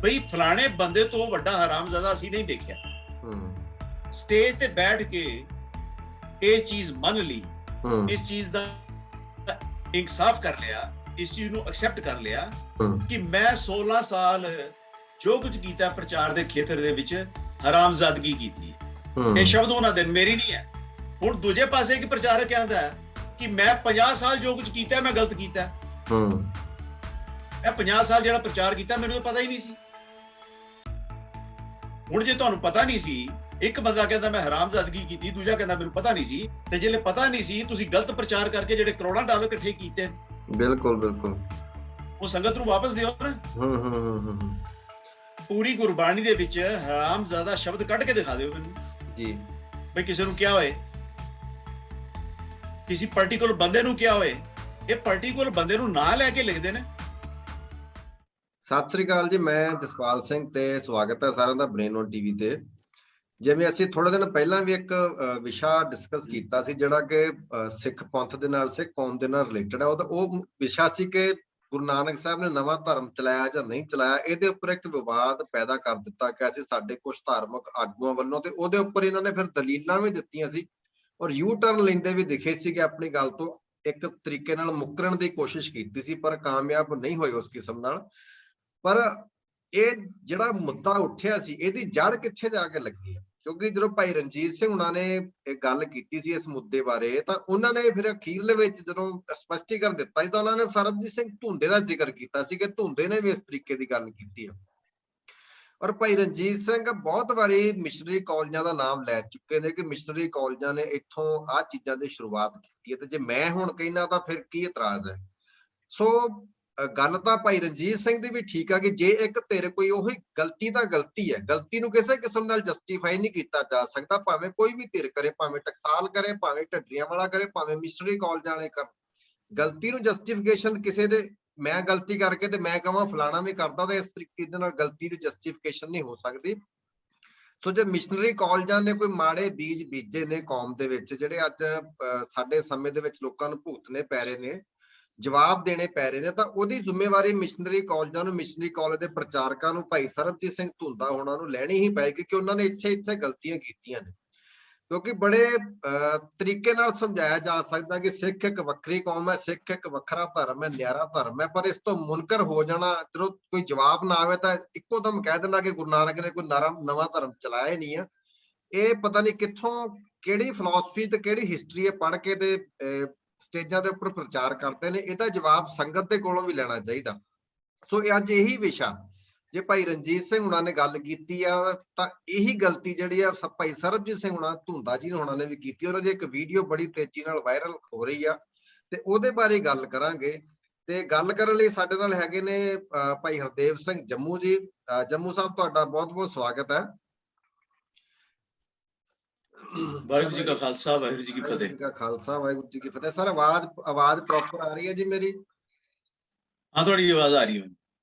ਬਈ ਫਲਾਣੇ ਬੰਦੇ ਤੋਂ ਵੱਡਾ ਹਰਾਮਜ਼ਾਦਾ ਅਸੀਂ ਨਹੀਂ ਦੇਖਿਆ। ਸਟੇਜ ਤੇ ਬੈਠ ਕੇ ਇਹ ਚੀਜ਼ ਮੰਨ ਲਈ, ਇਸ ਚੀਜ਼ ਦਾ ਇਨਸਾਫ ਕਰ ਲਿਆ, ਇਸ ਚੀਜ਼ ਨੂੰ ਐਕਸੈਪਟ ਕਰ ਲਿਆ ਕਿ ਮੈਂ 16 ਸਾਲ ਜੋ ਕੁਝ ਕੀਤਾ ਪ੍ਰਚਾਰ ਦੇ ਖੇਤਰ ਦੇ ਵਿੱਚ ਹਰਾਮਜ਼ਾਦਗੀ ਕੀਤੀ। ਇਹ ਸ਼ਬਦ ਉਹਨਾਂ ਦੇ ਮੇਰੀ ਨਹੀਂ ਹੈ। ਹੁਣ ਦੂਜੇ ਪਾਸੇ ਇੱਕ ਪ੍ਰਚਾਰਕ ਕਹਿੰਦਾ ਹੈ ਕਿ ਮੈਂ 50 ਸਾਲ ਜੋ ਕੁਝ ਕੀਤਾ ਮੈਂ ਗਲਤ ਕੀਤਾ। ਮੈਂ 50 ਸਾਲ ਜਿਹੜਾ ਪ੍ਰਚਾਰ ਕੀਤਾ ਮੈਨੂੰ ਪਤਾ ਹੀ ਨਹੀਂ ਸੀ। ਹੁਣ ਜੇ ਤੁਹਾਨੂੰ ਪਤਾ ਨਹੀਂ ਸੀ, ਇੱਕ ਬੰਦਾ ਕਹਿੰਦਾ ਮੈਂ ਹਰਾਮਜ਼ਾਦਗੀ ਕੀਤੀ, ਦੂਜਾ ਕਹਿੰਦਾ ਮੈਨੂੰ ਪਤਾ ਨਹੀਂ ਸੀ, ਤੇ ਜਿਹੜੇ ਪਤਾ ਨਹੀਂ ਸੀ ਤੁਸੀਂ ਗਲਤ ਪ੍ਰਚਾਰ ਕਰਕੇ ਜਿਹੜੇ ਕਰੋੜਾਂ ਡਾਲਰ ਇਕੱਠੇ ਕੀਤੇ। ਬਿਲਕੁਲ ਬਿਲਕੁਲ, ਉਹ ਸੰਗਤ ਨੂੰ ਵਾਪਸ ਦਿਓ ਨਾ। ਪੂਰੀ ਗੁਰਬਾਣੀ ਦੇ ਵਿੱਚ ਹਰਾਮਜ਼ਾਦਾ ਸ਼ਬਦ ਕੱਢ ਕੇ ਦਿਖਾ ਦਿਓ ਮੈਨੂੰ ਜੀ, ਬਈ ਕਿਸੇ ਨੂੰ ਕਿਹਾ ਹੋਏ, ਕਿਸੇ ਪਾਰਟਿਕੂਲਰ ਬੰਦੇ ਨੂੰ ਕਿਹਾ ਹੋਏ। ਇਹ ਪਾਰਟਿਕੂਲਰ ਬੰਦੇ ਨੂੰ ਨਾਂ ਲੈ ਕੇ ਲਿਖਦੇ ਨੇ। ਸਤਿ ਸ੍ਰੀ ਅਕਾਲ ਜੀ, ਮੈਂ ਜਸਪਾਲ ਸਿੰਘ ਤੇ ਸਵਾਗਤ ਹੈ ਸਾਰਿਆਂ ਦਾ ਬ੍ਰੇਨ ਔਨ ਟੀਵੀ ਤੇ। ਜਿਵੇਂ ਅਸੀਂ ਥੋੜੇ ਦਿਨ ਪਹਿਲਾਂ ਵੀ ਇੱਕ ਵਿਸ਼ਾ ਡਿਸਕਸ ਕੀਤਾ ਸੀ ਜਿਹੜਾ ਕਿ ਸਿੱਖ ਪੰਥ ਦੇ ਨਾਲ, ਸਿੱਖ ਕੌਮ ਦੇ ਨਾਲ ਰਿਲੇਟਡ ਹੈ। ਉਹ ਵਿਸ਼ਾ ਸੀ ਕਿ ਗੁਰੂ ਨਾਨਕ ਸਾਹਿਬ ਨੇ ਨਵਾਂ ਧਰਮ ਚਲਾਇਆ ਜਾਂ ਨਹੀਂ ਚਲਾਇਆ। ਇਹਦੇ ਉੱਪਰ ਇੱਕ ਵਿਵਾਦ ਪੈਦਾ ਕਰ ਦਿੱਤਾ ਗਿਆ ਸੀ ਸਾਡੇ ਕੁਝ ਧਾਰਮਿਕ ਆਗੂਆਂ ਵੱਲੋਂ, ਤੇ ਉਹਦੇ ਉੱਪਰ ਇਹਨਾਂ ਨੇ ਫਿਰ ਦਲੀਲਾਂ ਵੀ ਦਿੱਤੀਆਂ ਸੀ ਔਰ ਯੂ ਟਰਨ ਲੈਂਦੇ ਵੀ ਦਿਖੇ ਸੀ ਕਿ ਆਪਣੀ ਗੱਲ ਤੋਂ ਇੱਕ ਤਰੀਕੇ ਨਾਲ ਮੁੱਕਰਨ ਦੀ ਕੋਸ਼ਿਸ਼ ਕੀਤੀ ਸੀ, ਪਰ ਕਾਮਯਾਬ ਨਹੀਂ ਹੋਏ ਉਸ ਕਿਸਮ ਨਾਲ। ਪਰ ਇਹ ਜਿਹੜਾ ਮੁੱਦਾ ਉੱਠਿਆ ਸੀ, ਇਹਦੀ ਜੜ ਕਿੱਥੇ ਜਾ ਕੇ ਲੱਗੀ ਹੈ? ਕਿਉਂਕਿ ਜਦੋਂ ਭਾਈ ਰਣਜੀਤ ਸਿੰਘ ਉਹਨਾਂ ਨੇ ਇਹ ਗੱਲ ਕੀਤੀ ਸੀ ਇਸ ਮੁੱਦੇ ਬਾਰੇ, ਤਾਂ ਉਹਨਾਂ ਨੇ ਫਿਰ ਅਖੀਰਲੇ ਵਿੱਚ ਜਦੋਂ ਸਪਸ਼ਟੀਕਰਨ ਦਿੱਤਾ ਸੀ ਤਾਂ ਉਹਨਾਂ ਨੇ ਸਰਬਜੀਤ ਸਿੰਘ ਧੁੰਦੇ ਦਾ ਜ਼ਿਕਰ ਕੀਤਾ ਸੀ ਕਿ ਧੁੰਦੇ ਨੇ ਵੀ ਇਸ ਤਰੀਕੇ ਦੀ ਗੱਲ ਕੀਤੀ ਹੈ। ਔਰ ਭਾਈ ਰਣਜੀਤ ਸਿੰਘ ਬਹੁਤ ਵਾਰੀ ਮਿਸ਼ਨਰੀ ਕਾਲਜਾਂ ਦਾ ਨਾਮ ਲੈ ਚੁੱਕੇ ਨੇ ਕਿ ਮਿਸ਼ਨਰੀ ਕਾਲਜਾਂ ਨੇ ਇੱਥੋਂ ਆਹ ਚੀਜ਼ਾਂ ਦੀ ਸ਼ੁਰੂਆਤ ਕੀਤੀ ਹੈ, ਤੇ ਜੇ ਮੈਂ ਹੁਣ ਕਹਿਣਾ ਤਾਂ ਫਿਰ ਕੀ ਇਤਰਾਜ਼ ਹੈ? ਸੋ ਗੱਲ ਤਾਂ ਭਾਈ ਰਣਜੀਤ ਸਿੰਘ ਦੀ ਵੀ ਠੀਕ ਆ ਕਿ ਜੇ ਇੱਕ ਧਿਰ ਕੋਈ ਉਹੀ ਗਲਤੀ ਤਾਂ ਗਲਤੀ ਹੈ, ਗਲਤੀ ਨੂੰ ਕਿਸੇ ਕਿਸਮ ਨਾਲ ਜਸਟੀਫਾਈ ਨਹੀਂ ਕੀਤਾ ਜਾ ਸਕਦਾ, ਭਾਵੇਂ ਕੋਈ ਵੀ ਧਿਰ ਕਰੇ, ਭਾਵੇਂ ਟਕਸਾਲ ਕਰੇ, ਭਾਵੇਂ ਢੱਡਰੀਆਂ ਵਾਲਾ ਕਰੇ, ਭਾਵੇਂ ਮਿਸ਼ਨਰੀ ਕਾਲਜਾਂ ਵਾਲੇ ਕਰਨ। ਗਲਤੀ ਨੂੰ ਜਸਟੀਫਿਕੇਸ਼ਨ ਕਿਸੇ ਦੇ ਮੈਂ ਗਲਤੀ ਕਰਕੇ ਤੇ ਮੈਂ ਕਹਾਂ ਫਲਾਣਾ ਵੀ ਕਰਦਾ, ਤਾਂ ਇਸ ਤਰੀਕੇ ਦੇ ਨਾਲ ਗਲਤੀ ਦੀ ਜਸਟੀਫਿਕੇਸ਼ਨ ਨਹੀਂ ਹੋ ਸਕਦੀ। ਸੋ ਜੇ ਮਿਸ਼ਨਰੀ ਕਾਲਜਾਂ ਨੇ ਕੋਈ ਮਾੜੇ ਬੀਜ ਬੀਜੇ ਨੇ ਕੌਮ ਦੇ ਵਿੱਚ, ਜਿਹੜੇ ਅੱਜ ਸਾਡੇ ਸਮੇਂ ਦੇ ਵਿੱਚ ਲੋਕਾਂ ਨੂੰ ਭੁਗਤਣੇ ਪੈ ਰਹੇ ਨੇ, ਜਵਾਬ ਦੇਣੇ ਪੈ ਰਹੇ ਨੇ, ਤਾਂ ਉਹਦੀ ਜ਼ਿੰਮੇਵਾਰੀ ਮਿਸ਼ਨਰੀ ਕਾਲਜਾਂ ਨੂੰ, ਮਿਸ਼ਨਰੀ ਕਾਲਜ ਦੇ ਪ੍ਰਚਾਰਕਾਂ ਨੂੰ, ਭਾਈ ਸਰਬਜੀਤ ਸਿੰਘ ਧੁੰਦਾ ਉਹਨਾਂ ਨੂੰ ਲੈਣੀ ਹੀ ਪਏਗੀ ਕਿ ਉਹਨਾਂ ਨੇ ਇੱਥੇ ਗਲਤੀਆਂ ਕੀਤੀਆਂ ਨੇ। ਕਿਉਂਕਿ ਬੜੇ ਤਰੀਕੇ ਨਾਲ ਸਮਝਾਇਆ ਜਾ ਸਕਦਾ ਕਿ ਸਿੱਖ ਇੱਕ ਵੱਖਰੀ ਕੌਮ ਹੈ, ਸਿੱਖ ਇੱਕ ਵੱਖਰਾ ਧਰਮ ਹੈ, ਨਿਆਰਾ ਧਰਮ ਹੈ, ਪਰ ਇਸ ਤੋਂ ਮੁਨਕਰ ਹੋ ਜਾਣਾ, ਜਦੋਂ ਕੋਈ ਜਵਾਬ ਨਾ ਆਵੇ ਤਾਂ ਇੱਕੋ ਦਮ ਕਹਿ ਦੇਣਾ ਕਿ ਗੁਰੂ ਨਾਨਕ ਨੇ ਕੋਈ ਨਵਾਂ ਧਰਮ ਚਲਾਇਆ ਹੀ ਨਹੀਂ ਹੈ। ਇਹ ਪਤਾ ਨਹੀਂ ਕਿੱਥੋਂ ਕਿਹੜੀ ਫਿਲਾਸਫੀ ਤੇ ਕਿਹੜੀ ਹਿਸਟਰੀ ਹੈ ਪੜ੍ਹ ਕੇ ਤੇ ਸਟੇਜਾਂ ਦੇ ਉੱਪਰ ਪ੍ਰਚਾਰ ਕਰਦੇ ਨੇ। ਇਹਦਾ ਜਵਾਬ ਸੰਗਤ ਦੇ ਕੋਲੋਂ ਵੀ ਲੈਣਾ ਚਾਹੀਦਾ। ਸੋ ਅੱਜ ਇਹੀ ਵਿਸ਼ਾ, ਜੇ ਭਾਈ ਰਣਜੀਤ ਸਿੰਘ ਹੁਣਾਂ ਨੇ ਗੱਲ ਕੀਤੀ ਆ ਤਾਂ ਇਹੀ ਗਲਤੀ ਜਿਹੜੀ ਆ ਭਾਈ ਸਰਬਜੀਤ ਸਿੰਘ ਹੁਣਾਂ ਧੁੰਦਾ ਜੀ ਹੁਣਾਂ ਨੇ ਵੀ ਕੀਤੀ। ਉਹਨਾਂ ਦੀ ਇੱਕ ਵੀਡੀਓ ਬੜੀ ਤੇਜ਼ੀ ਨਾਲ ਵਾਇਰਲ ਹੋ ਰਹੀ ਆ ਤੇ ਉਹਦੇ ਬਾਰੇ ਗੱਲ ਕਰਾਂਗੇ। ਤੇ ਗੱਲ ਕਰਨ ਲਈ ਸਾਡੇ ਨਾਲ ਹੈਗੇ ਨੇ ਭਾਈ ਹਰਦੇਵ ਸਿੰਘ ਜੰਮੂ ਜੀ। ਜੰਮੂ ਸਾਹਿਬ, ਤੁਹਾਡਾ ਬਹੁਤ ਬਹੁਤ ਸਵਾਗਤ ਹੈ। ਵਾਹਿਗੁਰੂ ਜੀ ਕਾ ਖਾਲਸਾ, ਵਾਹਿਗੁਰੂ ਜੀ ਕੀ ਫਤਿਹ। ਜੀ ਕਾ ਖਾਲਸਾ, ਵਾਹਿਗੁਰੂ ਜੀ ਕੀ ਫਤਿਹ। ਸਰ ਆਵਾਜ਼ ਪ੍ਰੋਪਰ ਆ ਰਹੀ ਹੈ ਜੀ ਮੇਰੀ? ਹਾਂ, ਤੁਹਾਡੀ ਆਵਾਜ਼ ਆ ਰਹੀ ਹੈ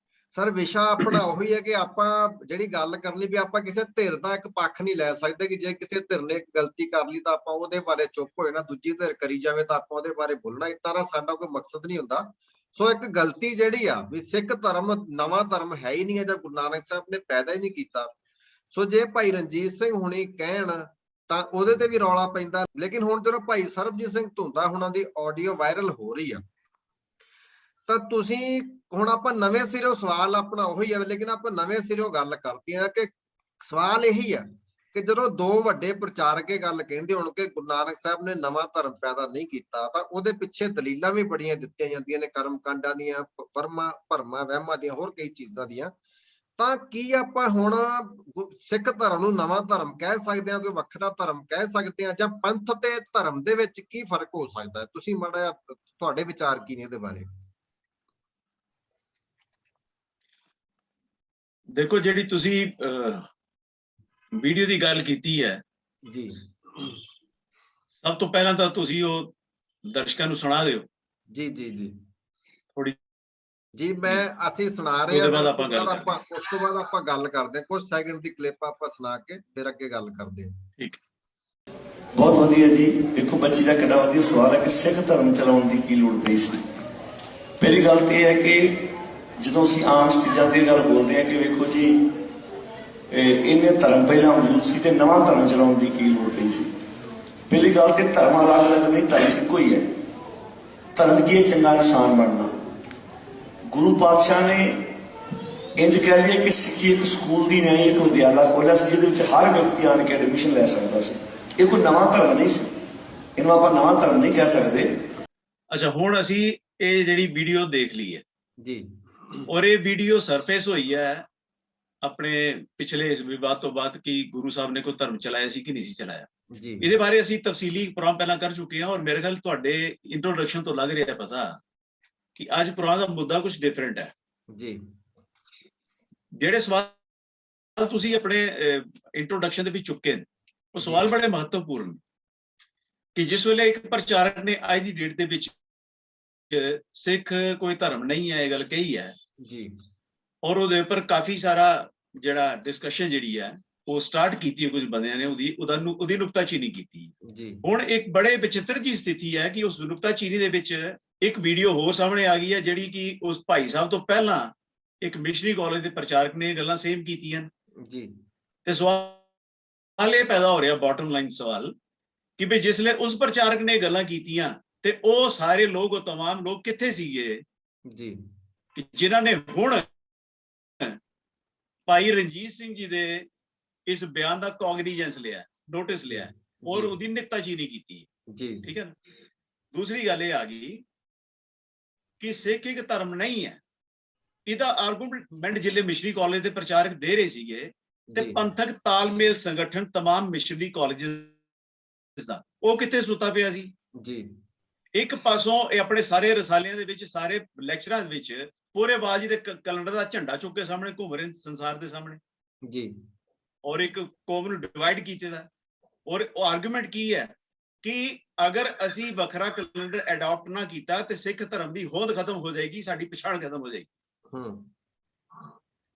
ਸਰ। ਵਿਸ਼ਾ ਆਪਣਾ ਉਹੀ ਹੈ ਕਿ ਆਪਾਂ ਜਿਹੜੀ ਗੱਲ ਕਰਨੀ ਵੀ ਆਪਾਂ ਕਿਸੇ ਧਿਰ ਦਾ ਇੱਕ ਪੱਖ ਨਹੀਂ ਲੈ ਸਕਦੇ ਕਿ ਜੇ ਕਿਸੇ ਧਿਰ ਨੇ ਗਲਤੀ ਕਰ ਲਈ ਤਾਂ ਆਪਾਂ ਉਹਦੇ ਬਾਰੇ ਚੁੱਪ ਹੋਏ ਨਾ, ਦੂਜੀ ਧਿਰ ਕਰੀ ਜਾਵੇ ਤਾਂ ਆਪਾਂ ਉਹਦੇ ਬਾਰੇ ਬੋਲਣਾ। ਇਸ ਤਰ੍ਹਾਂ ਸਾਡਾ ਕੋਈ ਮਕਸਦ ਨਹੀਂ ਹੁੰਦਾ। ਸੋ ਇੱਕ ਗਲਤੀ ਜਿਹੜੀ ਆ ਵੀ ਸਿੱਖ ਧਰਮ ਨਵਾਂ ਧਰਮ ਹੈ ਹੀ ਨਹੀਂ ਹੈ, ਜਾਂ ਗੁਰੂ ਨਾਨਕ ਸਾਹਿਬ ਨੇ ਪੈਦਾ ਹੀ ਨਹੀਂ ਕੀਤਾ। ਸੋ ਜੇ ਭਾਈ ਰਣਜੀਤ ਸਿੰਘ ਹੁਣੀ ਕਹਿਣ ਤਾਂ ਉਹਦੇ ਤੇ ਵੀ ਰੌਲਾ ਪੈਂਦਾ। ਲੇਕਿਨ ਹੁਣ ਜਦੋਂ ਭਾਈ ਸਰਬਜੀਤ ਸਿੰਘ ਧੁੰਦਾ ਹੁਣਾਂ ਦੀ ਆਡੀਓ ਵਾਇਰਲ ਹੋ ਰਹੀ ਆ ਤਾਂ ਤੁਸੀਂ ਹੁਣ ਆਪਾਂ ਨਵੇਂ ਸਿਰੋਂ ਸਵਾਲ ਆਪਣਾ ਉਹੀ ਹੈ, ਲੇਕਿਨ ਆਪਾਂ ਨਵੇਂ ਸਿਰੋਂ ਗੱਲ ਕਰਦੇ ਹਾਂ ਕਿ ਸਵਾਲ ਇਹੀ ਆ ਕਿ ਜਦੋਂ ਦੋ ਵੱਡੇ ਪ੍ਰਚਾਰਕ ਇਹ ਗੱਲ ਕਹਿੰਦੇ ਹੋਣ ਕਿ ਗੁਰੂ ਨਾਨਕ ਸਾਹਿਬ ਨੇ ਨਵਾਂ ਧਰਮ ਪੈਦਾ ਨਹੀਂ ਕੀਤਾ, ਤਾਂ ਉਹਦੇ ਪਿੱਛੇ ਦਲੀਲਾਂ ਵੀ ਬੜੀਆਂ ਦਿੱਤੀਆਂ ਜਾਂਦੀਆਂ ਨੇ, ਕਰਮ ਕਾਂਡਾਂ ਦੀਆਂ, ਭਰਮਾਂ ਵਹਿਮਾਂ ਦੀਆਂ, ਹੋਰ ਕਈ ਚੀਜ਼ਾਂ ਦੀਆਂ। ਤਾਂ ਕੀ ਆਪਾਂ ਹੁਣ ਸਿੱਖ ਧਰਮ ਨੂੰ ਨਵਾਂ ਧਰਮ ਕਹਿ ਸਕਦੇ ਹਾਂ, ਕੋਈ ਵੱਖਰਾ ਧਰਮ ਕਹਿ ਸਕਦੇ ਹਾਂ, ਜਾਂ ਪੰਥ ਤੇ ਧਰਮ ਦੇ ਵਿੱਚ ਕੀ ਫਰਕ ਹੋ ਸਕਦਾ ਹੈ? ਤੁਸੀਂ ਮਾੜਾ, ਤੁਹਾਡੇ ਵਿਚਾਰ ਕੀ ਨੇ ਇਹਦੇ ਬਾਰੇ? ਦੇਖੋ, ਜਿਹੜੀ ਤੁਸੀਂ ਵੀਡੀਓ ਦੀ ਗੱਲ ਕੀਤੀ ਹੈ ਜੀ, ਸਭ ਤੋਂ ਪਹਿਲਾਂ ਤਾਂ ਤੁਸੀਂ ਉਹ ਦਰਸ਼ਕਾਂ ਨੂੰ ਸੁਣਾ ਦਿਓ। ਜੀ ਜੀ ਜੀ ਥੋੜੀ ਜੀ, ਅਸੀਂ ਸੁਣਾ ਰਹੇ ਹਾਂ। ਉਸ ਤੋਂ ਬਾਅਦ ਆਪਾਂ ਗੱਲ ਕਰਦੇ ਹਾਂ, ਕੁਝ ਸੈਕਿੰਡ ਦੀ ਕਲਿੱਪ ਆਪਾਂ ਸੁਣਾ ਕੇ ਫਿਰ ਅੱਗੇ ਗੱਲ ਕਰਦੇ ਹਾਂ। ਠੀਕ, ਬਹੁਤ ਵਧੀਆ ਜੀ। ਦੇਖੋ, ਬੱਚੀ ਦਾ ਕਿੰਨਾ ਵਧੀਆ ਸਵਾਲ ਹੈ ਕਿ ਸਿੱਖ ਧਰਮ ਚਲਾਉਣ ਦੀ ਕੀ ਲੋੜ ਪਈ ਸੀ। ਪਹਿਲੀ ਗੱਲ ਤੇ ਇਹ ਹੈ ਕਿ ਜਦੋਂ ਅਸੀਂ ਆਮ ਸਟੇਜਾਂ ਤੇ ਇਹ ਗੱਲ ਬੋਲਦੇ ਹਾਂ ਕਿ ਵੇਖੋ ਜੀ ਇਹਨੇ ਧਰਮ ਪਹਿਲਾਂ ਮੌਜੂਦ ਸੀ ਤੇ ਨਵਾਂ ਧਰਮ ਚਲਾਉਣ ਦੀ ਕੀ ਲੋੜ ਪਈ ਸੀ। ਪਹਿਲੀ ਗੱਲ ਤੇ ਧਰਮ ਅਲੱਗ-ਅਲੱਗ ਨਹੀਂ, ਧਰਮ ਇੱਕੋ ਹੀ ਹੈ। ਧਰਮ ਕੀ ਹੈ? ਚੰਗਾ ਇਨਸਾਨ ਬਣਨਾ। ਗੁਰੂ ਪਾਤਸ਼ਾਹ ਨੇ ਇੰਜ ਕਹਿ ਲਈਏ ਕਿ ਸਿੱਖੀ ਇੱਕ ਸਕੂਲ ਦੀ ਨਹੀਂ, ਇੱਕ ਵਿਦਿਆਲਾ ਖੋਲ੍ਹਿਆ ਸੀ ਜਿਹਦੇ ਵਿੱਚ ਹਰ ਵਿਅਕਤੀ ਆਣ ਕੇ ਐਡਮਿਸ਼ਨ ਲੈ ਸਕਦਾ ਸੀ। ਇਹ ਕੋਈ ਨਵਾਂ ਧਰਮ ਨਹੀਂ ਸੀ, ਇਹਨੂੰ ਆਪਾਂ ਨਵਾਂ ਧਰਮ ਨਹੀਂ ਕਹਿ ਸਕਦੇ। ਅੱਛਾ, ਹੁਣ ਅਸੀਂ ਇਹ ਜਿਹੜੀ ਵੀਡੀਓ ਦੇਖ ਲਈ ਹੈ ਜੀ, ਔਰ ਇਹ ਵੀਡੀਓ ਸਰਫੇਸ ਹੋਈ ਹੈ ਆਪਣੇ ਪਿਛਲੇ ਇਸ ਵਿਵਾਦ ਤੋਂ ਬਾਅਦ ਕਿ ਗੁਰੂ ਸਾਹਿਬ ਨੇ ਕੋਈ ਧਰਮ ਚਲਾਇਆ ਸੀ ਕਿ ਨਹੀਂ ਸੀ ਚਲਾਇਆ। ਜੀ, ਇਹਦੇ ਬਾਰੇ ਅਸੀਂ ਤਫਸੀਲੀ ਪ੍ਰੋਗਰਾਮ ਪਹਿਲਾਂ ਕਰ ਚੁੱਕੇ ਹਾਂ ਔਰ ਮੇਰੇ ਖਿਆਲ ਤੁਹਾਡੇ ਇੰਟਰੋਡਕਸ਼ਨ ਤੋਂ ਲੱਗ ਰਿਹਾ ਪਤਾ ਕਿ ਅੱਜ ਪ੍ਰੋਗਰਾਮ ਦਾ ਮੁੱਦਾ ਕੁਝ ਡਿਫਰੈਂਟ ਹੈ। ਜੀ, ਜਿਹੜੇ ਸਵਾਲ ਤੁਸੀਂ ਆਪਣੇ ਇੰਟਰੋਡਕਸ਼ਨ ਦੇ ਵਿੱਚ ਚੁੱਕੇ ਨੇ ਉਹ ਸਵਾਲ ਬੜੇ ਮਹੱਤਵਪੂਰਨ ਨੇ ਕਿ ਜਿਸ ਵੇਲੇ ਇੱਕ ਪ੍ਰਚਾਰਕ ਨੇ ਅੱਜ ਦੀ ਡੇਟ ਦੇ ਵਿੱਚ ਸਿੱਖ ਕੋਈ ਧਰਮ ਨਹੀਂ ਹੈ ਇਹ ਗੱਲ ਕਹੀ ਹੈ ਜੀ, ਔਰ ਉਹਦੇ ਉੱਪਰ ਕਾਫੀ ਸਾਰਾ ਜਿਹੜਾ ਡਿਸਕਸ਼ਨ ਜਿਹੜੀ ਹੈ ਉਹ ਸਟਾਰਟ ਕੀਤੀ ਹੈ ਕੁਝ ਬੰਦਿਆਂ ਨੇ, ਉਹਦੀ ਨੁਕਤਾਚੀਨੀ ਕੀਤੀ। ਜੀ, ਹੁਣ ਇੱਕ ਬੜੇ ਵਿਚਿੱਤਰ ਜੀ ਸਥਿਤੀ ਹੈ ਕਿ ਉਸ ਨੁਕਤਾਚੀਨੀ ਦੇ ਵਿੱਚ ਇੱਕ ਵੀਡੀਓ ਹੋਰ ਸਾਹਮਣੇ ਆ ਗਈ ਹੈ ਜਿਹੜੀ ਕਿ ਉਸ ਭਾਈ ਸਾਹਿਬ ਤੋਂ ਪਹਿਲਾਂ ਇੱਕ ਮਿਸ਼ਨਰੀ ਕਾਲਜ ਦੇ ਪ੍ਰਚਾਰਕ ਨੇ ਗੱਲਾਂ ਸੇਮ ਕੀਤੀਆਂ ਜੀ, ਤੇ ਸਵਾਲ ਇਹ ਪੈਦਾ ਹੋ ਰਿਹਾ, ਬਾਟਮ ਲਾਈਨ ਸਵਾਲ, ਕਿ ਵੀ ਜਿਸਲੇ ਉਸ ਪ੍ਰਚਾਰਕ ਨੇ ਗੱਲਾਂ ਕੀਤੀਆਂ ਤੇ ਉਹ ਸਾਰੇ ਲੋਕ, ਉਹ तमाम ਲੋਕ ਕਿੱਥੇ ਸੀਗੇ ਜੀ, ਕਿ ਜਿਨ੍ਹਾਂ ਨੇ ਹੁਣ ਭਾਈ ਰਣਜੀਤ ਸਿੰਘ ਜੀ ਦੇ ਇਸ ਬਿਆਨ ਦਾ ਕੋਗਨੀਜੈਂਸ ਲਿਆ, ਨੋਟਿਸ ਲਿਆ ਔਰ ਉਹਦੀ ਨਿਖਤਾਚੀਨੀ ਕੀਤੀ। ਜੀ, ਠੀਕ ਹੈ ਨਾ। ਦੂਸਰੀ ਗੱਲ ਇਹ ਆ ਗਈ ਕਿ ਸਿੱਖ ਇੱਕ ਧਰਮ ਨਹੀਂ ਹੈ। ਇਹਦਾ ਆਰਗੂਮੈਂਟ ਜਿਹੜੇ ਮਿਸ਼ਨਰੀ ਕਾਲਜ ਦੇ ਪ੍ਰਚਾਰਕ ਦੇ ਰਹੇ ਸੀਗੇ ਤੇ ਪੰਥਕ ਤਾਲਮੇਲ ਸੰਗਠਨ तमाम ਮਿਸ਼ਨਰੀ ਕਾਲਜਸ ਦਾ ਉਹ ਕਿੱਥੇ ਸੁੱਤਾ ਪਿਆ ਸੀ। ਜੀ, ਇੱਕ ਪਾਸੋਂ ਇਹ ਆਪਣੇ ਸਾਰੇ ਰਸਾਲਿਆਂ ਦੇ ਵਿੱਚ, ਸਾਰੇ ਲੈਕਚਰਾਂ ਦੇ ਵਿੱਚ ਪੂਰੇ ਬਾਜੀ ਦੇ ਕੈਲੰਡਰ ਦਾ ਝੰਡਾ ਚੁੱਕ ਕੇ ਸਾਹਮਣੇ ਘੁੰਮ ਰਹੇ ਸੰਸਾਰ ਦੇ ਸਾਹਮਣੇ, ਜੀ, ਔਰ ਇੱਕ ਕੌਮ ਨੂੰ ਡਿਵਾਈਡ ਕੀਤੇ ਦਾ। ਔਰ ਉਹ ਆਰਗੂਮੈਂਟ ਕੀ ਹੈ ਕਿ ਅਗਰ ਅਸੀਂ ਵੱਖਰਾ ਕੈਲੰਡਰ ਅਡਾਪਟ ਨਾ ਕੀਤਾ ਤੇ ਸਿੱਖ ਧਰਮ ਦੀ ਹੋਂਦ ਖਤਮ ਹੋ ਜਾਏਗੀ, ਸਾਡੀ ਪਛਾਣ ਖਤਮ ਹੋ ਜਾਏਗੀ।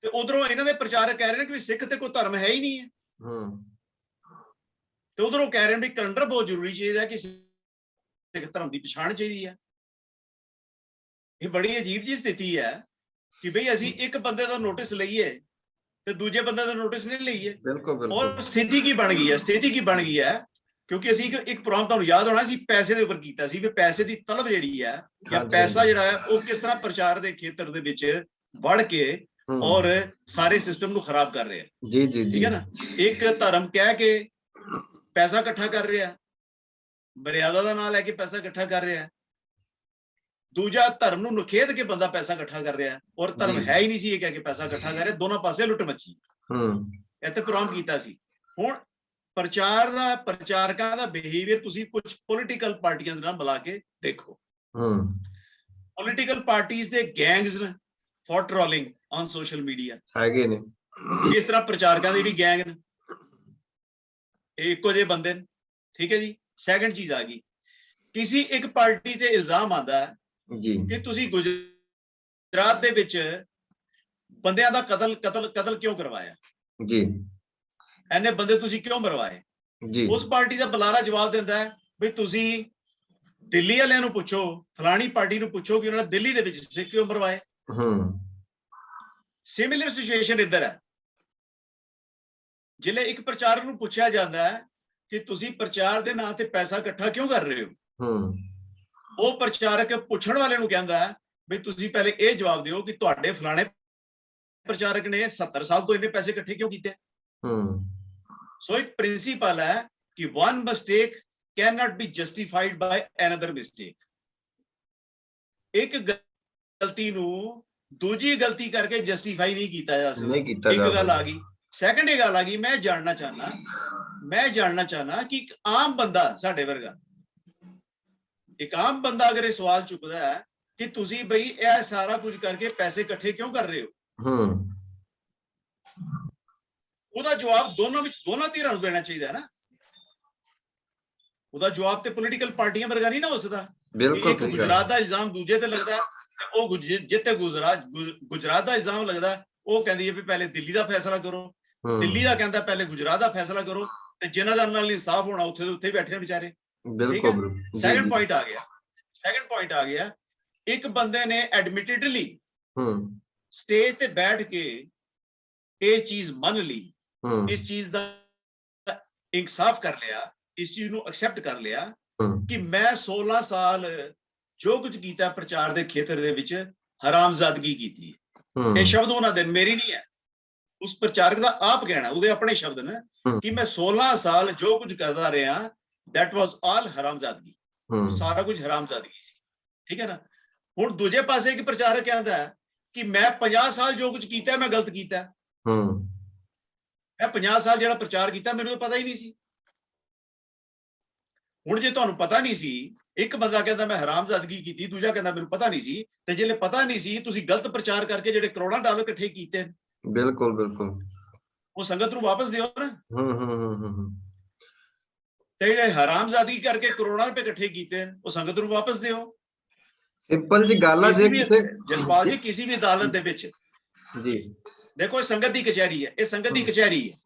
ਤੇ ਉਧਰੋਂ ਇਹਨਾਂ ਦੇ ਪ੍ਰਚਾਰਕ ਕਹਿ ਰਹੇ ਨੇ ਕਿ ਸਿੱਖ ਤੇ ਕੋਈ ਧਰਮ ਹੈ ਹੀ ਨਹੀਂ ਹੈ। ਤੇ ਉਧਰੋਂ ਕਹਿ ਰਹੇ ਨੇ ਵੀ ਕੈਲੰਡਰ ਬਹੁਤ ਜ਼ਰੂਰੀ ਚਾਹੀਦਾ ਕਿ ਸਿੱਖ ਧਰਮ ਦੀ ਪਛਾਣ ਚਾਹੀਦੀ ਹੈ। ਇਹ ਬੜੀ ਅਜੀਬ ਜੀ ਸਥਿਤੀ ਹੈ ਕਿ ਬਈ ਅਸੀਂ ਇੱਕ ਬੰਦੇ ਦਾ ਨੋਟਿਸ ਲਈਏ ਤੇ ਦੂਜੇ ਬੰਦੇ ਦਾ ਨੋਟਿਸ ਨਹੀਂ ਲਈਏ। ਬਿਲਕੁਲ। ਔਰ ਸਥਿਤੀ ਕੀ ਬਣ ਗਈ ਹੈ? ਸਥਿਤੀ ਕੀ ਬਣ ਗਈ ਹੈ? ਕਿਉਂਕਿ ਅਸੀਂ ਇੱਕ ਪ੍ਰੋਗਰਾਮ ਤੁਹਾਨੂੰ ਯਾਦ ਹੋਣਾ ਸੀ ਪੈਸੇ ਦੇ ਉੱਪਰ ਕੀਤਾ ਸੀ ਵੀ ਪੈਸੇ ਦੀ ਤਲਬ ਜਿਹੜੀ ਹੈ ਜਾਂ ਪੈਸਾ ਜਿਹੜਾ ਹੈ ਉਹ ਕਿਸ ਤਰ੍ਹਾਂ ਪ੍ਰਚਾਰ ਦੇ ਖੇਤਰ ਦੇ ਵਿੱਚ ਵੜ ਕੇ ਔਰ ਸਾਰੇ ਸਿਸਟਮ ਨੂੰ ਖਰਾਬ ਕਰ ਰਿਹਾ। ਜੀ ਜੀ, ਠੀਕ ਹੈ ਨਾ। ਇੱਕ ਧਰਮ ਕਹਿ ਕੇ ਪੈਸਾ ਇਕੱਠਾ ਕਰ ਰਿਹਾ, ਮਰਿਆਦਾ ਦਾ ਨਾਮ ਲੈ ਕੇ ਪੈਸਾ ਇਕੱਠਾ ਕਰ ਰਿਹਾ, ਦੂਜਾ ਧਰਮ ਨੂੰ ਨਖੇਧ ਕੇ ਬੰਦਾ ਪੈਸਾ ਇਕੱਠਾ ਕਰ ਰਿਹਾ ਔਰ ਧਰਮ ਹੈ ਹੀ ਨਹੀਂ ਸੀ ਇਹ ਕਹਿ ਕੇ ਪੈਸਾ ਇਕੱਠਾ ਕਰ ਰਿਹਾ। ਦੋਨਾਂ ਪਾਸੇ ਲੁੱਟ ਮੱਛੀ। ਇੱਥੇ ਪ੍ਰੋਗਰਾਮ ਕੀਤਾ ਸੀ। ਹੁਣ ਪ੍ਰਚਾਰਕਾਂ ਦਾ ਬਿਹੇਵੀਅਰ ਤੁਸੀਂ ਕੁਝ ਪੋਲੀਟੀਕਲ ਪਾਰਟੀਆਂ ਦੇ ਨਾਲ ਮਿਲਾ ਕੇ ਦੇਖੋ। ਪੋਲੀਟੀਕਲ ਪਾਰਟੀਆਂ ਦੇ ਗੈਂਗਸ ਨੇ for trolling on social media ਹੈਗੇ ਨੇ। ਇਸ ਤਰ੍ਹਾਂ ਪ੍ਰਚਾਰਕਾਂ ਦੀ ਵੀ ਗੈਂਗ ਨੇ, ਇਹ ਇੱਕੋ ਜਿਹੇ ਬੰਦੇ ਨੇ। ਠੀਕ ਹੈ ਜੀ। ਸੈਕੰਡ ਚੀਜ਼ ਆ ਗਈ, ਕਿਸੇ ਇੱਕ ਪਾਰਟੀ ਤੇ ਇਲਜ਼ਾਮ ਆਉਂਦਾ ਹੈ ਕਿ ਤੁਸੀਂ ਗੁਜਰਾਤ ਦੇ ਵਿੱਚ ਬੰਦਿਆਂ ਦਾ ਕਤਲ ਕਿਉਂ ਕਰਵਾਇਆ ਜੀ, ਐਨੇ ਬੰਦੇ ਤੁਸੀਂ ਕਿਉਂ ਮਰਵਾਏ ਜੀ। ਉਸ ਪਾਰਟੀ ਦਾ ਬੁਲਾਰਾ ਜਵਾਬ ਦਿੰਦਾ ਹੈ ਵੀ ਤੁਸੀਂ ਦਿੱਲੀ ਵਾਲਿਆਂ ਨੂੰ ਪੁੱਛੋ, ਫਲਾਣੀ ਪਾਰਟੀ ਨੂੰ ਪੁੱਛੋ ਕਿ ਉਹਨਾਂ ਨੇ ਦਿੱਲੀ ਦੇ ਵਿੱਚ ਸਿੱਖ ਕਿਉਂ ਮਰਵਾਏ। ਸਿਮਿਲਰ ਸਿਚੁਏਸ਼ਨ ਇੱਧਰ ਹੈ। ਜਿਲੇ ਇੱਕ ਪ੍ਰਚਾਰਕ ਨੂੰ ਪੁੱਛਿਆ ਜਾਂਦਾ ਹੈ ਕਿ ਤੁਸੀਂ ਪ੍ਰਚਾਰ ਦੇ ਨਾਂ ਤੇ ਪੈਸਾ ਇਕੱਠਾ ਕਿਉਂ ਕਰ ਰਹੇ ਹੋ, ਉਹ ਪ੍ਰਚਾਰਕ ਪੁੱਛਣ ਵਾਲੇ ਨੂੰ ਕਹਿੰਦਾ ਹੈ ਵੀ ਤੁਸੀਂ ਪਹਿਲੇ ਇਹ ਜਵਾਬ ਦਿਓ ਕਿ ਤੁਹਾਡੇ ਫਲਾਣੇ ਪ੍ਰਚਾਰਕ ਨੇ 70 ਸਾਲ ਤੋਂ ਇੰਨੇ ਪੈਸੇ ਇਕੱਠੇ ਕਿਉਂ ਕੀਤੇ। ਸੋ ਇੱਕ ਪ੍ਰਿੰਸੀਪਲ ਹੈ ਕਿ one mistake cannot be justified by another mistake। ਇੱਕ ਗਲਤੀ ਨੂੰ ਦੂਜੀ ਗਲਤੀ ਕਰਕੇ ਜਸਟੀਫਾਈ ਨਹੀਂ ਕੀਤਾ ਜਾ ਸਕਦਾ। ਇੱਕ ਗੱਲ ਆ ਗਈ। ਸੈਕੰਡ ਇਹ ਗੱਲ ਆ ਗਈ, ਮੈਂ ਜਾਣਨਾ ਚਾਹਨਾ ਕਿ ਇੱਕ ਆਮ ਬੰਦਾ, ਸਾਡੇ ਵਰਗਾ ਇੱਕ ਆਮ ਬੰਦਾ ਅਗਰ ਇਹ ਸਵਾਲ ਚੁੱਕਦਾ ਹੈ ਕਿ ਤੁਸੀਂ ਬਈ ਇਹ ਸਾਰਾ ਕੁਝ ਕਰਕੇ ਪੈਸੇ ਇਕੱਠੇ ਕਿਉਂ ਕਰ ਰਹੇ ਹੋ, ਉਹਦਾ ਜਵਾਬ ਦੋਨਾਂ ਧਿਰਾਂ ਨੂੰ ਦੇਣਾ ਚਾਹੀਦਾ ਹੈ ਨਾ। ਉਹਦਾ ਜਵਾਬ ਤੇ ਪੋਲੀਟੀਕਲ ਪਾਰਟੀਆਂ ਵਰਗਾ ਨਹੀਂ ਨਾ ਹੋ ਸਕਦਾ। ਬਿਲਕੁਲ ਸਹੀ। ਗੁਜਰਾਤ ਦਾ ਇਲਜ਼ਾਮ ਦੂਜੇ ਤੇ ਲੱਗਦਾ ਤੇ ਉਹ ਜਿੱਥੇ ਗੁਜਰਾਤ ਦਾ ਇਲਜ਼ਾਮ ਲੱਗਦਾ ਉਹ ਕਹਿੰਦੀ ਹੈ ਵੀ ਪਹਿਲੇ ਦਿੱਲੀ ਦਾ ਫੈਸਲਾ ਕਰੋ, ਦਿੱਲੀ ਦਾ ਕਹਿੰਦਾ ਪਹਿਲੇ ਗੁਜਰਾਤ ਦਾ ਫੈਸਲਾ ਕਰੋ, ਤੇ ਜਿਨ੍ਹਾਂ ਦਾ ਨਾਲ ਇਨਸਾਫ ਹੋਣਾ ਉੱਥੇ ਦੇ ਉੱਥੇ ਬੈਠੇ ਵਿਚਾਰੇ। ਬਿਲਕੁਲ। ਸੈਕੰਡ ਪੁਆਇੰਟ ਆ ਗਿਆ, ਇੱਕ ਬੰਦੇ ਨੇ ਐਡਮਿਟਡਲੀ ਸਟੇਜ ਤੇ ਬੈਠ ਕੇ ਇਹ ਚੀਜ਼ ਮੰਨ ਲਈ, ਇਸ ਚੀਜ਼ ਦਾ ਇਨਸਾਫ ਕਰ ਲਿਆ, ਇਸ ਚੀਜ਼ ਨੂੰ ਐਕਸੈਪਟ ਕਰ ਲਿਆ ਕਿ ਮੈਂ 16 ਸਾਲ ਜੋ ਕੁਝ ਕੀਤਾ ਪ੍ਰਚਾਰ ਦੇ ਖੇਤਰ ਦੇ ਵਿੱਚ ਹਰਾਮਜ਼ਾਦਗੀ ਕੀਤੀ ਹੈ। ਇਹ ਸ਼ਬਦ ਉਹਨਾਂ ਦੇ ਮੇਰੀ ਨਹੀਂ ਹੈ, ਉਸ ਪ੍ਰਚਾਰਕ ਦਾ ਆਪ ਕਹਿਣਾ, ਉਹਦੇ ਆਪਣੇ ਸ਼ਬਦ ਨੇ ਕਿ ਮੈਂ 16 ਸਾਲ ਜੋ ਕੁਝ ਕਰਦਾ ਰਿਹਾ that was all ਹਰਾਮਜ਼ਾਦਗੀ, ਸਾਰਾ ਕੁਝ ਹਰਾਮਜ਼ਾਦਗੀ ਸੀ। ਠੀਕ ਹੈ ਨਾ। ਹੁਣ ਦੂਜੇ ਪਾਸੇ ਇੱਕ ਪ੍ਰਚਾਰਕ ਕਹਿੰਦਾ ਹੈ ਕਿ ਮੈਂ 50 ਸਾਲ ਜੋ ਕੁਝ ਕੀਤਾ ਮੈਂ ਗਲਤ ਕੀਤਾ। ਮੈਂ 50 ਸਾਲ ਜਿਹੜਾ ਪ੍ਰਚਾਰ ਕੀਤਾ ਮੈਨੂੰ ਪਤਾ ਹੀ ਨਹੀਂ ਸੀ। ਹੁਣ ਜੇ ਤੁਹਾਨੂੰ ਪਤਾ ਨਹੀਂ ਸੀ, ਇੱਕ ਬੰਦਾ ਕਹਿੰਦਾ ਮੈਂ ਹਰਾਮਜ਼ਾਦਗੀ ਕੀਤੀ, ਦੂਜਾ ਕਹਿੰਦਾ ਮੈਨੂੰ ਪਤਾ ਨਹੀਂ ਸੀ, ਤੇ ਜਿਹੜੇ ਪਤਾ ਨਹੀਂ ਸੀ ਤੁਸੀਂ ਗਲਤ ਪ੍ਰਚਾਰ ਕਰਕੇ ਜਿਹੜੇ ਕਰੋੜਾਂ ਡਾਲਰ ਇਕੱਠੇ ਕੀਤੇ, ਬਿਲਕੁਲ ਬਿਲਕੁਲ, ਉਹ ਸੰਗਤ ਨੂੰ ਵਾਪਸ ਦਿਓ ਨਾ। ਤੇ ਜਿਹੜੇ ਹਰਾਮਜ਼ਾਦਗੀ ਕਰਕੇ ਕਰੋੜਾਂ ਰੁਪਏ ਇਕੱਠੇ ਕੀਤੇ ਉਹ ਸੰਗਤ ਨੂੰ ਵਾਪਸ ਦਿਓ। ਸਿੰਪਲ ਜੀ ਗੱਲ ਆ। ਜੇ ਕਿਸੇ ਜਸਪਾਲ ਜੀ ਕਿਸੇ ਵੀ ਅਦਾਲਤ ਦੇ ਵਿੱਚ ਜੀ ਦੇਖੋ, ਇਹ ਸੰਗਤ ਦੀ ਕਚਹਿਰੀ ਹੈ, ਇਹ ਸੰਗਤ ਦੀ ਕਚਹਿਰੀ ਹੈ।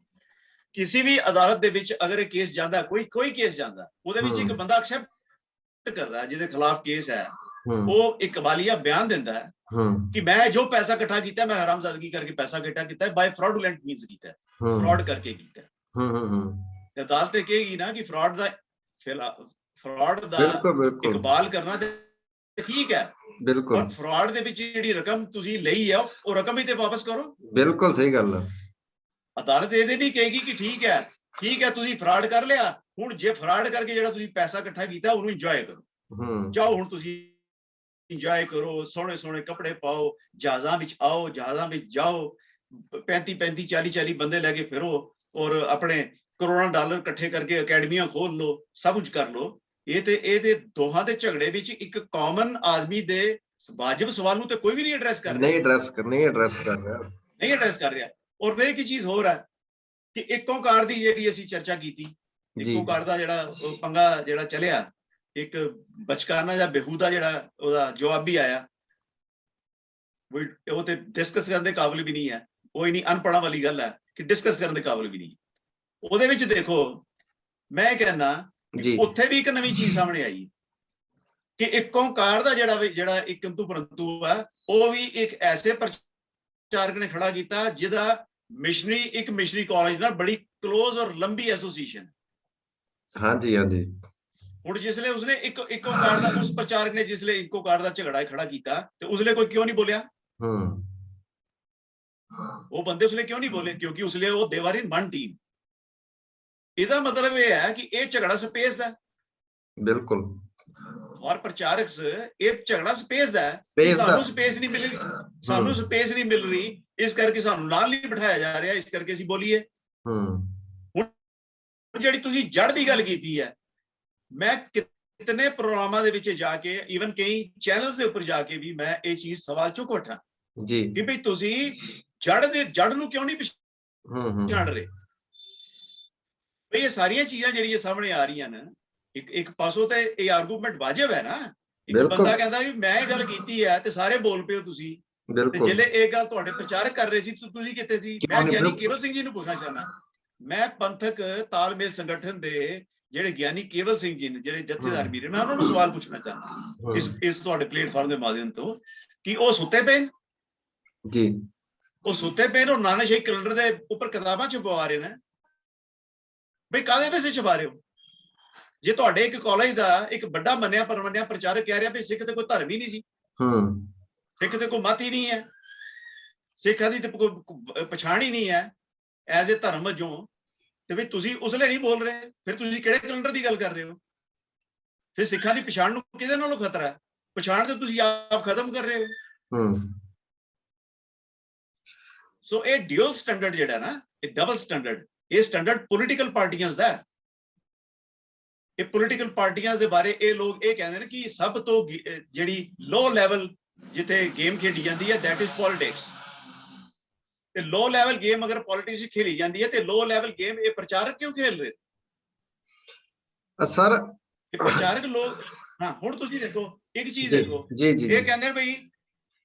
ਕਿਸੇ ਵੀ ਅਦਾਲਤ ਦੇ ਵਿੱਚ ਅਗਰ ਇਹ ਕੇਸ ਜਾਂਦਾ, ਕੋਈ ਕੇਸ ਜਾਂਦਾ, ਉਹਦੇ ਵਿੱਚ ਇੱਕ ਬੰਦਾ ਐਕਸੈਪਟ ਕਰਦਾ ਜਿਹਦੇ ਖਿਲਾਫ ਕੇਸ ਹੈ, ਉਹ ਇੱਕ ਵਾਲੀਆ ਬਿਆਨ ਦਿੰਦਾ ਹੈ ਕਿ ਮੈਂ ਜੋ ਪੈਸਾ ਇਕੱਠਾ ਕੀਤਾ ਮੈਂ ਹਰਾਮਜ਼ਾਦਗੀ ਕਰਕੇ ਪੈਸਾ ਇਕੱਠਾ ਕੀਤਾ, ਬਾਈ ਫਰਾਡੂਲੈਂਟ ਮੀਨਸ ਕੀਤਾ, ਫਰਾਡ ਕਰਕੇ ਕੀਤਾ। ਤੇ ਅਦਾਲਤ ਤੇ ਕਹੇਗੀ ਨਾ ਕਿ ਫਰਾਡ ਦਾ ਇਕਬਾਲ ਕਰਨਾ ਤੇ ਠੀਕ ਹੈ, ਬਿਲਕੁਲ, ਪਰ ਫਰਾਡ ਦੇ ਵਿੱਚ ਜਿਹੜੀ ਰਕਮ ਤੁਸੀਂ ਲਈ ਹੈ ਉਹ ਰਕਮ ਹੀ ਤੇ ਵਾਪਸ ਕਰੋ। ਬਿਲਕੁਲ ਸਹੀ ਗੱਲ ਹੈ। ਅਦਾਲਤ ਇਹਦੇ ਨਹੀਂ ਕਹੇਗੀ ਕਿ ਠੀਕ ਹੈ ਤੁਸੀਂ ਫਰਾਡ ਕਰ ਲਿਆ, ਹੁਣ ਜੇ ਫਰਾਡ ਕਰਕੇ ਜਿਹੜਾ ਤੁਸੀਂ ਪੈਸਾ ਇਕੱਠਾ ਕੀਤਾ ਉਹਨੂੰ ਇੰਜੋਏ ਕਰੋ, ਜਾਓ ਹੁਣ ਤੁਸੀਂ ਇੰਜੋਏ ਕਰੋ, ਸੋਹਣੇ ਸੋਹਣੇ ਕੱਪੜੇ ਪਾਓ, ਜਹਾਜ਼ਾਂ ਵਿੱਚ ਆਓ, ਜਹਾਜ਼ਾਂ ਵਿੱਚ ਜਾਓ, 35 40 ਬੰਦੇ ਲੈ ਕੇ ਫਿਰੋ ਔਰ ਆਪਣੇ ਕਰੋੜਾਂ ਡਾਲਰ ਇਕੱਠੇ ਕਰਕੇ ਅਕੈਡਮੀਆਂ ਖੋਲ ਲਓ, ਸਭ ਕੁਝ ਕਰ ਲਓ। ਇਹਦੇ ਦੋਹਾਂ ਦੇ ਝਗੜੇ ਵਿੱਚ ਇੱਕ ਕਾਮਨ ਆਦਮੀ ਦੇ ਵਾਜਬ ਸਵਾਲ ਨੂੰ ਤੇ ਕੋਈ ਵੀ ਨਹੀਂ ਐਡਰੈਸ ਕਰ ਰਿਹਾ, ਨਹੀਂ ਐਡਰੈਸ ਕਰ ਰਿਹਾ। ਔਰ ਫਿਰ ਇੱਕ ਚੀਜ਼ ਹੋਰ ਹੈ ਕਿ ਇੱਕ ਓਂਕਾਰ ਦੀ ਜਿਹੜੀ ਅਸੀਂ ਚਰਚਾ ਕੀਤੀ, ਇੱਕ ਓਂਕਾਰ ਦਾ ਜਿਹੜਾ ਪੰਗਾ ਜਿਹੜਾ ਚੱਲਿਆ, ਇੱਕ ਬਚਕਾਨਾ ਜਾਂ ਬੇਹੂਦਾ ਜਿਹੜਾ ਉਹਦਾ ਜਵਾਬ ਵੀ ਆਇਆ, ਉਹ ਤੇ ਡਿਸਕਸ ਕਰਨ ਦੇ ਕਾਬਿਲ ਵੀ ਨਹੀਂ ਹੈ, ਉਹ ਇਨੀ ਅਨਪੜ੍ਹਾਂ ਵਾਲੀ ਗੱਲ ਹੈ ਕਿ ਡਿਸਕਸ ਕਰਨ ਦੇ ਕਾਬਿਲ ਵੀ ਨਹੀਂ। ਉਹਦੇ ਵਿੱਚ ਦੇਖੋ, ਮੈਂ ਕਹਿੰਦਾ ਉੱਥੇ ਵੀ ਇੱਕ ਨਵੀਂ ਚੀਜ਼ ਸਾਹਮਣੇ ਆਈ ਕਿ ਇੱਕ ਓਂਕਾਰ ਦਾ ਜਿਹੜਾ ਇੱਕ ਕਿੰਤੂ ਪਰੰਤੂ ਹੈ, ਉਹ ਵੀ ਇੱਕ ਐਸੇ ਪ੍ਰਚਾਰਕ ਨੇ ਖੜਾ ਕੀਤਾ ਜਿਹਦਾ ਇੱਕ ਮਿਸ਼ਨਰੀ ਕਾਲਜ ਨਾਲ ਬੜੀ ਕਲੋਜ਼ ਔਰ ਲੰਬੀ ਐਸੋਸੀਏਸ਼ਨ। ਹਾਂਜੀ। ਹੁਣ ਜਿਸਲੇ ਉਸਨੇ ਇੱਕ ਓਂਕਾਰ ਦਾ, ਉਸ ਪ੍ਰਚਾਰਕ ਨੇ ਜਿਸਲੇ ਇੱਕ ਓਂਕਾਰ ਦਾ ਝਗੜਾ ਖੜਾ ਕੀਤਾ ਤੇ ਉਸਲੇ ਕੋਈ ਕਿਉਂ ਨਹੀਂ ਬੋਲਿਆ? ਉਹ ਬੰਦੇ ਉਸਲੇ ਕਿਉਂ ਨਹੀਂ ਬੋਲੇ? ਕਿਉਂਕਿ ਉਸਲੇ ਉਹ they are in one team. ਇਹਦਾ ਮਤਲਬ ਇਹ ਹੈ ਕਿ ਇਹ ਝਗੜਾ ਸਪੇਸ ਦਾ, ਬਿਲਕੁਲ, ਔਰ ਪ੍ਰਚਾਰਕ ਇਹ ਝਗੜਾ ਸਪੇਸ ਦਾ ਹੈ। ਸਾਨੂੰ ਸਪੇਸ ਨਹੀਂ ਮਿਲ ਰਹੀ, ਇਸ ਕਰਕੇ ਸਾਨੂੰ ਨਾਲ ਨਹੀਂ ਬਿਠਾਇਆ ਜਾ ਰਿਹਾ, ਇਸ ਕਰਕੇ ਅਸੀਂ ਬੋਲੀਏ। ਹੁਣ ਜਿਹੜੀ ਤੁਸੀਂ ਜੜ ਦੀ ਗੱਲ ਕੀਤੀ ਹੈ, ਮੈਂ ਕਿਤਨੇ ਪ੍ਰੋਗਰਾਮਾਂ ਦੇ ਵਿੱਚ ਜਾ ਕੇ, ਈਵਨ ਕਈ ਚੈਨਲਸ ਦੇ ਉੱਪਰ ਜਾ ਕੇ ਵੀ ਮੈਂ ਇਹ ਚੀਜ਼ ਸਵਾਲ ਚੁੱਕ ਉੱਠਾ ਕਿ ਭਈ ਤੁਸੀਂ ਜੜ ਨੂੰ ਕਿਉਂ ਨਹੀਂ ਪਛਾਣ ਰਹੇ? ਭਈ ਇਹ ਸਾਰੀਆਂ ਚੀਜ਼ਾਂ ਜਿਹੜੀਆਂ ਸਾਹਮਣੇ ਆ ਰਹੀਆਂ ਨੇ, ਇੱਕ ਪਾਸੋਂ ਤੇ ਇਹ ਆਰਗੂਮੈਂਟ ਵਾਜਬ ਹੈ ਨਾ। ਇੱਕ ਬੰਦਾ ਕਹਿੰਦਾ ਵੀ ਮੈਂ ਇਹ ਗੱਲ ਕੀਤੀ ਹੈ ਤੇ ਸਾਰੇ ਬੋਲ ਪਏ ਹੋ ਤੁਸੀਂ, ਤੇ ਜਿਹੜੇ ਇਹ ਗੱਲ ਤੁਹਾਡੇ ਪ੍ਰਚਾਰਕ ਕਰ ਰਹੇ ਸੀ ਤੁਸੀਂ ਕਿੱਥੇ ਸੀ? ਮੈਂ ਗਿਆਨੀ ਕੇਵਲ ਸਿੰਘ ਜੀ ਨੂੰ ਪੁੱਛਣਾ ਚਾਹੁੰਦਾ, ਮੈਂ ਪੰਥਕ ਤਾਲਮੇਲ ਸੰਗਠਨ ਦੇ ਜਿਹੜੇ ਗਿਆਨੀ ਕੇਵਲ ਸਿੰਘ ਜੀ ਨੇ, ਜਿਹੜੇ ਜਥੇਦਾਰ ਵੀਰ, ਮੈਂ ਉਹਨਾਂ ਨੂੰ ਸਵਾਲ ਪੁੱਛਣਾ ਚਾਹੁੰਦਾ ਇਸ ਤੁਹਾਡੇ ਪਲੇਟਫਾਰਮ ਦੇ ਮਾਧਿਅਮ ਤੋਂ ਕਿ ਉਹ ਸੁੱਤੇ ਪਏ ਨੇ ਜੀ? ਉਹ ਸੁੱਤੇ ਪਏ ਨੇ, ਉਹ ਨਾਨਕਸ਼ਾਹੀ ਕੈਲੰਡਰ ਦੇ ਉੱਪਰ ਕਿਤਾਬਾਂ ਛਪਵਾ ਰਹੇ ਨੇ, ਬਈ ਕਾਹਦੇ ਪੈਸੇ ਛਪਾ ਰਹੇ ਹੋ? ਜੇ ਤੁਹਾਡੇ ਇੱਕ ਕਾਲਜ ਦਾ ਇੱਕ ਵੱਡਾ ਮੰਨਿਆ ਪਰਮੰਨਿਆ ਪ੍ਰਚਾਰਕ ਕਹਿ ਰਿਹਾ ਵੀ ਸਿੱਖ ਤੇ ਕੋਈ ਧਰਮ ਹੀ ਨਹੀਂ ਸੀ, ਸਿੱਖ ਤੇ ਕੋਈ ਮਤ ਹੀ ਨਹੀਂ ਹੈ, ਸਿੱਖਾਂ ਦੀ ਤੇ ਕੋਈ ਪਛਾਣ ਹੀ ਨਹੀਂ ਹੈ ਐਜ਼ ਏ ਧਰਮ ਵਜੋਂ, ਤੇ ਵੀ ਤੁਸੀਂ ਉਸ ਲਈ ਨਹੀਂ ਬੋਲ ਰਹੇ, ਫਿਰ ਤੁਸੀਂ ਕਿਹੜੇ ਕੈਲੰਡਰ ਦੀ ਗੱਲ ਕਰ ਰਹੇ ਹੋ? ਫਿਰ ਸਿੱਖਾਂ ਦੀ ਪਛਾਣ ਨੂੰ ਕਿਹਦੇ ਨਾਲੋਂ ਖਤਰਾ ਹੈ? ਪਛਾਣ ਤੇ ਤੁਸੀਂ ਆਪ ਖਤਮ ਕਰ ਰਹੇ ਹੋ। ਸੋ ਇਹ ਡਿਊਅਲ ਸਟੈਂਡਰਡ ਜਿਹੜਾ ਨਾ, ਇਹ ਡਬਲ ਸਟੈਂਡਰਡ, ਇਹ ਸਟੈਂਡਰਡ ਪੋਲੀਟੀਕਲ ਪਾਰਟੀਆਂ ਦਾ ਹੈ। ਇਹ ਪੋਲੀਟੀਕਲ ਪਾਰਟੀਆਂ ਦੇ ਬਾਰੇ ਇਹ ਲੋਕ ਇਹ ਕਹਿੰਦੇ ਨੇ ਕਿ ਸਭ ਤੋਂ ਜਿਹੜੀ ਲੋ ਲੈਵਲ ਜਿੱਥੇ ਗੇਮ ਖੇਡੀ ਜਾਂਦੀ ਹੈ, ਦੈਟ ਇਜ਼ ਪੋਲਿਟਿਕਸ। ਤੇ ਲੋ ਲੈਵਲ ਗੇਮ ਅਗਰ ਪੋਲਿਟਿਕਸ ਖੇਲੀ ਜਾਂਦੀ ਹੈ ਤੇ ਲੋ ਲੈਵਲ ਗੇਮ ਇਹ ਪ੍ਰਚਾਰਕ ਕਿਉਂ ਖੇਲ ਰਹੇ ਸਰ? ਇਹ ਪ੍ਰਚਾਰਕ ਲੋਕ, ਹਾਂ ਹੁਣ ਤੁਸੀਂ ਦੇਖੋ ਇੱਕ ਚੀਜ਼ ਦੇਖੋ, ਇਹ ਕਹਿੰਦੇ ਬਈ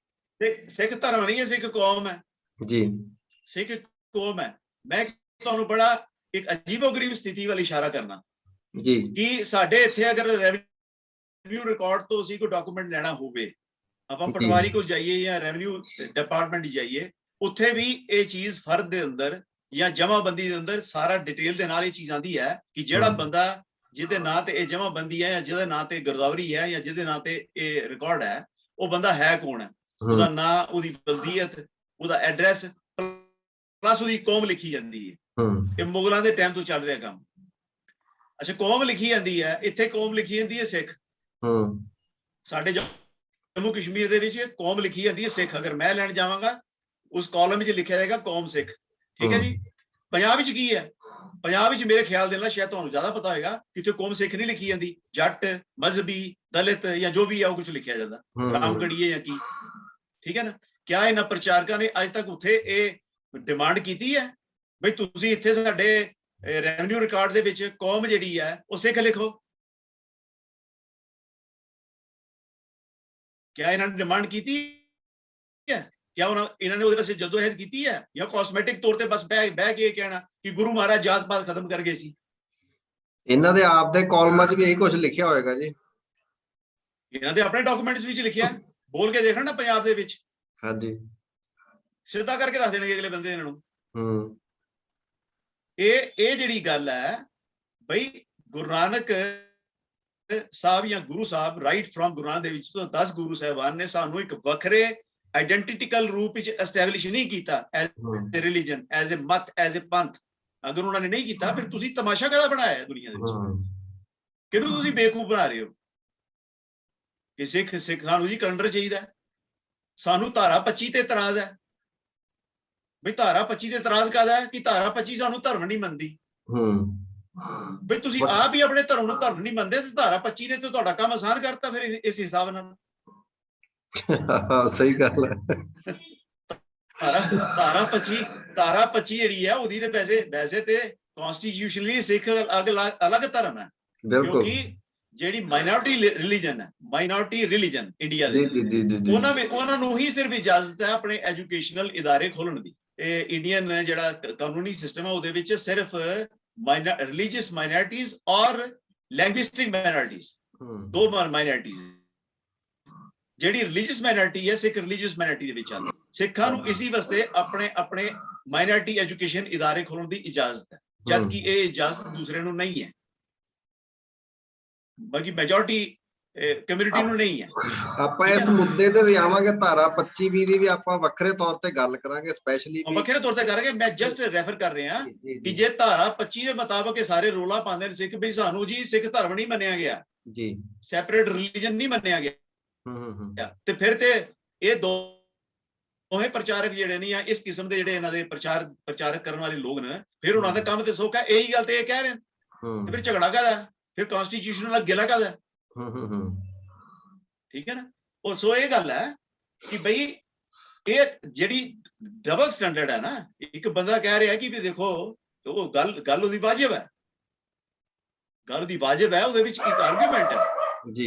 ਸਿੱਖ ਧਰਮ ਨਹੀਂ ਹੈ, ਸਿੱਖ ਕੌਮ ਹੈ ਜੀ, ਸਿੱਖ ਕੌਮ ਹੈ। ਮੈਂ ਤੁਹਾਨੂੰ ਬੜਾ ਇੱਕ ਅਜੀਬੋ-ਗਰੀਬ ਸਥਿਤੀ ਵੱਲ ਇਸ਼ਾਰਾ ਕਰਨਾ ਜੀ ਕਿ ਸਾਡੇ ਇੱਥੇ ਅਗਰ ਰੈਵਨਿਊ ਰਿਕਾਰਡ ਤੋਂ ਅਸੀਂ ਕੋਈ ਡਾਕੂਮੈਂਟ ਲੈਣਾ ਹੋਵੇ, ਆਪਾਂ ਪਟਵਾਰੀ ਕੋਲ ਜਾਈਏ ਜਾਂ ਰੈਵਨਿਊ ਡਿਪਾਰਟਮੈਂਟ ਜਾਈਏ, ਉੱਥੇ ਵੀ ਇਹ ਚੀਜ਼ ਫਰਦ ਦੇ ਅੰਦਰ ਜਾਂ ਜਮਾਬੰਦੀ ਦੇ ਅੰਦਰ ਸਾਰਾ ਡਿਟੇਲ ਦੇ ਨਾਲ ਇਹ ਚੀਜ਼ ਆਉਂਦੀ ਹੈ ਕਿ ਜਿਹੜਾ ਬੰਦਾ ਜਿਹਦੇ ਨਾਂ ਤੇ ਇਹ ਜਮਾਬੰਦੀ ਹੈ ਜਾਂ ਜਿਹਦੇ ਨਾਂ ਤੇ ਗਿਰਦਾਵਰੀ ਹੈ ਜਾਂ ਜਿਹਦੇ ਨਾਂ ਤੇ ਇਹ ਰਿਕਾਰਡ ਹੈ, ਉਹ ਬੰਦਾ ਹੈ ਕੌਣ ਹੈ, ਉਹਦਾ ਨਾਂ, ਉਹਦੀ ਬਲਦੀਅਤ, ਉਹਦਾ ਐਡਰੈਸ ਪਲੱਸ ਉਹਦੀ ਕੌਮ ਲਿਖੀ ਜਾਂਦੀ ਹੈ। ਇਹ ਮੁਗਲਾਂ ਦੇ ਟਾਈਮ ਤੋਂ ਚੱਲ ਰਿਹਾ ਕੰਮ। ਅੱਛਾ, ਕੌਮ ਲਿਖੀ ਜਾਂਦੀ ਹੈ, ਇੱਥੇ ਕੌਮ ਲਿਖੀ ਜਾਂਦੀ ਹੈ ਸਿੱਖ। ਸਾਡੇ ਜੰਮੂ ਕਸ਼ਮੀਰ ਦੇ ਵਿੱਚ ਕੌਮ ਲਿਖੀ ਜਾਂਦੀ ਹੈ ਸਿੱਖ। ਅਗਰ ਮੈਂ ਲੈਣ ਜਾਵਾਂਗਾ ਉਸ ਕਾਲਮ ਵਿੱਚ ਲਿਖਿਆ ਜਾਏਗਾ ਕੌਮ ਸਿੱਖ, ਠੀਕ ਹੈ ਜੀ। ਪੰਜਾਬ ਵਿੱਚ ਕੀ ਹੈ? ਪੰਜਾਬ ਵਿੱਚ ਮੇਰੇ ਖਿਆਲ ਦੇ ਨਾਲ, ਸ਼ਾਇਦ ਤੁਹਾਨੂੰ ਜ਼ਿਆਦਾ ਪਤਾ ਹੋਏਗਾ, ਕਿਤੇ ਕੌਮ ਸਿੱਖ ਨਹੀਂ ਲਿਖੀ ਜਾਂਦੀ, ਜੱਟ, ਮਜ਼ਹਬੀ, ਦਲਿਤ ਜਾਂ ਜੋ ਵੀ ਹੈ ਉਹ ਕੁਝ ਲਿਖਿਆ ਜਾਂਦਾ, ਰਾਮਗੜੀਏ ਜਾਂ ਕੀ, ਠੀਕ ਹੈ ਨਾ। ਕਿਆ ਇਹਨਾਂ ਪ੍ਰਚਾਰਕਾਂ ਨੇ ਅੱਜ ਤੱਕ ਉੱਥੇ ਇਹ ਡਿਮਾਂਡ ਕੀਤੀ ਹੈ ਬਈ ਤੁਸੀਂ ਇੱਥੇ ਸਾਡੇ ਰੈਵਨਿਊ ਰਿਕਾਰਡ ਦੇ ਵਿੱਚ ਕੌਮ ਜਿਹੜੀ ਹੈ ਉਹ ਸਿੱਖ ਲਿਖੋ? ਕਿਆ ਇਹਨਾਂ ਨੇ ਡਿਮਾਂਡ ਕੀਤੀ ਹੈ? ਕਿਆ ਇਹਨਾਂ ਨੇ ਉਹਦੇ ਵਾਸਤੇ ਜਦੋਜਹਿਦ ਕੀਤੀ ਹੈ, ਜਾਂ ਕਾਸਮੈਟਿਕ ਤੌਰ ਤੇ ਬਸ ਬਹਿ ਕੇ ਕਹਿਣਾ ਕਿ ਗੁਰੂ ਮਹਾਰਾਜ ਜਾਤ ਪਾਤ ਖਤਮ ਕਰ ਗਏ ਸੀ? ਇਹਨਾਂ ਦੇ ਆਪ ਦੇ ਕਾਲਮਾਂ 'ਚ ਵੀ ਇਹੀ ਕੁਝ ਲਿਖਿਆ ਹੋਏਗਾ ਜੀ। ਇਹਨਾਂ ਦੇ ਆਪਣੇ ਡਾਕੂਮੈਂਟਸ ਵਿੱਚ ਲਿਖਿਆ, ਬੋਲ ਕੇ ਦੇਖਣ ਨਾ ਪੰਜਾਬ ਦੇ ਵਿੱਚ, ਹਾਂਜੀ, ਸਿੱਧਾ ਕਰਕੇ ਰੱਖ ਦੇਣਗੇ ਅਗਲੇ ਬੰਦੇ ਇਹਨਾਂ ਨੂੰ। ਇਹ ਜਿਹੜੀ ਗੱਲ ਹੈ ਬਈ ਗੁਰੂ ਨਾਨਕ ਸਾਹਿਬ ਜਾਂ ਗੁਰੂ ਸਾਹਿਬ, ਰਾਈਟ ਫਰੋਮ ਗੁਰੂ ਨਾਨਕ ਦੇ ਵਿੱਚ ਤੋਂ 10 ਗੁਰੂ ਸਾਹਿਬਾਨ ਨੇ ਸਾਨੂੰ ਇੱਕ ਵੱਖਰੇ ਆਈਡੈਂਟੀਟੀਕਲ ਰੂਪ ਵਿੱਚ ਐਸਟੈਬਲਿਸ਼ ਨਹੀਂ ਕੀਤਾ as a religion, as a ਮਤ, ਐਜ਼ ਅ ਪੰਥ। ਅਗਰ ਉਹਨਾਂ ਨੇ ਨਹੀਂ ਕੀਤਾ, ਫਿਰ ਤੁਸੀਂ ਤਮਾਸ਼ਾ ਕਾਹਦਾ ਬਣਾਇਆ ਹੈ ਦੁਨੀਆ ਦੇ ਵਿੱਚ? ਕਿਹਨੂੰ ਤੁਸੀਂ ਬੇਵਕੂਫ ਬਣਾ ਰਹੇ ਹੋ ਕਿ ਸਿੱਖ ਸਾਨੂੰ ਜੀ ਕੈਲੰਡਰ ਚਾਹੀਦਾ, ਸਾਨੂੰ ਧਾਰਾ 25 ਤੇ ਇਤਰਾਜ਼ ਹੈ। ਬਈ ਧਾਰਾ 25 ਤੇ ਇਤਰਾਜ਼ ਕਾਹਦਾ ਹੈ? ਕਿ ਧਾਰਾ 25 ਸਾਨੂੰ ਧਰਮ ਨਹੀਂ ਮੰਨਦੀ। ਬਈ ਤੁਸੀਂ ਆਪ ਹੀ ਆਪਣੇ ਧਰਮ ਨੂੰ ਧਰਮ ਨਹੀਂ ਮੰਨਦੇ, ਤੇ ਧਾਰਾ 25 ਨੇ ਤੇ ਤੁਹਾਡਾ ਕੰਮ ਆਸਾਨ ਕਰਤਾ ਫਿਰ ਇਸ ਹਿਸਾਬ ਨਾਲ। ਸਹੀ ਗੱਲ ਹੈ। ਧਾਰਾ 25 ਜਿਹੜੀ ਹੈ ਉਹਦੀ ਤੇ ਵੈਸੇ ਤੇ ਕਨਸਟੀਟਿਊਸ਼ਨਲੀ ਸਿੱਖ ਅਲੱਗ ਧਰਮ ਹੈ, ਕਿਉਂਕਿ ਜਿਹੜੀ ਮਾਈਨੋਰਿਟੀ ਰਿਲੀਜਨ ਹੈ, ਮਾਈਨੋਰਿਟੀ ਰਿਲੀਜਨ ਇੰਡੀਆ ਦੇ, ਉਹਨਾਂ ਨੂੰ ਹੀ ਸਿਰਫ ਇਜਾਜ਼ਤ ਹੈ ਆਪਣੇ ਐਜੂਕੇਸ਼ਨਲ ਇਦਾਰੇ ਖੋਲਣ ਦੀ। ਇਹ ਇੰਡੀਅਨ ਜਿਹੜਾ ਕਾਨੂੰਨੀ ਸਿਸਟਮ ਹੈ ਉਹਦੇ ਵਿੱਚ ਸਿਰਫ ਰਿਲੀਜੀਅਸ ਮਾਈਨੋਰਿਟੀਜ਼ ਔਰ ਲੈਂਗੁਇਸਟਿਕ ਮਾਈਨੋਰਿਟੀਜ਼, ਦੋ ਮਾਈਨੋਰਿਟੀਜ਼। ਜਿਹੜੀ ਰਿਲੀਜੀਅਸ ਮਾਈਨੋਰਿਟੀ ਹੈ, ਸਿੱਖ ਰਿਲੀਜੀਅਸ ਮਾਈਨੋਰਿਟੀ ਦੇ ਵਿੱਚ ਆਉਂਦੀ। ਸਿੱਖਾਂ ਨੂੰ ਇਸੇ ਵਾਸਤੇ ਆਪਣੇ ਮਾਈਨੋਰਿਟੀ ਐਜੂਕੇਸ਼ਨ ਇਦਾਰੇ ਖੋਲਣ ਦੀ ਇਜਾਜ਼ਤ ਹੈ, ਜਦਕਿ ਇਹ ਇਜਾਜ਼ਤ ਦੂਸਰੇ ਨੂੰ ਨਹੀਂ ਹੈ, ਬਾਕੀ ਮੈਜੋਰਟੀ ਕਮਿਊਨਿਟੀ ਨੂੰ ਨਹੀਂ ਹੈ। ਆਪਾਂ ਇਸ ਮੁੱਦੇ ਤੇ ਵੀ ਆਵਾਂਗੇ, ਧਾਰਾ 25 ਦੀ ਵੀ ਆਪਾਂ ਵੱਖਰੇ ਤੌਰ ਤੇ ਗੱਲ ਕਰਾਂਗੇ, ਸਪੈਸ਼ਲੀ ਵੱਖਰੇ ਤੌਰ ਤੇ ਕਰਾਂਗੇ। ਮੈਂ ਜਸਟ ਰੈਫਰ ਕਰ ਰਿਹਾ ਕਿ ਜੇ ਧਾਰਾ 25 ਦੇ ਮੁਤਾਬਕ ਇਹ ਸਾਰੇ ਰੋਲਾ ਪਾਉਂਦੇ ਨੇ ਸਿੱਖ ਵੀ ਸਾਨੂੰ ਜੀ ਸਿੱਖ ਧਰਮ ਨਹੀਂ ਮੰਨਿਆ ਗਿਆ ਜੀ, ਸੈਪਰੇਟ ਰਿਲੀਜਨ ਨਹੀਂ ਮੰਨਿਆ ਗਿਆ, ਤੇ ਫਿਰ ਤੇ ਇਹ ਦੋਵੇਂ ਪ੍ਰਚਾਰਕ ਜਿਹੜੇ ਨੇ ਜਾਂ ਇਸ ਕਿਸਮ ਦੇ ਜਿਹੜੇ ਇਹਨਾਂ ਦੇ ਪ੍ਰਚਾਰਕ ਕਰਨ ਵਾਲੇ ਲੋਕ ਨੇ, ਫਿਰ ਉਹਨਾਂ ਦਾ ਕੰਮ ਤੇ ਸੌਖਾ। ਇਹੀ ਗੱਲ ਤੇ ਇਹ ਕਹਿ ਰਹੇ ਨੇ, ਫਿਰ ਝਗੜਾ ਕਾਹਦਾ? ਫਿਰ ਕਨਸਟੀਟਿਊਸ਼ਨਲ ਗਿਲਾ ਕਾਹਦਾ? ਠੀਕ ਹੈ ਨਾ। ਉਹ ਸੋ ਇਹ ਗੱਲ ਹੈ ਕਿ ਬਈ ਇਹ ਜਿਹੜੀ ਡਬਲ ਸਟੈਂਡਰਡ ਹੈ ਨਾ, ਇੱਕ ਬੰਦਾ ਕਹਿ ਰਿਹਾ ਕਿ ਵੀ ਦੇਖੋ ਉਹ ਗੱਲ ਉਹਦੀ ਵਾਜਿਬ ਹੈ, ਗੱਲ ਦੀ ਵਾਜਿਬ ਹੈ, ਉਹਦੇ ਵਿੱਚ ਇੱਕ ਆਰਗੂਮੈਂਟ ਹੈ ਜੀ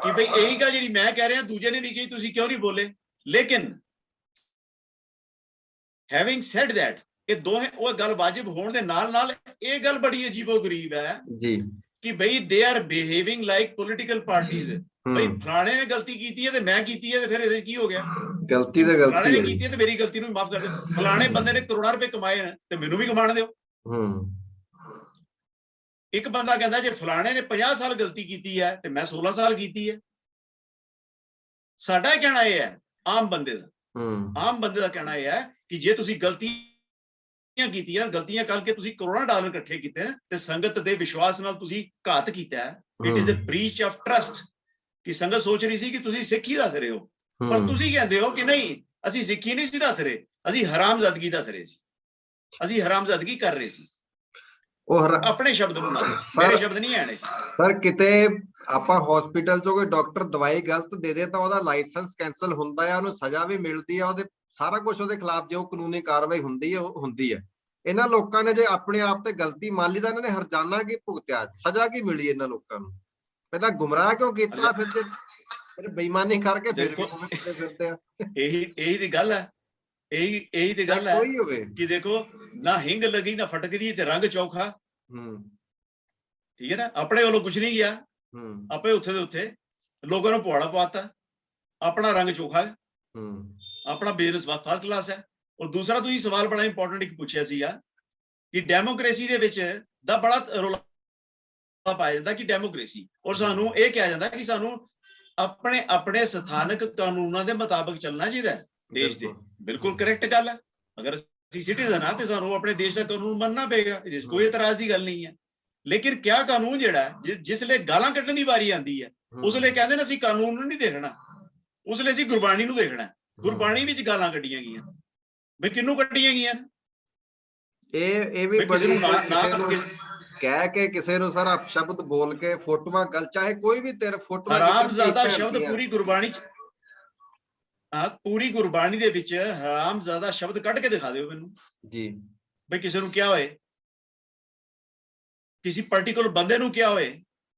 ਕਿ ਬਈ ਇਹੀ ਗੱਲ ਜਿਹੜੀ ਮੈਂ ਕਹਿ ਰਿਹਾ ਦੂਜੇ ਨੇ ਵੀ ਕਹੀ, ਤੁਸੀਂ ਕਿਉਂ ਨਹੀਂ ਬੋਲੇ? ਲੇਕਿਨ ਹੈਵਿੰਗ ਸੈਡ ਦੈਟ, ਇਹ ਦੋਵੇਂ ਉਹ ਗੱਲ ਵਾਜਿਬ ਹੋਣ ਦੇ ਨਾਲ ਨਾਲ ਇਹ ਗੱਲ ਬੜੀ ਅਜੀਬੋ-ਗਰੀਬ ਹੈ ਜੀ ਕਿ ਬਈ they are behaving like political parties. ਬਈ ਫਲਾਣੇ ਨੇ ਗਲਤੀ ਕੀਤੀ ਹੈ ਤੇ ਮੈਂ ਕੀਤੀ ਹੈ, ਤੇ ਫਿਰ ਇਹਦੇ ਕੀ ਹੋ ਗਿਆ? ਗਲਤੀ ਤਾਂ ਗਲਤੀ ਹੈ, ਫਲਾਣੇ ਨੇ ਕੀਤੀ ਹੈ ਤੇ ਮੇਰੀ ਗਲਤੀ ਨੂੰ ਮਾਫ ਕਰ ਦਿਓ। ਫਲਾਣੇ ਬੰਦੇ ਨੇ ਕਰੋੜਾਂ ਰੁਪਏ ਕਮਾਏ ਨੇ ਤੇ ਮੈਨੂੰ ਵੀ ਕਮਾਣ ਦਿਓ। ਇੱਕ ਬੰਦਾ ਕਹਿੰਦਾ ਜੇ ਫਲਾਣੇ ਨੇ 50 ਸਾਲ ਗਲਤੀ ਕੀਤੀ ਹੈ ਤੇ ਮੈਂ 16 ਸਾਲ ਕੀਤੀ ਹੈ। ਸਾਡਾ ਕਹਿਣਾ ਇਹ ਹੈ, ਆਮ ਬੰਦੇ ਦਾ ਕਹਿਣਾ ਇਹ ਹੈ ਕਿ ਜੇ ਤੁਸੀਂ ਗਲਤੀਆਂ ਕੀਤੀਆਂ, ਗਲਤੀਆਂ ਕਰਕੇ ਤੁਸੀਂ ਕਰੋੜਾਂ ਡਾਲਰ ਇਕੱਠੇ ਕੀਤੇ ਨੇ ਤੇ ਸੰਗਤ ਦੇ ਵਿਸ਼ਵਾਸ ਨਾਲ ਤੁਸੀਂ ਘਾਤ ਕੀਤਾ ਹੈ, it is a breach of trust. ਕਿ ਸੰਗਤ ਸੋਚ ਰਹੀ ਸੀ ਕਿ ਤੁਸੀਂ ਸਿੱਖੀ ਦੱਸ ਰਹੇ ਹੋ, ਪਰ ਤੁਸੀਂ ਕਹਿੰਦੇ ਹੋ ਕਿ ਨਹੀਂ, ਅਸੀਂ ਸਿੱਖੀ ਨਹੀਂ ਸੀ ਦੱਸ ਰਹੇ, ਅਸੀਂ ਹਰਾਮਜ਼ਾਦਗੀ ਦੱਸ ਰਹੇ ਸੀ, ਅਸੀਂ ਹਰਾਮਜ਼ਾਦਗੀ ਕਰ ਰਹੇ ਸੀ। ਉਹ ਆਪਣੇ ਸ਼ਬਦ ਨੂੰ ਮੇਰੇ ਸ਼ਬਦ ਨਹੀਂ ਆਣੇ। ਸਰ ਕਿਤੇ ਆਪਾਂ ਹਸਪੀਟਲ ਚੋਂ ਕੋਈ ਡਾਕਟਰ ਦਵਾਈ ਗਲਤ ਦੇ ਦੇ ਤਾਂ ਉਹਦਾ ਲਾਇਸੈਂਸ ਕੈਂਸਲ ਹੁੰਦਾ ਹੈ, ਉਹਨੂੰ ਸਜ਼ਾ ਵੀ ਮਿਲਦੀ ਹੈ, ਉਹਦੇ ਸਾਰਾ ਕੁਝ ਉਹਦੇ ਖਿਲਾਫ ਜੋ ਕਾਨੂੰਨੀ ਕਾਰਵਾਈ ਹੁੰਦੀ ਹੈ ਉਹ ਹੁੰਦੀ ਹੈ। ਇਹਨਾਂ ਲੋਕਾਂ ਨੇ ਜੇ ਆਪਣੇ ਆਪ ਤੇ ਗਲਤੀ ਮੰਨ ਲਈ ਤਾਂ ਇਹਨਾਂ ਨੇ ਹਰਜਾਨਾ ਕੀ ਭੁਗਤਿਆ, ਸਜ਼ਾ ਕੀ ਮਿਲੀ ਇਹਨਾਂ ਲੋਕਾਂ ਨੂੰ? ਪਹਿਲਾਂ ਗੁੰਮਰਾਹ ਕਿਉਂ ਕੀਤਾ, ਫਿਰ ਬੇਈਮਾਨੀ ਕਰਕੇ ਫਿਰ ਫਿਰਦੇ ਆ। ਇਹੀ ਦੀ ਗੱਲ ਹੈ, ਇਹੀ ਤੇ ਗੱਲ ਹੈ ਕਿ ਦੇਖੋ ਨਾ ਹਿੰਗ ਲੱਗੀ ਨਾ ਫਟਕਰੀ ਤੇ ਰੰਗ ਚੌਖਾ। ਠੀਕ ਹੈ ਨਾ। ਆਪਣੇ ਵੱਲੋਂ ਕੁਛ ਨਹੀਂ ਗਿਆ, ਆਪਣੇ ਉੱਥੇ ਦੇ ਉੱਥੇ ਲੋਕਾਂ ਨੂੰ ਪੁਆੜਾ ਪਾਤਾ। अपना रंग चोखा है, अपना बिजनेस फर्स्ट क्लास है। और दूसरा तुसीं सवाल बड़ा इंपॉर्टेंट एक पूछिया सीगा कि डेमोक्रेसी दे विच दा बड़ा रौला पाया जाता कि डेमोक्रेसी, और सानू ये कहा जाता कि सानू अपने अपने स्थानक कानूनों के मुताबिक चलना चाहिए देश के। बिल्कुल करेक्ट गल है। अगर असीं सिटीजन हाँ तो सानू अपने देश का कानून मनना पेगा, कोई इतराज की गल नहीं है। लेकिन क्या कानून जिहड़ा जिसले गालां कड्ढण दी वारी आंदी है उसले कहंदे ने असीं कानून नूं नहीं देखना, उसले असीं गुरबाणी नूं देखना। गुरबाणी विच गालां कड्ढियां गईयां, बई किन्नू कड्ढियां गईयां? ਇਹ ਵੀ ਬੜੀ कह के किसी नु सर अपशब्द बोल के फोटोआं गल, चाहे कोई भी तेरे फोटोआं हरामजादा शब्द पूरी गुरबाणी पूरी गुरबाणी दे विच हरामजादा शब्द कढ के दिखा दिओ मैनूं जी, बई किसी नूं क्या होए, किसी पर्टिकुलर बंदे नूं क्या होए।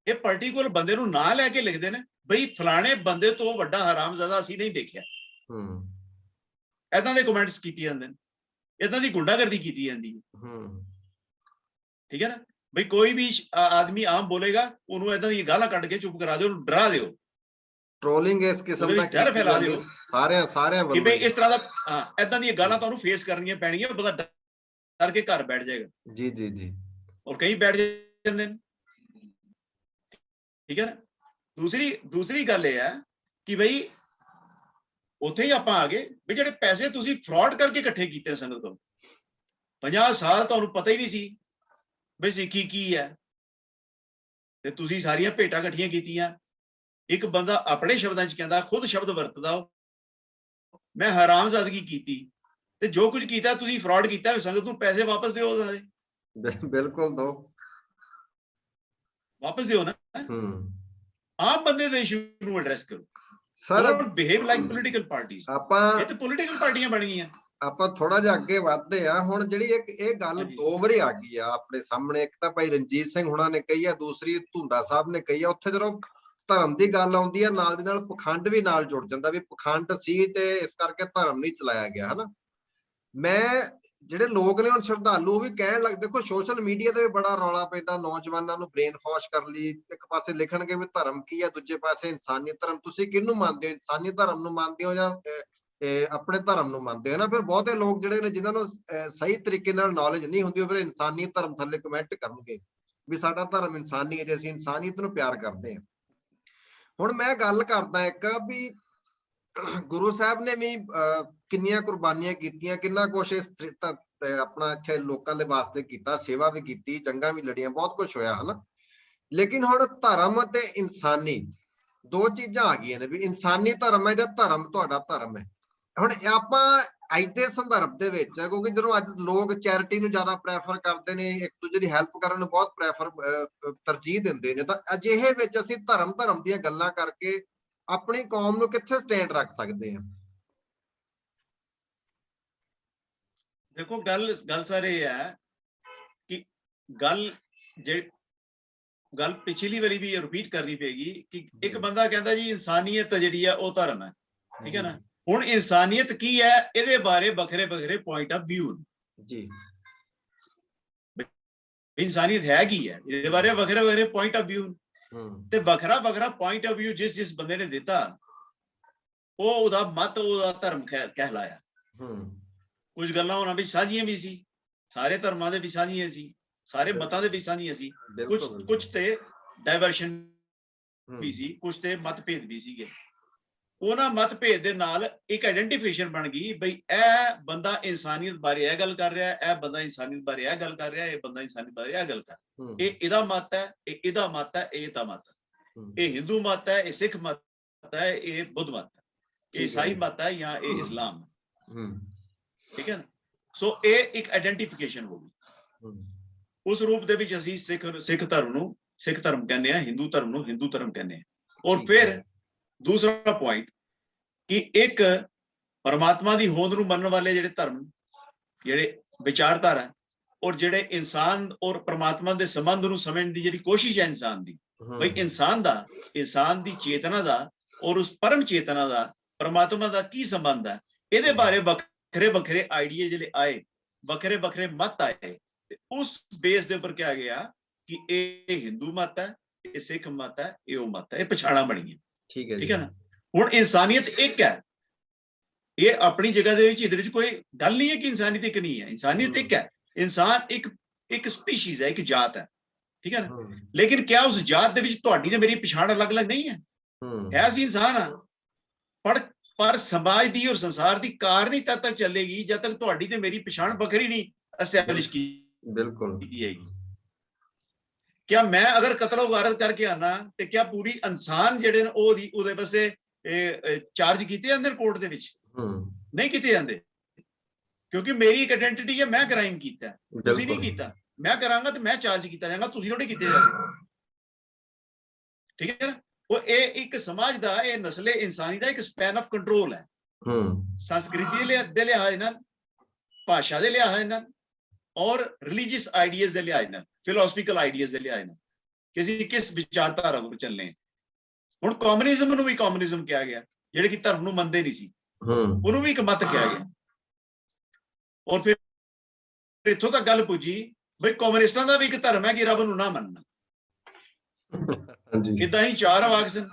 ये पर्टिकुलर बंदे नूं ना लैके लिखदे ने बई फलाणे बंदे तो वड्डा हरामजादा असीं नहीं देखिया। इदां दे कमेंट्स कीते जांदे ने, इदां दी गुंडागर्दी कीती जांदी है। ठीक है ना, भाई कोई भी आदमी आम बोलेगा उन्होंने इदां दी गालां कट के चुप करा दो, डरा दो। ट्रोलिंग इस किस्म दा डर फैला दो सारे कि भाई इस तरह दा इदां दी गालां तुहानू फेस करनियां पैणगियां, बंदा डर के घर बैठ जाएगा। जी जी जी, और कई बैठ जांदे ने। ठीक है ना, दूसरी गल ये है कि भाई उत्थे ही आपां आ गए भी जिहड़े पैसे तुसीं फ्रॉड करके इकट्ठे कीते संगत को 50 साल तुहानू पता ही नहीं सी बई सिक्खी की है, ते तुसीं सारियां भेटां इकट्ठियां कीतियां। एक बंदा अपने शब्दां च कहंदा, खुद शब्द वरतदा मैं हरामजादगी कीती, ते जो कुछ कीता तुसीं फ्रॉड कीता, संगत नूं पैसे वापस दिओ, बिल्कुल दो, वापस दिओ ना। आम बंदे दे इशू नूं एड्रेस करो sir, don't behave like political parties. आपां ये ते पॉलिटिकल पार्टियां बन गईयां। ਆਪਾਂ ਥੋੜਾ ਜਿਹਾ ਅੱਗੇ ਵਧਦੇ ਆ। ਹੁਣ ਜਿਹੜੀ ਇਹ ਗੱਲ ਦੋ ਵਾਰੀ ਆ ਗਈ ਆ ਆਪਣੇ ਸਾਹਮਣੇ, ਇੱਕ ਤਾਂ ਭਾਈ ਰਣਜੀਤ ਸਿੰਘ ਹੁਣਾਂ ਨੇ ਕਹੀ ਆ, ਦੂਸਰੀ ਧੁੰਦਾ ਸਾਹਿਬ ਨੇ ਕਹੀ ਆ। ਉੱਥੇ ਜਦੋਂ ਧਰਮ ਦੀ ਗੱਲ ਆਉਂਦੀ ਆ ਨਾਲ ਦੀ ਨਾਲ ਪਖੰਡ ਵੀ ਨਾਲ ਜੁੜ ਜਾਂਦਾ ਵੀ ਪਖੰਡ ਸੀ ਤੇ ਇਸ ਕਰਕੇ ਧਰਮ ਨਹੀਂ ਚਲਾਇਆ ਗਿਆ, ਹਨਾ। ਮੈਂ ਜਿਹੜੇ ਲੋਕ ਨੇ ਹੁਣ ਸ਼ਰਧਾਲੂ ਉਹ ਵੀ ਕਹਿਣ ਲੱਗ, ਦੇਖੋ ਸੋਸ਼ਲ ਮੀਡੀਆ ਤੇ ਵੀ ਬੜਾ ਰੌਲਾ ਪੈਂਦਾ, ਨੌਜਵਾਨਾਂ ਨੂੰ ਬ੍ਰੇਨ ਵਾਸ਼ ਕਰਨ ਲਈ। ਇੱਕ ਪਾਸੇ ਲਿਖਣਗੇ ਵੀ ਧਰਮ ਕੀ ਆ, ਦੂਜੇ ਪਾਸੇ ਇਨਸਾਨੀਅਤ ਧਰਮ। ਤੁਸੀਂ ਕਿਹਨੂੰ ਮੰਨਦੇ ਹੋ, ਇਨਸਾਨੀਅਤ ਧਰਮ ਨੂੰ ਮੰਨਦੇ ਹੋ ਜਾਂ अपने धर्म ਨੂੰ ਮੰਨਦੇ ਹੋ ਨਾ। ਫਿਰ ਬਹੁਤੇ ਲੋਕ ਜਿਹੜੇ ਨੇ ਜਿਨ੍ਹਾਂ ਨੂੰ ਸਹੀ ਤਰੀਕੇ ਨਾਲ ਨੌਲੇਜ ਨਹੀਂ ਹੁੰਦੀ, ਉਹ ਫਿਰ ਇਨਸਾਨੀਅਤ ਧਰਮ ਥੱਲੇ ਕਮੈਂਟ ਕਰਨਗੇ ਵੀ ਸਾਡਾ ਧਰਮ ਇਨਸਾਨੀ ਹੈ ਜੇ ਅਸੀਂ ਇਨਸਾਨੀਅਤ ਨੂੰ ਪਿਆਰ ਕਰਦੇ ਹਾਂ। ਹੁਣ ਮੈਂ ਗੱਲ ਕਰਦਾ ਇੱਕ ਵੀ ਗੁਰੂ ਸਾਹਿਬ ਨੇ ਵੀ ਕਿੰਨੀਆਂ ਕੁਰਬਾਨੀਆਂ ਕੀਤੀਆਂ, ਕਿੰਨਾ ਕੁਛ ਆਪਣਾ ਇੱਥੇ ਲੋਕਾਂ ਦੇ ਵਾਸਤੇ ਕੀਤਾ, ਸੇਵਾ ਵੀ ਕੀਤੀ, ਜੰਗਾਂ ਵੀ ਲੜੀਆਂ, ਬਹੁਤ ਕੁਛ ਹੋਇਆ, ਹਨਾ। ਲੇਕਿਨ ਹੁਣ ਧਰਮ ਤੇ ਇਨਸਾਨੀ ਦੋ ਚੀਜ਼ਾਂ ਆ ਗਈਆਂ ਨੇ ਵੀ ਇਨਸਾਨੀ ਧਰਮ ਹੈ ਜਾਂ ਧਰਮ ਤੁਹਾਡਾ ਧਰਮ ਹੈ। ਹੁਣ ਆਪਾਂ ਅੱਜ ਦੇ ਸੰਦਰਭ ਦੇ ਵਿੱਚ, ਕਿਉਂਕਿ ਜਦੋਂ ਅੱਜ ਲੋਕ ਚੈਰਿਟੀ ਨੂੰ ਜ਼ਿਆਦਾ ਪ੍ਰੈਫਰ ਕਰਦੇ ਨੇ, ਇੱਕ ਦੂਜੇ ਦੀ ਹੈਲਪ ਕਰਨ ਨੂੰ ਬਹੁਤ ਤਰਜੀਹ ਦਿੰਦੇ ਨੇ, ਤਾਂ ਅਜਿਹੇ ਵਿੱਚ ਅਸੀਂ ਧਰਮ ਦੀਆਂ ਗੱਲਾਂ ਕਰਕੇ ਆਪਣੀ ਕੌਮ ਨੂੰ ਕਿੱਥੇ ਸਟੈਂਡ ਰੱਖ ਸਕਦੇ ਹਾਂ? ਦੇਖੋ ਗੱਲ ਸਾਰੇ ਇਹ ਹੈ ਕਿ ਗੱਲ ਪਿਛਲੀ ਵਾਰੀ ਵੀ ਰਿਪੀਟ ਕਰਨੀ ਪਏਗੀ ਕਿ ਇੱਕ ਬੰਦਾ ਕਹਿੰਦਾ ਜੀ ਇਨਸਾਨੀਅਤ ਜਿਹੜੀ ਹੈ ਉਹ ਧਰਮ ਹੈ। ਠੀਕ ਹੈ ਨਾ, ਹੁਣ ਇਨਸਾਨੀਅਤ ਕੀ ਹੈ ਇਹਦੇ ਬਾਰੇ ਵੱਖਰੇ ਪੁਆਇੰਟ ਆਫ ਵਿਊ ਜੀ। ਇਨਸਾਨੀਅਤ ਹੈ ਕੀ ਹੈ ਇਹਦੇ ਬਾਰੇ ਵੱਖਰੇ ਪੁਆਇੰਟ ਆਫ ਵਿਊ, ਤੇ ਵੱਖਰਾ ਪੁਆਇੰਟ ਆਫ ਵਿਊ ਜਿਸ ਬੰਦੇ ਨੇ ਦਿੱਤਾ ਉਹ ਉਹਦਾ ਮਤ, ਉਹਦਾ ਧਰਮ ਕਹਿਲਾਇਆ। ਕੁਝ ਗੱਲਾਂ ਉਹਨਾਂ ਵਿੱਚ ਸਾਂਝੀਆਂ ਵੀ ਸੀ, ਸਾਰੇ ਧਰਮਾਂ ਦੇ ਵੀ ਸਾਂਝੀਆਂ ਸੀ, ਸਾਰੇ ਮਤਾਂ ਦੇ ਵੀ ਸਾਂਝੀਆਂ ਸੀ, ਕੁਝ ਤੇ ਡਾਇਵਰਸ਼ਨ ਵੀ ਸੀ, ਕੁਝ ਤੇ ਮਤਭੇਦ ਵੀ ਸੀਗੇ। ਉਹਨਾਂ ਮਤਭੇਦ ਦੇ ਨਾਲ ਇੱਕ ਆਇਡੈਂਟੀਫਿਕੇਸ਼ਨ ਬਣ ਗਈ ਬਈ ਇਹ ਬੰਦਾ ਇਨਸਾਨੀਅਤ ਬਾਰੇ ਇਹ ਗੱਲ ਕਰ ਰਿਹਾ, ਇਹ ਬੰਦਾ ਇਨਸਾਨੀਅਤ ਬਾਰੇ ਇਹ ਗੱਲ ਕਰ ਰਿਹਾ, ਇਹ ਬੰਦਾ ਇਨਸਾਨੀਅਤ ਬਾਰੇ ਇਹ ਗੱਲ ਕਰ ਰਿਹਾ। ਇਹ ਇਹਦਾ ਮਤ ਹੈ, ਇਹ ਇਹਦਾ ਮਤ ਹੈ, ਇਹ ਇਹਦਾ ਮਤ ਹੈ, ਇਹ ਹਿੰਦੂ ਮਤ ਹੈ, ਇਹ ਸਿੱਖ ਮਤ ਹੈ, ਇਹ ਬੁੱਧ ਮਤ ਹੈ, ਇਹ ਈਸਾਈ ਮਤ ਹੈ ਜਾਂ ਇਹ ਇਸਲਾਮ ਹੈ। ਠੀਕ ਹੈ ਨਾ, ਸੋ ਇਹ ਇੱਕ ਆਇਡੈਂਟੀਫਿਕੇਸ਼ਨ ਹੋ ਗਈ। ਉਸ ਰੂਪ ਦੇ ਵਿੱਚ ਅਸੀਂ ਸਿੱਖ ਧਰਮ ਨੂੰ ਸਿੱਖ ਧਰਮ ਕਹਿੰਦੇ ਆ, ਹਿੰਦੂ ਧਰਮ ਨੂੰ ਹਿੰਦੂ ਧਰਮ ਕਹਿੰਦੇ ਆ। ਔਰ ਫਿਰ ਦੂਸਰਾ ਪੁਆਇੰਟ ਕਿ ਇੱਕ ਪਰਮਾਤਮਾ ਦੀ ਹੋਂਦ ਨੂੰ ਮੰਨਣ ਵਾਲੇ ਜਿਹੜੇ ਧਰਮ, ਜਿਹੜੇ ਵਿਚਾਰਧਾਰਾ, ਔਰ ਜਿਹੜੇ ਇਨਸਾਨ ਔਰ ਪਰਮਾਤਮਾ ਦੇ ਸੰਬੰਧ ਨੂੰ ਸਮਝਣ ਦੀ ਜਿਹੜੀ ਕੋਸ਼ਿਸ਼ ਹੈ ਇਨਸਾਨ ਦੀ, ਬਈ ਇਨਸਾਨ ਦੀ ਚੇਤਨਾ ਦਾ ਔਰ ਉਸ ਪਰਮ ਚੇਤਨਾ ਦਾ ਪਰਮਾਤਮਾ ਦਾ ਕੀ ਸੰਬੰਧ ਹੈ, ਇਹਦੇ ਬਾਰੇ ਵੱਖਰੇ ਆਈਡੀਏ ਜਿਹੜੇ ਆਏ, ਵੱਖਰੇ ਮਤ ਆਏ, ਤੇ ਉਸ ਬੇਸ ਦੇ ਉੱਪਰ ਕਿਹਾ ਗਿਆ ਕਿ ਇਹ ਹਿੰਦੂ ਮਤ ਹੈ, ਇਹ ਸਿੱਖ ਮਤ ਹੈ, ਇਹ ਉਹ ਮਤ ਹੈ, ਇਹ ਪਛਾਣਾਂ ਬਣੀਆਂ। ਠੀਕ ਹੈ ਨਾ, ਹੁਣ ਇਨਸਾਨੀਅਤ ਇੱਕ ਹੈ, ਇਹ ਆਪਣੀ ਜਗ੍ਹਾ ਦੇ ਵਿੱਚ, ਇਹਦੇ ਵਿੱਚ ਕੋਈ ਗੱਲ ਨਹੀਂ ਹੈ ਕਿ ਇਨਸਾਨੀਅਤ ਇੱਕ ਨਹੀਂ ਹੈ। ਇਨਸਾਨੀਅਤ ਇੱਕ ਹੈ, ਇਨਸਾਨ ਇੱਕ ਸਪੀਸ਼ੀਜ਼ ਹੈ, ਇੱਕ ਜਾਤ ਹੈ, ਠੀਕ ਹੈ ਨਾ। ਲੇਕਿਨ ਕਿਆ ਉਸ ਜਾਤ ਦੇ ਵਿੱਚ ਤੁਹਾਡੀ ਤੇ ਮੇਰੀ ਪਛਾਣ ਅਲੱਗ-ਅਲੱਗ ਨਹੀਂ ਹੈ? ਹੈ ਅਸੀਂ ਇਨਸਾਨ ਆ, ਪਰ ਸਮਾਜ ਦੀ ਔਰ ਸੰਸਾਰ ਦੀ ਕਾਰ ਨਹੀਂ ਤਦ ਤੱਕ ਚੱਲੇਗੀ ਜਦ ਤੱਕ ਤੁਹਾਡੀ ਤੇ ਮੇਰੀ ਪਛਾਣ ਵੱਖਰੀ ਨਹੀਂ ਐਸਟੈਬਲਿਸ਼ ਕੀ ਬਿਲਕੁਲ ਜਾਏਗੀ। क्या मैं अगर कत्ल वारत करके आना ते क्या पूरी इंसान जेडे ने ਉਹਦੇ ਪਾਸੇ ਚਾਰਜ ਕੀਤੇ ਜਾਂਦੇ ਕੋਰਟ ਦੇ ਵਿੱਚ? ਨਹੀਂ ਕੀਤੇ ਜਾਂਦੇ, ਕਿਉਂਕਿ ਮੇਰੀ ਇੱਕ ਆਇਡੈਂਟੀਟੀ ਹੈ, ਮੈਂ ਕ੍ਰਾਈਮ ਕੀਤਾ, ਤੁਸੀਂ ਨਹੀਂ ਕੀਤਾ। ਮੈਂ ਕਰਾਂਗਾ ਤੇ ਮੈਂ ਚਾਰਜ ਕੀਤਾ ਜਾਵਾਂਗਾ, ਤੁਸੀਂ ਥੋੜੀ ਕੀਤੇ ਜਾਓਗੇ, ਠੀਕ ਹੈ ਨਾ। ਉਹ ਇਹ ਇੱਕ ਸਮਾਜ ਦਾ, ਇਹ ਨਸਲੇ ਇਨਸਾਨੀ ਦਾ ਇੱਕ ਸਪੈਨ ਆਫ ਕੰਟਰੋਲ ਹੈ, ਸੰਸਕ੍ਰਿਤੀ ਦੇ ਲਿਹਾਜ਼ ਨਾਲ, ਭਾਸ਼ਾ ਦੇ ਲਿਹਾਜ਼ ਨਾਲ, ਔਰ ਰਿਲੀਜੀਅਸ ਆਈਡੀਆਜ਼ ਦੇ ਲਿਹਾਜ਼ ਨਾਲ, ਫਿਲਾਸਫੀਕਲ ਆਈਡੀਆਜ਼ ਦੇ ਲਿਹਾਜ਼ ਨਾਲ, ਕਿਸੇ ਕਿਸ ਵਿਚਾਰਧਾਰਾ ਉੱਪਰ ਚੱਲਨੇ। ਹੁਣ ਕਮਿਊਨਿਜ਼ਮ ਨੂੰ ਵੀ ਕਮਿਊਨਿਜ਼ਮ ਕਿਹਾ ਗਿਆ, ਜਿਹੜੇ ਕਿ ਧਰਮ ਨੂੰ ਮੰਨਦੇ ਨਹੀਂ ਸੀ, ਉਹਨੂੰ ਵੀ ਇੱਕ ਮਤ ਕਿਹਾ ਗਿਆ। ਔਰ ਫਿਰ ਇੱਥੋਂ ਤੱਕ ਗੱਲ ਪੁੱਜੀ ਬਈ ਕਮਿਊਨਿਸਟਾਂ ਦਾ ਵੀ ਇੱਕ ਧਰਮ ਹੈ ਕਿ ਰੱਬ ਨੂੰ ਨਾ ਮੰਨਣਾ। ਇਦਾਂ ਹੀ ਚਾਰ ਵਾਕ ਸਨ,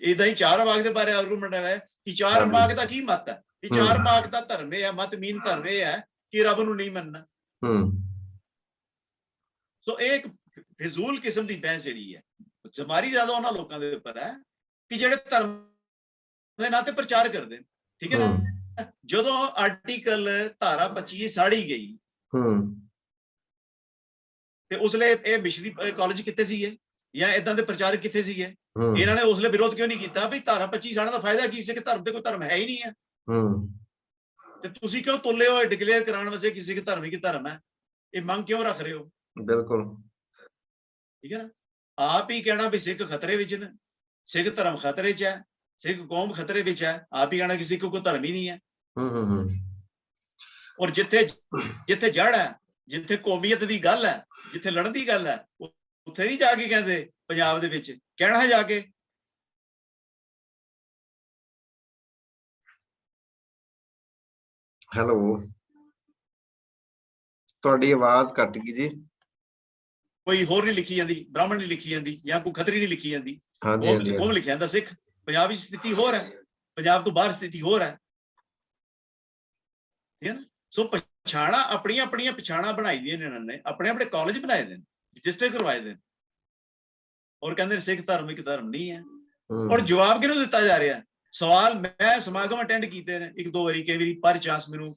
ਇਦਾਂ ਹੀ ਚਾਰ ਵਾਕ ਦੇ ਬਾਰੇ ਆਰਗੂਮੈਂਟ ਹੈ ਕਿ ਚਾਰ ਵਾਕ ਦਾ ਕੀ ਮਤ ਹੈ, ਕਿ ਚਾਰ ਵਾਕ ਦਾ ਧਰਮ ਇਹ ਹੈ, ਮਤ ਮੀਨ ਧਰਮ ਇਹ ਹੈ ਕਿ ਰੱਬ ਨੂੰ ਨਹੀਂ ਮੰਨਣਾ। ਸੋ ਇਹ ਇੱਕ ਫਿਜ਼ੂਲ ਕਿਸਮ ਦੀ ਬਹਿਸ ਜਿਹੜੀ ਹੈ, ਜਮਾਰੀ ਜ਼ਿਆਦਾ ਉਹਨਾਂ ਲੋਕਾਂ ਦੇ ਉੱਪਰ ਹੈ ਕਿ ਜਿਹੜੇ ਧਰਮ ਦੇ ਨਾਂ ਤੇ ਪ੍ਰਚਾਰ ਕਰਦੇ, ਠੀਕ ਹੈ ਨਾ। ਜਦੋਂ ਆਰਟੀਕਲ ਧਾਰਾ 25 ਸਾੜੀ ਗਈ ਤੇ ਉਸਲੇ ਇਹ ਮਿਸ਼ਰੀ ਕਾਲਜ ਕਿੱਥੇ ਸੀਗੇ ਜਾਂ ਇਦਾਂ ਦੇ ਪ੍ਰਚਾਰਕ ਕਿੱਥੇ ਸੀਗੇ? ਇਹਨਾਂ ਨੇ ਉਸਲੇ ਵਿਰੋਧ ਕਿਉਂ ਨਹੀਂ ਕੀਤਾ ਵੀ ਧਾਰਾ 25 ਸਾੜਨ ਦਾ ਫਾਇਦਾ ਕੀ ਸੀ ਕਿ ਧਰਮ ਤੇ ਕੋਈ ਧਰਮ ਹੈ ਹੀ ਨਹੀਂ ਹੈ, ਤੇ ਤੁਸੀਂ ਕਿਉਂ ਤੁੱਲੇ ਹੋਏ ਡਿਕਲੇਅਰ ਕਰਾਉਣ ਵਾਸਤੇ ਕਿਸੇ ਕਿ ਧਰਮ ਹੀ ਧਰਮ ਹੈ? ਇਹ ਮੰਗ ਕਿਉਂ ਰੱਖ ਰਹੇ ਹੋ? ਬਿਲਕੁਲ ਠੀਕ ਹੈ ਨਾ। ਆਪ ਹੀ ਕਹਿਣਾ ਵੀ ਸਿੱਖ ਖਤਰੇ ਵਿੱਚ ਨੇ, ਸਿੱਖ ਧਰਮ ਖਤਰੇ 'ਚ ਹੈ, ਸਿੱਖ ਕੌਮ ਖਤਰੇ ਵਿੱਚ ਹੈ, ਆਪ ਹੀ ਕਹਿਣਾ ਕਿ ਸਿੱਖ ਕੋਈ ਧਰਮ ਹੀ ਨਹੀਂ ਹੈ। ਔਰ ਜਿੱਥੇ ਜੜ ਹੈ, ਜਿੱਥੇ ਕੌਮੀਅਤ ਦੀ ਗੱਲ ਹੈ, ਜਿੱਥੇ ਲੜਨ ਦੀ ਗੱਲ ਹੈ, ਉੱਥੇ ਨਹੀਂ ਜਾ ਕੇ ਕਹਿੰਦੇ ਪੰਜਾਬ ਦੇ ਵਿੱਚ ਕਹਿਣਾ ਹੈ ਜਾ ਕੇ। ਹੈਲੋ, ਤੁਹਾਡੀ ਆਵਾਜ਼ ਕੱਟ ਗਈ ਜੀ। ਕੋਈ ਹੋਰ ਨਹੀਂ ਲਿਖੀ ਜਾਂਦੀ, ਬ੍ਰਾਹਮਣ ਨਹੀਂ ਲਿਖੀ ਜਾਂਦੀ, ਜਾਂ ਕੋਈ ਖੱਤਰੀ ਨਹੀਂ ਲਿਖੀ ਜਾਂਦੀ, ਉਹ ਲਿਖਿਆ ਜਾਂਦਾ ਸਿੱਖ। ਪੰਜਾਬ ਵਿੱਚ ਸਥਿਤੀ ਹੋਰ ਹੈ, ਪੰਜਾਬ ਤੋਂ ਬਾਹਰ ਸਥਿਤੀ ਹੋਰ ਹੈ, ਠੀਕ ਹੈ ਨਾ। ਸੋ ਪਛਾਣਾ ਆਪਣੀਆਂ ਪਛਾਣਾ ਬਣਾਈ ਦੀਆਂ ਨੇ ਇਹਨਾਂ ਨੇ, ਆਪਣੇ ਕਾਲਜ ਬਣਾਏ ਨੇ, ਰਜਿਸਟਰ ਕਰਵਾਏ ਨੇ, ਔਰ ਕਹਿੰਦੇ ਸਿੱਖ ਧਰਮ ਇੱਕ ਧਰਮ ਨਹੀਂ ਹੈ। ਔਰ ਜਵਾਬ ਕਿਹਨੂੰ ਦਿੱਤਾ ਜਾ ਰਿਹਾ? ਸਵਾਲ ਮੈਂ ਸਮਾਗਮ ਅਟੈਂਡ ਕੀਤੇ ਨੇ ਇੱਕ ਦੋ ਵਾਰੀ, ਕਈ ਵਾਰੀ ਪਰ ਚਾਂਸ ਮੈਨੂੰ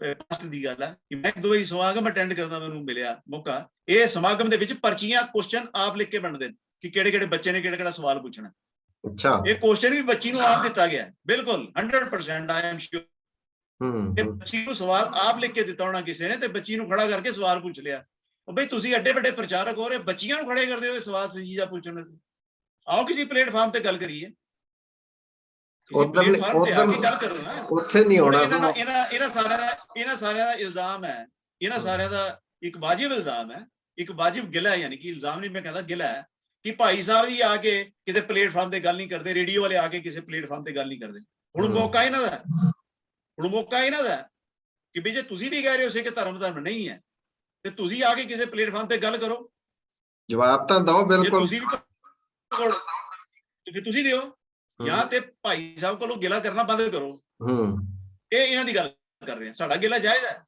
ਪਾਸਟ ਦੀ ਗੱਲ ਹੈ ਕਿ ਮੈਂ ਇੱਕ ਦੋ ਵਾਰੀ ਸਮਾਗਮ ਅਟੈਂਡ ਕਰਨ ਦਾ ਮੈਨੂੰ ਮਿਲਿਆ ਮੌਕਾ। ਇਹ ਸਮਾਗਮ ਦੇ ਵਿੱਚ ਪਰਚੀਆਂ, ਕੁਐਸਚਨ ਆਪ ਲਿਖ ਕੇ ਬਣਦੇ ਨੇ ਕਿ ਕਿਹੜੇ ਬੱਚੇ ਨੇ ਕਿਹੜਾ ਸਵਾਲ ਪੁੱਛਣਾ। ਅੱਛਾ, ਇਹ ਕੁਐਸਚਨ ਵੀ ਬੱਚੀ ਨੂੰ ਆਪ ਦਿੱਤਾ ਗਿਆ, ਬਿਲਕੁਲ 100% ਆਈ ਐਮ ਸ਼ੋਰ। ਬੱਚੀ ਨੂੰ ਸਵਾਲ ਆਪ ਲਿਖ ਕੇ ਦਿੱਤਾ ਹੋਣਾ ਕਿਸੇ ਨੇ, ਤੇ ਬੱਚੀ ਨੂੰ ਖੜਾ ਕਰਕੇ ਸਵਾਲ ਪੁੱਛ ਲਿਆ। ਉਹ ਬਈ ਤੁਸੀਂ ਐਡੇ ਵੱਡੇ ਪ੍ਰਚਾਰਕ ਹੋ ਰਹੇ, ਬੱਚੀਆਂ ਨੂੰ ਖੜੇ ਕਰਦੇ ਹੋ ਸਵਾਲ ਸੰਜੀਦਾ ਪੁੱਛਣ। ਆਓ ਕਿਸੇ ਪਲੇਟਫਾਰਮ ਤੇ ਗੱਲ ਕਰੀਏ, ਉੱਥੇ ਨਹੀਂ ਹੋਣਾ। ਇਹਨਾਂ ਸਾਰਿਆਂ ਦਾ ਇਲਜ਼ਾਮ ਹੈ, ਇਹਨਾਂ ਸਾਰਿਆਂ ਦਾ ਇੱਕ ਵਾਜਿਬ ਇਲਜ਼ਾਮ ਹੈ, ਇੱਕ ਵਾਜਿਬ ਗਿਲਾ, ਯਾਨੀ ਕਿ ਇਲਜ਼ਾਮ ਨਹੀਂ ਮੈਂ ਕਹਿੰਦਾ, ਗਿਲਾ ਹੈ ਕਿ ਭਾਈ ਸਾਹਿਬ ਹੀ ਆ ਕੇ ਕਿਤੇ ਪਲੇਟਫਾਰਮ ਤੇ ਗੱਲ ਨਹੀਂ ਕਰਦੇ, ਰੇਡੀਓ ਵਾਲੇ ਆ ਕੇ ਕਿਸੇ ਪਲੇਟਫਾਰਮ ਤੇ ਗੱਲ ਨਹੀਂ ਕਰਦੇ। ਹੁਣ ਮੌਕਾ ਇਹਨਾਂ ਦਾ ਕਿ ਵੀ ਜੇ ਤੁਸੀਂ ਵੀ ਕਹਿ ਰਹੇ ਹੋ ਸਿੱਖ ਧਰਮ ਨਹੀਂ ਹੈ, ਤੇ ਤੁਸੀਂ ਆ ਕੇ ਕਿਸੇ ਪਲੇਟਫਾਰਮ ਤੇ ਗੱਲ ਕਰੋ, ਜਵਾਬ ਤਾਂ ਦਿਓ। ਬਿਲਕੁਲ, ਤੁਸੀਂ ਦਿਓ, ਜਾਂ ਤੇ ਭਾਈ ਸਾਹਿਬ ਕੋਲੋਂ ਗਿਲਾ ਕਰਨਾ ਬੰਦ ਕਰੋ। ਇਹ ਇਹਨਾਂ ਦੀ ਗੱਲ ਕਰ ਰਹੇ ਆ। ਸਾਡਾ ਗਿਲਾ ਜਾਇਜ਼ ਹੈ,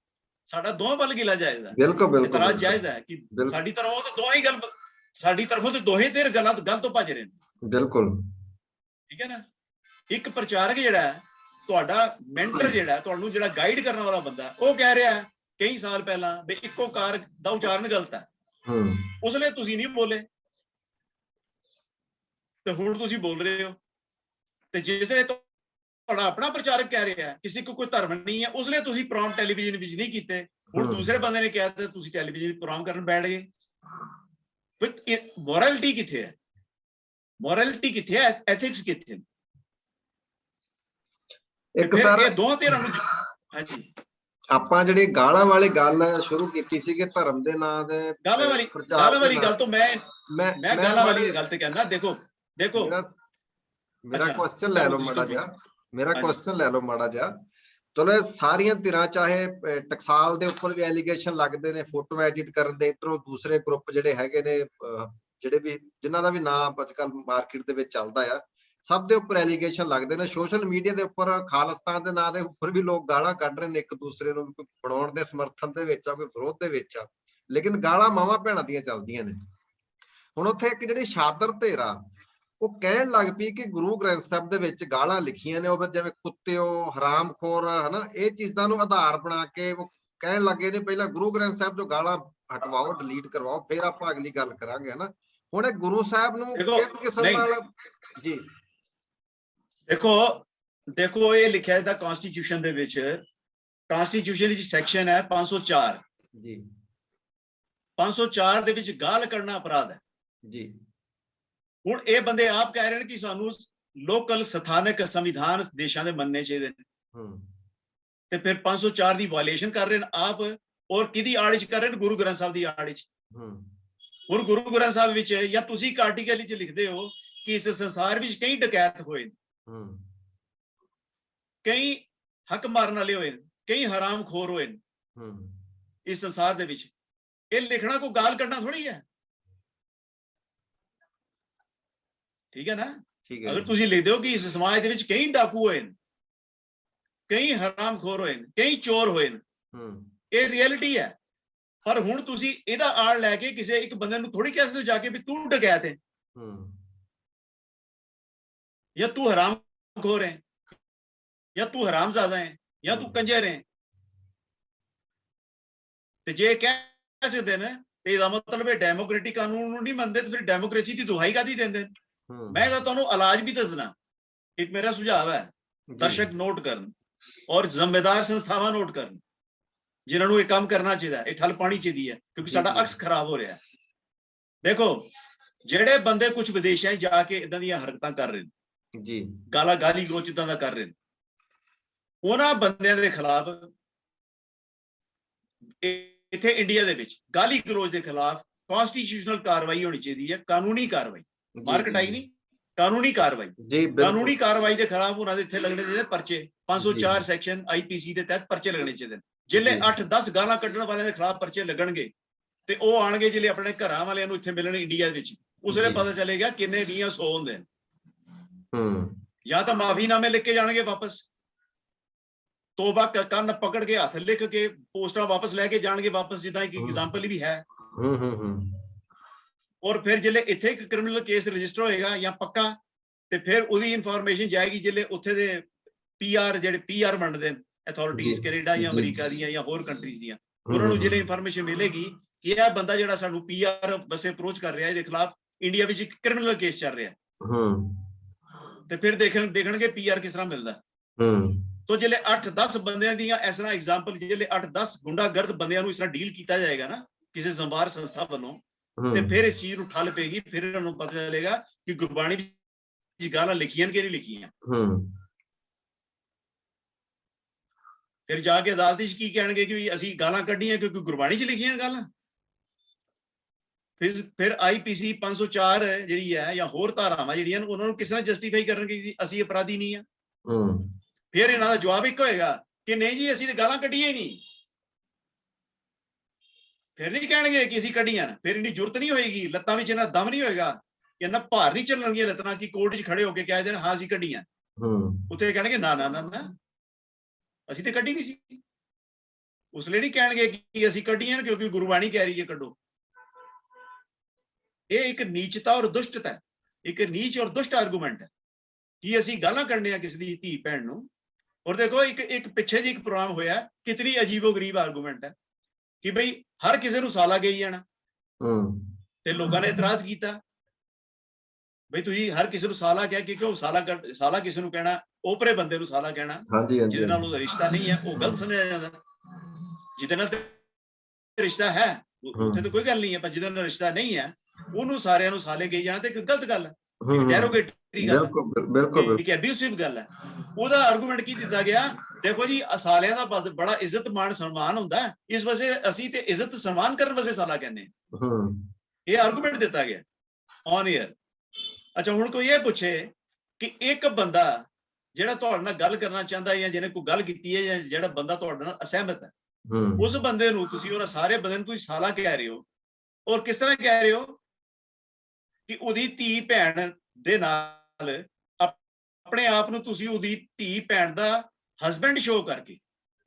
ਸਾਡਾ ਦੋਹਾਂ ਵੱਲ ਗਿਲਾ ਜਾਇਜ਼ ਹੈ, ਬਿਲਕੁਲ ਇਤਰਾਜ਼ ਜਾਇਜ਼ ਹੈ ਕਿ ਸਾਡੀ ਤਰਫੋਂ ਤਾਂ ਦੋਹਾਂ ਹੀ ਗੱਲ, ਸਾਡੀ ਤਰਫੋਂ ਤੇ ਦੋਹੇ ਧਿਰ ਗੱਲ ਤੋਂ ਭੱਜ ਰਹੇ ਨੇ। ਬਿਲਕੁਲ ਠੀਕ ਹੈ ਨਾ। ਇੱਕ ਪ੍ਰਚਾਰਕ ਜਿਹੜਾ ਤੁਹਾਡਾ ਮੈਂਟਰ, ਜਿਹੜਾ ਤੁਹਾਨੂੰ ਜਿਹੜਾ ਗਾਈਡ ਕਰਨ ਵਾਲਾ ਬੰਦਾ, ਉਹ ਕਹਿ ਰਿਹਾ ਕਈ ਸਾਲ ਪਹਿਲਾਂ ਵੀ ਇੱਕੋ ਕਾਰ ਦਾ ਉਚਾਰਨ ਗਲਤ ਹੈ, ਉਸ ਲਈ ਤੁਸੀਂ ਨਹੀਂ ਬੋਲੇ, ਤੇ ਹੁਣ ਤੁਸੀਂ ਬੋਲ ਰਹੇ ਹੋ। ਤੇ ਜਿਸ ਵੇਲੇ ਤੁਹਾਡਾ ਆਪਣਾ ਪ੍ਰਚਾਰਕ ਕਹਿ ਰਿਹਾ ਕਿਸੇ ਕੋ ਕੋਈ ਧਰਮ ਨਹੀਂ ਹੈ, ਉਸ ਲਈ ਤੁਸੀਂ ਪ੍ਰੋਗਰਾਮ ਟੈਲੀਵਿਜ਼ਨ ਵਿੱਚ ਨਹੀਂ ਕੀਤੇ। ਹੁਣ ਦੂਸਰੇ ਬੰਦੇ ਨੇ ਕਿਹਾ ਤੇ ਤੁਸੀਂ ਟੈਲੀਵਿਜ਼ਨ ਪ੍ਰੋਗਰਾਮ ਕਰਨ ਬੈਠ ਗਏ। ਮੋਰੈਲਿਟੀ ਕਿੱਥੇ ਹੈ? ਮੋਰੈਲਿਟੀ ਕਿੱਥੇ ਹੈ? ਐਥਿਕਸ ਕਿੱਥੇ? ਇੱਕ ਸਰ ਦੋਹਾਂ ਧਿਰਾਂ ਨੂੰ, ਹਾਂਜੀ, ਆਪਾਂ ਜਿਹੜੀ ਗਾਲਾਂ ਵਾਲੀ ਗੱਲ ਸ਼ੁਰੂ ਕੀਤੀ ਸੀ ਕਿ ਧਰਮ ਦੇ ਨਾਂ ਦੇ ਗਾਲਾਂ ਵਾਲੀ ਗੱਲ ਤੋਂ ਮੈਂ ਗਾਲਾਂ ਵਾਲੀ ਗੱਲ ਤੇ ਕਹਿੰਦਾ, ਦੇਖੋ ਮੇਰਾ ਕੁਐਸਚਨ ਲੈ ਲਓ ਮਾੜਾ ਜਿਹਾ, ਚਲੋ ਸਾਰੀਆਂ ਧਿਰਾਂ, ਚਾਹੇ ਟਕਸਾਲ ਦੇ ਉੱਪਰ ਵੀ ਐਲੀਗੇਸ਼ਨ ਲੱਗਦੇ ਨੇ, ਫੋਟੋ ਐਡਿਟ ਕਰਨ ਦੇ, ਇੱਧਰੋਂ ਦੂਸਰੇ ਗਰੁੱਪ ਜਿਹੜੇ ਹੈਗੇ ਨੇ, ਜਿਹੜੇ ਵੀ ਜਿਨ੍ਹਾਂ ਦਾ ਵੀ ਨਾਮ ਅੱਜ ਕੱਲ ਮਾਰਕੀਟ ਦੇ ਵਿੱਚ ਚੱਲਦਾ ਆ, ਸਭ ਦੇ ਉੱਪਰ ਐਲੀਗੇਸ਼ਨ ਲੱਗਦੇ ਨੇ। ਸੋਸ਼ਲ ਮੀਡੀਆ ਦੇ ਉੱਪਰ ਖਾਲਿਸਤਾਨ ਦੇ ਨਾਂ ਦੇ ਉੱਪਰ ਵੀ ਲੋਕ ਗਾਲਾਂ ਕੱਢ ਰਹੇ ਨੇ ਇੱਕ ਦੂਸਰੇ ਨੂੰ, ਕੋਈ ਬਣਾਉਣ ਦੇ ਸਮਰਥਨ ਦੇ ਵਿੱਚ ਆ, ਕੋਈ ਵਿਰੋਧ ਦੇ ਵਿੱਚ ਆ, ਲੇਕਿਨ ਗਾਲਾਂ ਮਾਵਾਂ ਭੈਣਾਂ ਦੀਆਂ ਚੱਲਦੀਆਂ ਨੇ। ਹੁਣ ਉੱਥੇ ਇੱਕ ਜਿਹੜੀ ਸ਼ਾਤਰ ਧਿਰ ਆ ਉਹ ਕਹਿਣ ਲੱਗ ਪਈ ਕਿ ਗੁਰੂ ਗ੍ਰੰਥ ਸਾਹਿਬ ਦੇ ਵਿੱਚ ਗਾਲਾਂ ਲਿਖੀਆਂ ਨੇ, ਉਹ ਫਿਰ ਜਿਵੇਂ ਕੁੱਤਿਓ, ਹਰਾਮਖੋਰ, ਹਨਾ, ਇਹ ਚੀਜ਼ਾਂ ਨੂੰ ਆਧਾਰ ਬਣਾ ਕੇ ਉਹ ਕਹਿਣ ਲੱਗੇ ਨੇ ਪਹਿਲਾਂ ਗੁਰੂ ਗ੍ਰੰਥ ਸਾਹਿਬ ਤੋਂ ਗਾਲਾਂ ਹਟਵਾਓ, ਡਿਲੀਟ ਕਰਵਾਓ, ਫਿਰ ਆਪਾਂ ਅਗਲੀ ਗੱਲ ਕਰਾਂਗੇ, ਹਨਾ। ਹੁਣ ਇਹ ਗੁਰੂ ਸਾਹਿਬ ਨੂੰ ਕਿਸ ਕਿਸਮ ਨਾਲ ਜੀ ਦੇਖੋ ਇਹ ਲਿਖਿਆ ਇਹਦਾ ਕਨਸਟੀਟਿਊਸ਼ਨ ਦੇ ਵਿੱਚ, ਕਨਸਟੀਟਿਊਸ਼ਨ ਵਿੱਚ ਸੈਕਸ਼ਨ ਹੈ 504 ਜੀ, 504 ਦੇ ਵਿੱਚ ਗਾਲ ਕੱਢਣਾ ਅਪਰਾਧ ਹੈ ਜੀ। ਹੁਣ ਇਹ ਬੰਦੇ ਆਪ ਕਹਿ ਰਹੇ ਨੇ ਕਿ ਸਾਨੂੰ ਲੋਕਲ ਸਥਾਨਕ ਸੰਵਿਧਾਨ ਦੇਸ਼ਾਂ ਦੇ ਮੰਨਣੇ ਚਾਹੀਦੇ ਨੇ, ਤੇ ਫਿਰ 504 ਦੀ ਵਾਇਲੇਸ਼ਨ ਕਰ ਰਹੇ ਨੇ ਆਪ, ਔਰ ਕਿਹਦੀ ਆੜ ਚ ਕਰ ਰਹੇ ਨੇ? ਗੁਰੂ ਗ੍ਰੰਥ ਸਾਹਿਬ ਦੀ ਆੜ ਚ। ਹੁਣ ਗੁਰੂ ਗ੍ਰੰਥ ਸਾਹਿਬ ਵਿੱਚ ਜਾਂ ਤੁਸੀਂ ਇੱਕ ਆਰਟੀਕਲ ਵਿੱਚ ਲਿਖਦੇ ਹੋ ਕਿ ਇਸ ਸੰਸਾਰ ਵਿੱਚ ਕਈ ਡਕੈਤ ਹੋਏ ਨੇ, ਕਈ ਹੱਕ ਮਾਰਨ ਵਾਲੇ ਹੋਏ ਨੇ, ਕਈ ਹਰਾਮਖੋਰ ਹੋਏ ਨੇ ਇਸ ਸੰਸਾਰ ਦੇ ਵਿੱਚ। ਇਹ ਲਿਖਣਾ ਕੋਈ ਗਾਲ ਕੱਢਣਾ ਥੋੜੀ ਹੈ, ਠੀਕ ਹੈ ਨਾ? ਅਗਰ ਤੁਸੀਂ ਲਿਖਦੇ ਹੋ ਕਿ ਇਸ ਸਮਾਜ ਦੇ ਵਿੱਚ ਕਈ ਡਾਕੂ ਹੋਏ ਨੇ, ਕਈ ਹਰਾਮਖੋਰ ਹੋਏ ਨੇ, ਕਈ ਚੋਰ ਹੋਏ ਨੇ, ਇਹ ਰਿਐਲਿਟੀ ਹੈ। ਪਰ ਹੁਣ ਤੁਸੀਂ ਇਹਦਾ ਆੜ ਲੈ ਕੇ ਕਿਸੇ ਇੱਕ ਬੰਦੇ ਨੂੰ ਥੋੜੀ ਕਹਿ ਸਕਦੇ ਹੋ ਜਾ ਕੇ ਵੀ ਤੂੰ ਡਕੈਤ ਹੈ, ਜਾਂ ਤੂੰ ਹਰਾਮਖੋਰ ਹੈ, ਜਾਂ ਤੂੰ ਹਰਾਮਜ਼ਾਦਾ ਹੈ, ਜਾਂ ਤੂੰ ਕੰਜਰ ਹੈ। ਤੇ ਜੇ ਕਹਿ ਸਕਦੇ ਨੇ ਤੇ ਇਹਦਾ ਮਤਲਬ ਹੈ ਡੈਮੋਕ੍ਰੈਟਿਕ ਕਾਨੂੰਨ ਨੂੰ ਨਹੀਂ ਮੰਨਦੇ, ਤੇ ਫਿਰ ਡੈਮੋਕ੍ਰੇਸੀ ਦੀ ਦੁਹਾਈ ਕਾਹਦੀ ਦਿੰਦੇ? ਮੈਂ ਤਾਂ ਤੁਹਾਨੂੰ ਇਲਾਜ ਵੀ ਦੱਸਣਾ, ਇੱਕ ਮੇਰਾ ਸੁਝਾਅ ਹੈ, ਦਰਸ਼ਕ ਨੋਟ ਕਰਨ ਔਰ ਜ਼ਿੰਮੇਦਾਰ ਸੰਸਥਾਵਾਂ ਨੋਟ ਕਰਨ, ਜਿਨ੍ਹਾਂ ਨੂੰ ਇਹ ਕੰਮ ਕਰਨਾ ਚਾਹੀਦਾ। ਇਹ ਠੱਲ ਪਾਣੀ ਚਾਹੀਦੀ ਹੈ ਕਿਉਂਕਿ ਸਾਡਾ ਅਕਸ ਖਰਾਬ ਹੋ ਰਿਹਾ। ਦੇਖੋ ਜਿਹੜੇ ਬੰਦੇ ਕੁਝ ਵਿਦੇਸ਼ਾਂ ਜਾ ਕੇ ਇਦਾਂ ਦੀਆਂ ਹਰਕਤਾਂ ਕਰ ਰਹੇ ਨੇ ਜੀ, ਗਾਲੀ ਗਲੋਚ ਇਦਾਂ ਦਾ ਕਰ ਰਹੇ ਨੇ, ਉਹਨਾਂ ਬੰਦਿਆਂ ਦੇ ਖਿਲਾਫ ਇੱਥੇ ਇੰਡੀਆ ਦੇ ਵਿੱਚ ਗਾਲੀ ਗਲੋਚ ਦੇ ਖਿਲਾਫ ਕਨਸਟੀਟਿਊਸ਼ਨਲ ਕਾਰਵਾਈ ਹੋਣੀ ਚਾਹੀਦੀ ਹੈ, ਕਾਨੂੰਨੀ ਕਾਰਵਾਈ, ਮਾਰਕਟਾਈ ਨਹੀਂ, ਕਾਨੂੰਨੀ ਕਾਰਵਾਈ। ਕਾਨੂੰਨੀ ਕਾਰਵਾਈ ਦੇ ਖਿਲਾਫ ਉਹਨਾਂ ਦੇ ਇੱਥੇ ਲੱਗਣੇ ਚਾਹੀਦੇ ਪਰਚੇ, 504 ਸੈਕਸ਼ਨ ਆਈਪੀਸੀ ਦੇ ਤਹਿਤ ਪਰਚੇ ਲੱਗਣੇ ਚਾਹੀਦੇ ਨੇ। ਜਿਹੜੇ 8-10 ਗਾਲਾਂ ਕੱਢਣ ਵਾਲਿਆਂ ਦੇ ਖਿਲਾਫ ਪਰਚੇ ਲੱਗਣਗੇ ਤੇ ਉਹ ਆਣਗੇ ਜਿਹੜੇ ਆਪਣੇ ਘਰਾਂ ਵਾਲਿਆਂ ਨੂੰ ਇੱਥੇ ਮਿਲਣ ਇੰਡੀਆ ਵਿੱਚ, ਉਸ ਵੇਲੇ ਪਤਾ ਚੱਲੇਗਾ ਕਿੰਨੇ 20-100 ਹੁੰਦੇ ਨੇ। ਜਾਂ ਤਾਂ ਮਾਫੀਨਾਮੇ ਲਿਖ ਕੇ ਜਾਣਗੇ ਵਾਪਸ, ਤੋਬਾ ਕੰਨ ਪਕੜ ਕੇ ਹੱਥ ਲਿਖ ਕੇ ਪੋਸਟਾਂ ਵਾਪਸ ਲੈ ਕੇ ਜਾਣਗੇ ਵਾਪਸ, ਜਿੱਦਾਂ ਇੱਕ ਐਗਜ਼ਾਮਪਲ ਵੀ ਹੈ। ਔਰ ਫਿਰ ਜਿਹੜੇ ਇੱਥੇ ਇੱਕ ਕ੍ਰਿਮੀਨਲ ਕੇਸ ਰਜਿਸਟਰ ਹੋਏਗਾ ਜਾਂ ਪੱਕਾ, ਤੇ ਫਿਰ ਉਹਦੀ ਇਨਫੋਰਮੇਸ਼ਨ ਜਾਏਗੀ ਜਿਹੜੇ ਉੱਥੇ ਦੇ ਪੀਆਰ, ਜਿਹੜੇ ਪੀਆਰ ਬਣਦੇ ਨੇ ਅਥਾਰਟੀਜ਼ ਕੈਨੇਡਾ ਜਾਂ ਅਮਰੀਕਾ ਦੀਆਂ ਜਾਂ ਹੋਰ ਕੰਟਰੀਜ਼ ਦੀਆਂ, ਉਹਨਾਂ ਨੂੰ ਜਿਹੜੇ ਇਨਫੋਰਮੇਸ਼ਨ ਮਿਲੇਗੀ ਕਿ ਇਹ ਬੰਦਾ ਜਿਹੜਾ ਸਾਨੂੰ ਪੀਆਰ ਬਸੇ ਅਪਰੋਚ ਕਰ ਰਿਹਾ, ਇਹਦੇ ਖਿਲਾਫ ਇੰਡੀਆ ਵਿੱਚ ਇੱਕ ਕ੍ਰਿਮੀਨਲ ਕੇਸ ਚੱਲ ਰਿਹਾ, ਤੇ ਫਿਰ ਦੇਖਣਗੇ ਪੀਆਰ ਕਿਸ ਤਰ੍ਹਾਂ ਮਿਲਦਾ। ਤੋ ਜਿਹੜੇ 8-10 ਬੰਦਿਆਂ ਦੀਆਂ ਇਸ ਤਰ੍ਹਾਂ ਐਗਜ਼ਾਮਪਲ, ਜਿਹੜੇ 8-10 ਗੁੰਡਾਗਰਦ ਬੰਦਿਆਂ ਨੂੰ ਇਸ ਤਰ੍ਹਾਂ ਡੀਲ ਕੀਤਾ ਜਾਏਗਾ ਨਾ ਕਿਸੇ ਸੰਭਾਰ ਸੰਸਥਾ ਵੱਲੋਂ, ਤੇ ਫਿਰ ਇਸ ਚੀਜ਼ ਨੂੰ ਠੱਲ ਪਏਗੀ। ਫਿਰ ਇਹਨਾਂ ਨੂੰ ਪਤਾ ਚੱਲੇਗਾ ਕਿ ਗੁਰਬਾਣੀ ਵਿੱਚ ਗਾਲਾਂ ਲਿਖੀਆਂ ਕਿ ਨਹੀਂ ਲਿਖੀਆਂ। ਫਿਰ ਜਾ ਕੇ ਅਦਾਲਤ ਵਿੱਚ ਕੀ ਕਹਿਣਗੇ ਕਿ ਅਸੀਂ ਗਾਲਾਂ ਕੱਢੀਆਂ ਕਿਉਂਕਿ ਗੁਰਬਾਣੀ 'ਚ ਲਿਖੀਆਂ ਗਾਲਾਂ। ਫਿਰ ਆਈਪੀਸੀ 504 ਜਿਹੜੀ ਹੈ ਜਾਂ ਹੋਰ ਧਾਰਾਵਾਂ ਜਿਹੜੀਆਂ ਉਹਨਾਂ ਨੂੰ ਕਿਸ ਤਰ੍ਹਾਂ ਜਸਟੀਫਾਈ ਕਰਨਗੇ ਕਿ ਅਸੀਂ ਅਪਰਾਧੀ ਨਹੀਂ ਆ। ਫਿਰ ਇਹਨਾਂ ਦਾ ਜਵਾਬ ਇੱਕ ਹੋਏਗਾ ਕਿ ਨਹੀਂ ਜੀ ਅਸੀਂ ਤਾਂ ਗਾਲਾਂ ਕੱਢੀਆਂ ਹੀ ਨਹੀਂ। ਫਿਰ ਨਹੀਂ ਕਹਿਣਗੇ ਕਿ ਅਸੀਂ ਕੱਢੀਆਂ ਨਾ, ਫਿਰ ਇੰਨੀ ਜ਼ਰੂਰਤ ਨਹੀਂ ਹੋਏਗੀ, ਲੱਤਾਂ ਵਿੱਚ ਇਹਨਾਂ ਦਮ ਨਹੀਂ ਹੋਏਗਾ, ਇਹਨਾਂ ਭਾਰ ਨਹੀਂ ਚੱਲਣਗੀਆਂ ਲੱਤਾਂ ਕਿ ਕੋਰਟ 'ਚ ਖੜੇ ਹੋ ਕੇ ਕਹਿ ਦੇਣ ਹਾਂ ਅਸੀਂ ਕੱਢੀਆਂ। ਉੱਥੇ ਕਹਿਣਗੇ ਨਾ ਨਾ ਨਾ ਨਾ ਅਸੀਂ ਤੇ ਕੱਢੀ ਨਹੀਂ ਸੀ। ਉਸ ਲਈ ਨਹੀਂ ਕਹਿਣਗੇ ਕਿ ਅਸੀਂ ਕੱਢੀਆਂ ਕਿਉਂਕਿ ਗੁਰਬਾਣੀ ਕਹਿ ਰਹੀ ਹੈ ਕੱਢੋ। ਇਹ ਇੱਕ ਨੀਚਤਾ ਔਰ ਦੁਸ਼ਟਤਾ, ਇੱਕ ਨੀਚ ਔਰ ਦੁਸ਼ਟ ਆਰਗੂਮੈਂਟ ਹੈ ਕਿ ਅਸੀਂ ਗਾਲਾਂ ਕੱਢਨੇ ਆ ਕਿਸੇ ਦੀ ਧੀ ਭੈਣ ਨੂੰ। ਔਰ ਦੇਖੋ ਇੱਕ ਪਿੱਛੇ ਜੀ ਇੱਕ ਪ੍ਰੋਗਰਾਮ ਹੋਇਆ, ਕਿਤਨੀ ਅਜੀਬੋ ਗਰੀਬ ਆਰਗੂਮੈਂਟ ਹੈ ਕਿ ਬਈ ਹਰ ਕਿਸੇ ਨੂੰ ਸਾਲਾ ਕਹੀ ਜਾਣਾ, ਤੇ ਲੋਕਾਂ ਨੇ ਇਤਰਾਜ਼ ਕੀਤਾ ਬਈ ਤੁਸੀਂ ਹਰ ਕਿਸੇ ਨੂੰ ਸਾਲਾ ਕਹਿ ਕੇ ਕਿਉਂ ਸਾਲਾ ਕਿਸੇ ਨੂੰ ਕਹਿਣਾ, ਓਪਰੇ ਬੰਦੇ ਨੂੰ ਸਾਲਾ ਕਹਿਣਾ ਜਿਹਦੇ ਨਾਲ ਉਹਦਾ ਰਿਸ਼ਤਾ ਨਹੀਂ ਹੈ ਉਹ ਗਲਤ ਸਮਝਿਆ ਜਾਂਦਾ। ਜਿਹਦੇ ਨਾਲ ਰਿਸ਼ਤਾ ਹੈ ਉੱਥੇ ਤਾਂ ਕੋਈ ਗੱਲ ਨਹੀਂ ਹੈ, ਪਰ ਜਿਹਦੇ ਨਾਲ ਰਿਸ਼ਤਾ ਨਹੀਂ ਹੈ ਉਹਨੂੰ ਸਾਰਿਆਂ ਨੂੰ ਸਾਲੇ ਕਹੀ ਜਾਣਾ ਤੇ ਇੱਕ ਗਲਤ ਗੱਲ ਹੈ, ਡੈਰੋਗੇਟਰੀ ਗੱਲ ਹੈ, ਇੱਕ ਐਬਿਊਸਿਵ ਗੱਲ ਹੈ। ਉਹਦਾ ਆਰਗੂਮੈਂਟ ਕੀ ਦਿੱਤਾ ਗਿਆ, ਦੇਖੋ ਜੀ ਸਾਲਿਆਂ ਦਾ ਬੜਾ ਇੱਜ਼ਤ ਮਾਣ ਸਨਮਾਨ ਹੁੰਦਾ, ਇਸ ਵਜ੍ਹਾ ਅਸੀਂ ਤੇ ਇੱਜ਼ਤ ਸਨਮਾਨ ਕਰਨ ਵਾਸਤੇ ਸਾਲਾ ਕਹਿੰਦੇ ਹਾਂ। ਇਹ ਆਰਗੂਮੈਂਟ ਦਿੱਤਾ ਗਿਆ ਔਨ ਏਅਰ। ਅੱਛਾ ਹੁਣ ਕੋਈ ਇਹ ਪੁੱਛੇ ਕਿ ਇੱਕ ਬੰਦਾ ਜਿਹੜਾ ਤੁਹਾਡੇ ਨਾਲ ਗੱਲ ਕਰਨਾ ਚਾਹੁੰਦਾ ਜਾਂ ਜਿਹਨੇ ਕੋਈ ਗੱਲ ਕੀਤੀ ਹੈ ਜਾਂ ਜਿਹੜਾ ਬੰਦਾ ਤੁਹਾਡੇ ਨਾਲ ਅਸਹਿਮਤ ਹੈ, ਉਸ ਬੰਦੇ ਨੂੰ ਤੁਸੀਂ ਉਹਨਾਂ ਸਾਰੇ ਬੰਦੇ ਨੂੰ ਤੁਸੀਂ ਸਾਲਾ ਕਹਿ ਰਹੇ ਹੋ, ਔਰ ਕਿਸ ਤਰ੍ਹਾਂ ਕਹਿ ਰਹੇ ਹੋ ਕਿ ਉਹਦੀ ਧੀ ਭੈਣ ਦੇ ਨਾਲ ਆਪਣੇ ਆਪ ਨੂੰ ਤੁਸੀਂ ਉਹਦੀ ਧੀ ਭੈਣ ਦਾ ਹਸਬੈਂਡ ਸ਼ੋਅ ਕਰਕੇ,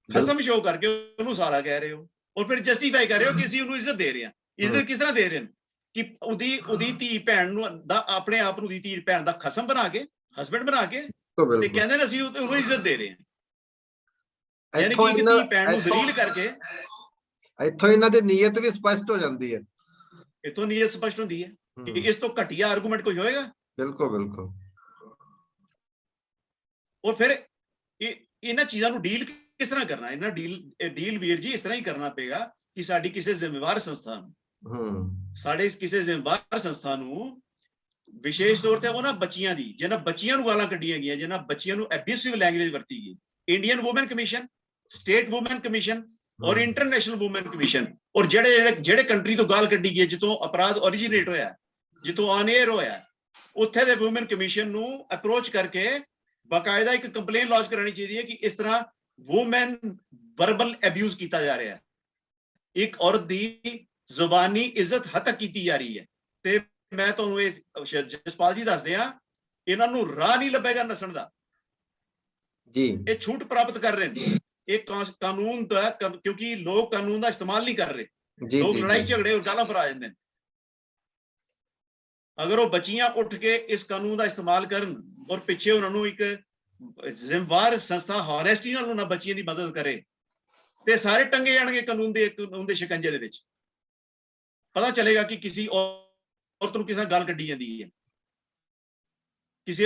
ਖਸਮ ਸ਼ੋਅ ਕਰਕੇ ਉਹਨੂੰ ਸਾਲਾ ਕਹਿ ਰਹੇ ਹੋ, ਔਰ ਫਿਰ ਜਸਟੀਫਾਈ ਕਰ ਰਹੇ ਹੋ ਕਿ ਅਸੀਂ ਉਹਨੂੰ ਇੱਜ਼ਤ ਦੇ ਰਹੇ ਹਾਂ। ਇੱਜ਼ਤ ਕਿਸ ਤਰ੍ਹਾਂ ਦੇ ਰਹੇ ਨੇ ਕਿ ਉਹਦੀ ਧੀ ਭੈਣ ਨੂੰ ਦਾ ਆਪਣੇ ਆਪ ਨੂੰ ਉਹਦੀ ਧੀ ਭੈਣ ਦਾ ਖਸਮ ਬਣਾ ਕੇ, ਹਸਬੈਂਡ ਬਣਾ ਕੇ, ਤੇ ਕਹਿੰਦੇ ਨੇ ਅਸੀਂ ਉਹਨੂੰ ਇੱਜ਼ਤ ਦੇ ਰਹੇ ਹਾਂ। ਯਾਨੀ ਕਿ ਧੀ ਭੈਣ ਨੂੰ ਜ਼ਲੀਲ ਕਰਕੇ। ਇੱਥੋਂ ਇਹਨਾਂ ਦੀ ਨੀਅਤ ਵੀ ਸਪਸ਼ਟ ਹੋ ਜਾਂਦੀ ਹੈ। ਇੱਥੋਂ ਨੀਅਤ ਸਪਸ਼ਟ ਹੁੰਦੀ ਹੈ ਕਿ ਇਸ ਤੋਂ ਘਟੀਆ ਆਰਗੂਮੈਂਟ ਕੋਈ ਹੋਏਗਾ? ਬਿਲਕੁਲ ਬਿਲਕੁਲ। ਔਰ ਫਿਰ ਇਹਨਾਂ ਚੀਜ਼ਾਂ ਨੂੰ ਡੀਲ ਕਿਸ ਤਰ੍ਹਾਂ ਕਰਨਾ? ਇਹਨਾਂ ਡੀਲ ਵੀਰ ਜੀ ਇਸ ਤਰ੍ਹਾਂ ਹੀ ਕਰਨਾ ਪਏਗਾ ਕਿ ਸਾਡੀ ਕਿਸੇ ਜ਼ਿੰਮੇਵਾਰ ਸੰਸਥਾ ਨੂੰ ਵਿਸ਼ੇਸ਼ ਤੌਰ ਤੇ ਉਹਨਾਂ ਬੱਚੀਆਂ ਦੀ, ਜਿਹਨਾਂ ਬੱਚੀਆਂ ਨੂੰ ਗਾਲਾਂ ਕੱਢੀਆਂ ਗਈਆਂ, ਜਿਹਨਾਂ ਬੱਚੀਆਂ ਨੂੰ ਐਬਿਊਸਿਵ ਲੈਂਗੁਏਜ ਵਰਤੀ ਗਈ, Indian woman commission, state woman commission ਔਰ ਇੰਟਰਨੈਸ਼ਨਲ ਵੂਮਨ ਕਮਿਸ਼ਨ, ਔਰ ਜਿਹੜੇ ਕੰਟਰੀ ਤੋਂ ਗਾਲ ਕੱਢੀ ਗਈ, ਜਿੱਥੋਂ ਅਪਰਾਧ ਓਰੀਜਿਨੇਟ ਹੋਇਆ, ਜਿੱਥੋਂ ਔਨ 에ਅਰ ਹੋਇਆ, ਉੱਥੇ ਦੇ ਵੂਮਨ ਕਮਿਸ਼ਨ ਨੂੰ ਅਪਰੋਚ ਕਰਕੇ ਬਾਕਾਇਦਾ ਇੱਕ ਕੰਪਲੇਨ ਲੌਂਚ ਕਰਾਉਣੀ ਚਾਹੀਦੀ ਹੈ ਕਿ ਇਸ ਤਰ੍ਹਾਂ ਵੂਮਨ ਵਰਬਲ ਅਬਿਊਜ਼ ਕੀਤਾ ਜਾ ਰਿਹਾ ਹੈ, ਇੱਕ ਔਰਤ ਦੀ ਜ਼ੁਬਾਨੀ ਇੱਜ਼ਤ ਹੱਤਕ ਕੀਤੀ ਜਾ ਰਹੀ ਹੈ। ਤੇ ਮੈਂ ਤੁਹਾਨੂੰ ਇਹ ਜਸਪਾਲ ਜੀ ਦੱਸਦੇ ਆ, ਇਹਨਾਂ ਨੂੰ ਰਾਹ ਨਹੀਂ ਲੱਭੇਗਾ ਨਸਣ ਦਾ ਜੀ। ਇਹ ਛੂਟ ਪ੍ਰਾਪਤ ਕਰ ਰਹੇ ਨੇ ਇਹ ਕਾਨੂੰਨ ਦਾ, ਕਿਉਂਕਿ ਲੋਕ ਕਾਨੂੰਨ ਦਾ ਇਸਤੇਮਾਲ ਨਹੀਂ ਕਰ ਰਹੇ। ਲੋਕ ਲੜਾਈ ਝਗੜੇ ਔਰ ਗਾਲਾਂ ਪਰ ਆ ਜਾਂਦੇ ਨੇ। ਅਗਰ ਉਹ ਬੱਚੀਆਂ ਉੱਠ ਕੇ ਇਸ ਕਾਨੂੰਨ ਦਾ ਇਸਤੇਮਾਲ ਕਰਨ ਔਰ ਪਿੱਛੇ ਉਹਨਾਂ ਨੂੰ ਇੱਕ ਜ਼ਿੰਮੇਵਾਰ ਸੰਸਥਾ ਹੌਨੈਸਟੀ ਨਾਲ ਉਹਨਾਂ ਬੱਚੀਆਂ ਦੀ ਮਦਦ ਕਰੇ, ਤੇ ਸਾਰੇ ਟੰਗੇ ਜਾਣਗੇ ਕਾਨੂੰਨ ਦੇ ਸ਼ਿਕੰਜੇ ਦੇ ਵਿੱਚ। ਪਤਾ ਚਲੇਗਾ ਕਿ ਕਿਸੇ ਔਰਤ ਨੂੰ ਕਿਸ ਤਰ੍ਹਾਂ ਗੱਲ ਕੱਢੀ ਜਾਂਦੀ ਹੈ, ਕਿਸੇ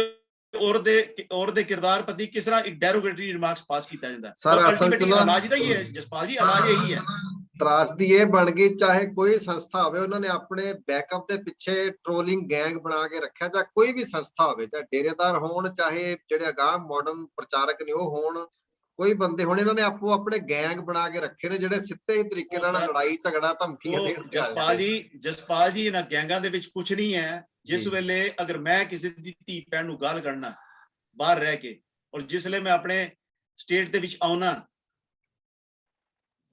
ਔਰਤ ਦੇ ਕਿਰਦਾਰ ਪ੍ਰਤੀ ਕਿਸ ਤਰ੍ਹਾਂ ਇੱਕ ਡੈਰੋਗੇਟਰੀ ਰਿਮਾਰਕਸ ਪਾਸ ਕੀਤਾ ਜਾਂਦਾ। ਇਲਾਜ ਦਾ ਹੀ ਹੈ ਜਸਪਾਲ ਜੀ, ਇਲਾਜ ਇਹੀ ਹੈ। ਤਰਾਸਦੀ ਇਹ ਬਣ ਗਈ, ਚਾਹੇ ਕੋਈ ਸੰਸਥਾ ਹੋਵੇ, ਉਹਨਾਂ ਨੇ ਆਪਣੇ ਬੈਕਅਪ ਦੇ ਪਿੱਛੇ ਟ੍ਰੋਲਿੰਗ ਗੈਂਗ ਬਣਾ ਕੇ ਰੱਖਿਆ, ਜਾਂ ਕੋਈ ਵੀ ਸੰਸਥਾ ਹੋਵੇ, ਚਾਹੇ ਡੇਰੇਦਾਰ ਹੋਣ, ਚਾਹੇ ਜਿਹੜੇ ਅਗਾਂਹ ਮਾਡਰਨ ਪ੍ਰਚਾਰਕ ਨੇ ਉਹ ਹੋਣ, ਕੋਈ ਬੰਦੇ ਹੁਣ ਇਹਨਾਂ ਨੇ ਆਪੋ ਆਪਣੇ ਗੈਂਗ ਬਣਾ ਕੇ ਰੱਖੇ ਨੇ, ਜਿਹੜੇ ਸਿੱਧੇ ਤਰੀਕੇ ਨਾਲ ਲੜਾਈ ਝਗੜਾ ਧਮਕੀਆਂ ਦੇਣ। ਜਸਪਾਲ ਜੀ ਇਹਨਾਂ ਗੈਂਗਾਂ ਦੇ ਵਿੱਚ ਕੁਝ ਨਹੀਂ ਹੈ। ਜਿਸ ਵੇਲੇ ਅਗਰ ਮੈਂ ਕਿਸੇ ਦੀ ਧੀ ਭੈਣ ਨੂੰ ਗਾਲ ਕੱਢਣਾ ਬਾਹਰ ਰਹਿ ਕੇ, ਔਰ ਜਿਸ ਵੇਲੇ ਮੈਂ ਆਪਣੇ ਸਟੇਟ ਦੇ ਵਿੱਚ ਆਉਣਾ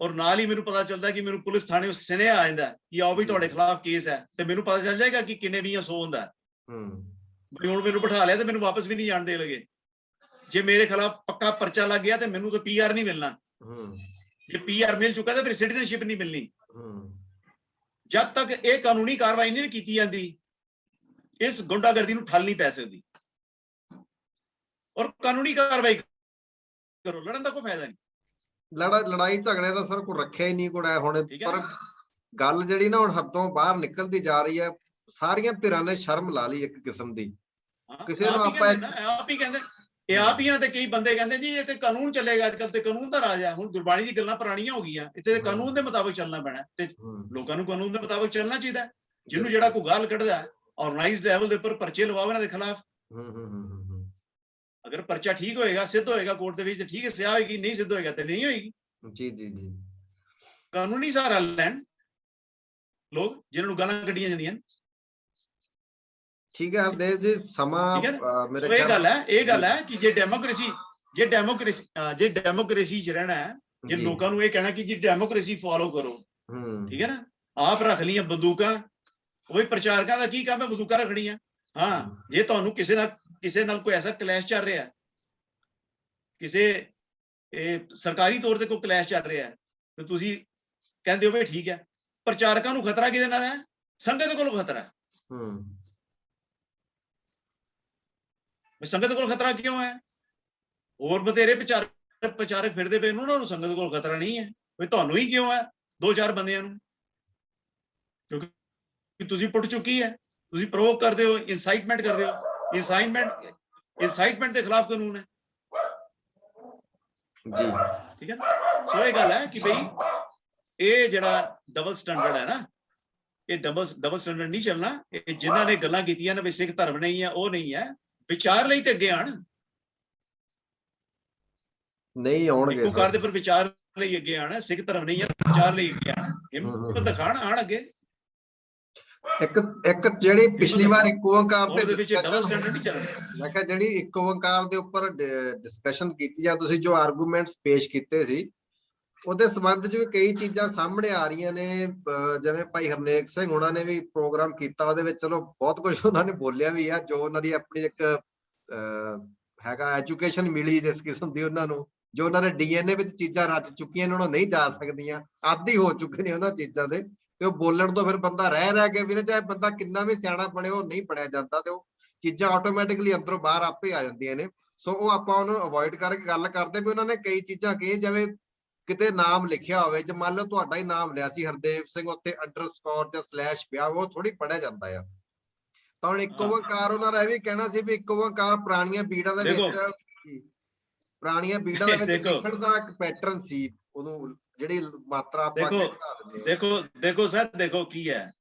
ਔਰ ਨਾਲ ਹੀ ਮੈਨੂੰ ਪਤਾ ਚੱਲਦਾ ਕਿ ਮੈਨੂੰ ਪੁਲਿਸ ਥਾਣੇ ਉਸ ਸੁਨੇਹਾ ਆ ਜਾਂਦਾ ਕਿ ਆਓ ਵੀ ਤੁਹਾਡੇ ਖਿਲਾਫ ਕੇਸ ਹੈ, ਤੇ ਮੈਨੂੰ ਪਤਾ ਚੱਲ ਜਾਏਗਾ ਕਿ ਕਿੰਨੇ 200 ਹੁੰਦਾ। ਵੀ ਹੁਣ ਮੈਨੂੰ ਬਿਠਾ ਲਿਆ ਤੇ ਮੈਨੂੰ ਵਾਪਸ ਵੀ ਨਹੀਂ ਜਾਣ ਦੇ ਲਗੇ। ਜੇ ਮੇਰੇ ਖਿਲਾਫ ਪੱਕਾ ਪਰਚਾ ਲੱਗ ਗਿਆ ਤੇ ਮੈਨੂੰ ਤਾਂ PR ਨਹੀਂ ਮਿਲਣਾ। ਜੇ PR ਮਿਲ ਚੁੱਕਾ ਤਾਂ ਫਿਰ ਸਿਟੀਜ਼ਨਸ਼ਿਪ ਨਹੀਂ ਮਿਲਣੀ। ਜਦ ਤੱਕ ਇਹ ਕਾਨੂੰਨੀ ਕਾਰਵਾਈ ਨਹੀਂ ਕੀਤੀ ਜਾਂਦੀ, ਇਸ ਗੁੰਡਾਗਰਦੀ ਨੂੰ ਠੱਲ ਨਹੀਂ ਪੈ ਸਕਦੀ। ਔਰ ਕਾਨੂੰਨੀ ਕਾਰਵਾਈ ਕਰੋ, ਲੜਨ ਦਾ ਕੋਈ ਫਾਇਦਾ ਨਹੀਂ। ਲੜਾਈ ਝਗੜੇ ਦਾ ਸਰ ਕੋਈ ਰੱਖਿਆ ਹੀ ਨਹੀਂ ਕੋੜਾ ਹੁਣ। ਪਰ ਗੱਲ ਜਿਹੜੀ ਨਾ ਹੁਣ ਹੱਦੋਂ ਬਾਹਰ ਨਿਕਲਦੀ ਜਾ ਰਹੀ ਹੈ। ਸਾਰੀਆਂ ਧਿਰਾਂ ਨੇ ਸ਼ਰਮ ਲਾ ਲਈ ਇੱਕ ਕਿਸਮ ਦੀ। ਕਿਸੇ ਨੂੰ ਆਪਾਂ ਆਪ ਹੀ ਕਹਿੰਦੇ, ਇਹ ਆਪ ਹੀ ਤੇ ਕਈ ਬੰਦੇ ਕਹਿੰਦੇ ਜੀ ਇਹ ਤੇ ਕਾਨੂੰਨ ਚੱਲੇਗਾ, ਅੱਜ ਕੱਲ ਤੇ ਕਾਨੂੰਨ ਦਾ ਰਾਜ ਹੈ। ਹੁਣ ਗੁਰਬਾਣੀ ਦੀ ਗੱਲਾਂ ਪੁਰਾਣੀਆਂ ਹੋ ਗਈਆਂ, ਇੱਥੇ ਤੇ ਕਾਨੂੰਨ ਦੇ ਮੁਤਾਬਕ ਚੱਲਣਾ ਪੈਣਾ, ਤੇ ਲੋਕਾਂ ਨੂੰ ਕਾਨੂੰਨ ਦੇ ਮੁਤਾਬਕ ਚੱਲਣਾ ਚਾਹੀਦਾ। ਜਿਹਨੂੰ ਜਿਹੜਾ ਕੋਈ ਗਾਲ ਕੱਢਦਾ ਆਰਗੇਨਾਈਜ਼ਡ ਲੈਵਲ ਦੇ ਉੱਪਰ ਪਰਚੇ ਲਵਾਓ ਇਹਨਾਂ ਦੇ ਖਿਲਾਫ। ਅਗਰ ਪਰਚਾ ਠੀਕ ਹੋਏਗਾ, ਸਿੱਧ ਹੋਏਗਾ ਕੋਰਟ ਦੇ ਵਿੱਚ, ਠੀਕ ਹੈ, ਸਿਆ ਹੋਏਗੀ। ਨਹੀਂ ਸਿੱਧ ਹੋਏਗਾ ਤੇ ਨਹੀਂ ਹੋਏਗੀ। ਜੀ ਜੀ ਜੀ, ਕਾਨੂੰਨੀ ਸਹਾਰਾ ਲੈਣ ਲੋਕ ਜਿਹਨਾਂ ਨੂੰ ਗਾਲਾਂ ਕੱਢੀਆਂ ਜਾਂਦੀਆਂ। ਠੀਕ ਹੈ ਹਰਦੇਵ ਜੀ, ਸਮਾਂ ਮੇਰੇ ਇਹ ਗੱਲ ਹੈ ਕਿ ਜੇ ਡੈਮੋਕ੍ਰੇਸੀ ਚ ਰਹਿਣਾ ਹੈ, ਜੇ ਲੋਕਾਂ ਨੂੰ ਇਹ ਕਹਿਣਾ ਕਿ ਜੀ ਡੈਮੋਕ੍ਰੇਸੀ ਫੋਲੋ ਕਰੋ, ਠੀਕ ਹੈ ਨਾ, ਆਪ ਰੱਖ ਲਈਆਂ ਬੰਦੂਕਾਂ। ਉਹ ਪ੍ਰਚਾਰਕਾਂ ਦਾ ਕੀ ਕੰਮ ਹੈ ਬੰਦੂਕਾਂ ਰੱਖਣੀਆਂ। ਹਾਂ, ਜੇ ਤੁਹਾਨੂੰ ਕਿਸੇ ਨਾਲ ਕੋਈ ਐਸਾ ਕਲੈਸ਼ ਚੱਲ ਰਿਹਾ, ਕਿਸੇ ਸਰਕਾਰੀ ਤੌਰ ਤੇ ਕੋਈ ਕਲੈਸ਼ ਚੱਲ ਰਿਹਾ, ਤੇ ਤੁਸੀਂ ਕਹਿੰਦੇ ਹੋ ਵੀ ਠੀਕ ਹੈ। ਪ੍ਰਚਾਰਕਾਂ ਨੂੰ ਖਤਰਾ ਕਿਹਦੇ ਨਾਲ ਹੈ? ਸੰਗਤ ਕੋਲੋਂ ਖਤਰਾ ਹੈ। ਸੰਗਤ ਕੋਲ ਖਤਰਾ ਕਿਉਂ ਹੈ? ਹੋਰ ਬਥੇਰੇ ਪ੍ਰਚਾਰਕ ਫਿਰਦੇ ਪਏ, ਉਹਨਾਂ ਨੂੰ ਸੰਗਤ ਕੋਲ ਖਤਰਾ ਨਹੀਂ ਹੈ। ਵੀ ਤੁਹਾਨੂੰ ਹੀ ਕਿਉਂ ਹੈ? 2-4 ਬੰਦਿਆਂ ਨੂੰ, ਕਿਉਂਕਿ ਤੁਸੀਂ ਪੁੱਟ ਚੁੱਕੀ ਹੈ। ਤੁਸੀਂ ਪ੍ਰੋਵੋਕ ਕਰਦੇ ਹੋ, ਇਨਸਾਈਟਮੈਂਟ ਕਰਦੇ ਹੋ। ਇਨਸਾਈਟਮੈਂਟ ਦੇ ਖਿਲਾਫ ਕਾਨੂੰਨ ਹੈ ਜੀ, ਠੀਕ ਹੈ। ਸੋ ਇਹ ਗੱਲ ਹੈ ਕਿ ਬਈ ਇਹ ਜਿਹੜਾ ਡਬਲ ਸਟੈਂਡਰਡ ਹੈ ਨਾ, ਇਹ ਡਬਲ ਸਟੈਂਡਰਡ ਨਹੀਂ ਚੱਲਣਾ। ਇਹ ਜਿਨ੍ਹਾਂ ਨੇ ਗੱਲਾਂ ਕੀਤੀਆਂ ਨੇ ਵੀ ਸਿੱਖ ਧਰਮ ਨਹੀਂ ਹੈ, ਉਹ ਨਹੀਂ ਹੈ। ਵਿਚਾਰ ਲਈ ਤੇ ਅੱਗੇ ਆਣ, ਨਹੀਂ ਆਉਣਗੇ ਸਰਕਾਰ ਦੇ ਪਰ ਵਿਚਾਰ ਲਈ ਅੱਗੇ ਆਣਾ। ਸਿੱਖ ਧਰਮ ਨਹੀਂ ਹੈ, ਵਿਚਾਰ ਲਈ ਅੱਗੇ ਆਣਾ, ਹਿੰਮਤ ਦਿਖਾਣ, ਆਣ ਅੱਗੇ। ਇੱਕ ਜਿਹੜੀ ਪਿਛਲੀ ਵਾਰ ਇੱਕ ਓੰਕਾਰ ਤੇ ਵਿੱਚ ਡਬਲ ਸਟੈਂਡਰਡ ਨਹੀਂ ਚੱਲਣਾ। ਮੈਂ ਕਿਹਾ ਜਿਹੜੀ ਇੱਕ ਓੰਕਾਰ ਦੇ ਉੱਪਰ ਡਿਸਕਸ਼ਨ ਕੀਤੀ ਜਾਂ ਤੁਸੀਂ ਜੋ ਆਰਗੂਮੈਂਟਸ ਪੇਸ਼ ਕੀਤੇ ਸੀ, ਉਹਦੇ ਸੰਬੰਧ 'ਚ ਵੀ ਕਈ ਚੀਜ਼ਾਂ ਸਾਹਮਣੇ ਆ ਰਹੀਆਂ ਨੇ। ਜਿਵੇਂ ਭਾਈ ਹਰਨੇਕ ਸਿੰਘ ਉਹਨਾਂ ਨੇ ਵੀ ਪ੍ਰੋਗਰਾਮ ਕੀਤਾ, ਉਹਦੇ ਵਿੱਚ ਚਲੋ ਬਹੁਤ ਕੁਝ ਉਹਨਾਂ ਨੇ ਬੋਲਿਆ ਵੀ ਆ, ਜੋ ਉਹਨਾਂ ਦੀ ਆਪਣੀ ਇੱਕ ਹੈਗਾ, ਐਜੂਕੇਸ਼ਨ ਮਿਲੀ ਜਿਸ ਕਿਸਮ ਦੀ ਉਹਨਾਂ ਨੂੰ, ਜੋ ਉਹਨਾਂ ਦੇ DNA ਵਿੱਚ ਚੀਜ਼ਾਂ ਰਚ ਚੁੱਕੀਆਂ ਨੇ, ਉਹਨਾਂ ਨੂੰ ਨਹੀਂ ਜਾ ਸਕਦੀਆਂ, ਆਦੀ ਹੋ ਚੁੱਕੇ ਨੇ ਉਹਨਾਂ ਚੀਜ਼ਾਂ ਦੇ, ਤੇ ਉਹ ਬੋਲਣ ਤੋਂ ਫਿਰ ਬੰਦਾ ਰਹਿ ਕੇ ਵੀਰੇ, ਚਾਹੇ ਬੰਦਾ ਕਿੰਨਾ ਵੀ ਸਿਆਣਾ ਬਣੇ, ਉਹ ਨਹੀਂ ਬਣਿਆ ਜਾਂਦਾ, ਤੇ ਉਹ ਚੀਜ਼ਾਂ ਆਟੋਮੈਟਿਕਲੀ ਅੰਦਰੋਂ ਬਾਹਰ ਆਪੇ ਆ ਜਾਂਦੀਆਂ ਨੇ। ਸੋ ਉਹ ਆਪਾਂ ਉਹਨੂੰ ਅਵੋਇਡ ਕਰਕੇ ਗੱਲ ਕਰਦੇ ਵੀ ਉਹਨਾਂ ਨੇ ਕਈ ਚੀਜ਼ਾਂ ਕਹੀ, ਜਿਵੇਂ ਕਿਤੇ ਨਾਮ ਲਿਖਿਆ ਹੋਵੇ, ਜੇ ਮੰਨ ਲਓ ਤੁਹਾਡਾ ਹੀ ਨਾਮ ਲਿਆ ਸੀ ਹਰਦੇਵ ਸਿੰਘ, ਉੱਤੇ ਅੰਡਰਸਕੋਰ ਜਾਂ ਸਲੈਸ਼ ਪਿਆ, ਉਹ ਥੋੜੀ ਪੜਿਆ ਜਾਂਦਾ ਆ। ਤਾਂ ਹੁਣ ਇੱਕ ਓਂਕਾਰ ਉਹਨਾਂ ਦਾ ਇਹ ਵੀ ਕਹਿਣਾ ਸੀ ਵੀ ਇੱਕ ਓਂਕਾਰ ਪੁਰਾਣੀਆਂ ਬੀੜਾਂ ਦੇ ਵਿੱਚ ਲਿਖਣ ਦਾ ਇੱਕ ਪੈਟਰਨ ਸੀ, ਉਹਨੂੰ ਜਿਹੜੀ ਮਾਤਰਾ ਆਪਾਂ ਘਟਾ ਦਿੰਦੇ ਹਾਂ। ਦੇਖੋ ਸਰ, ਦੇਖੋ ਕੀ ਹੈ,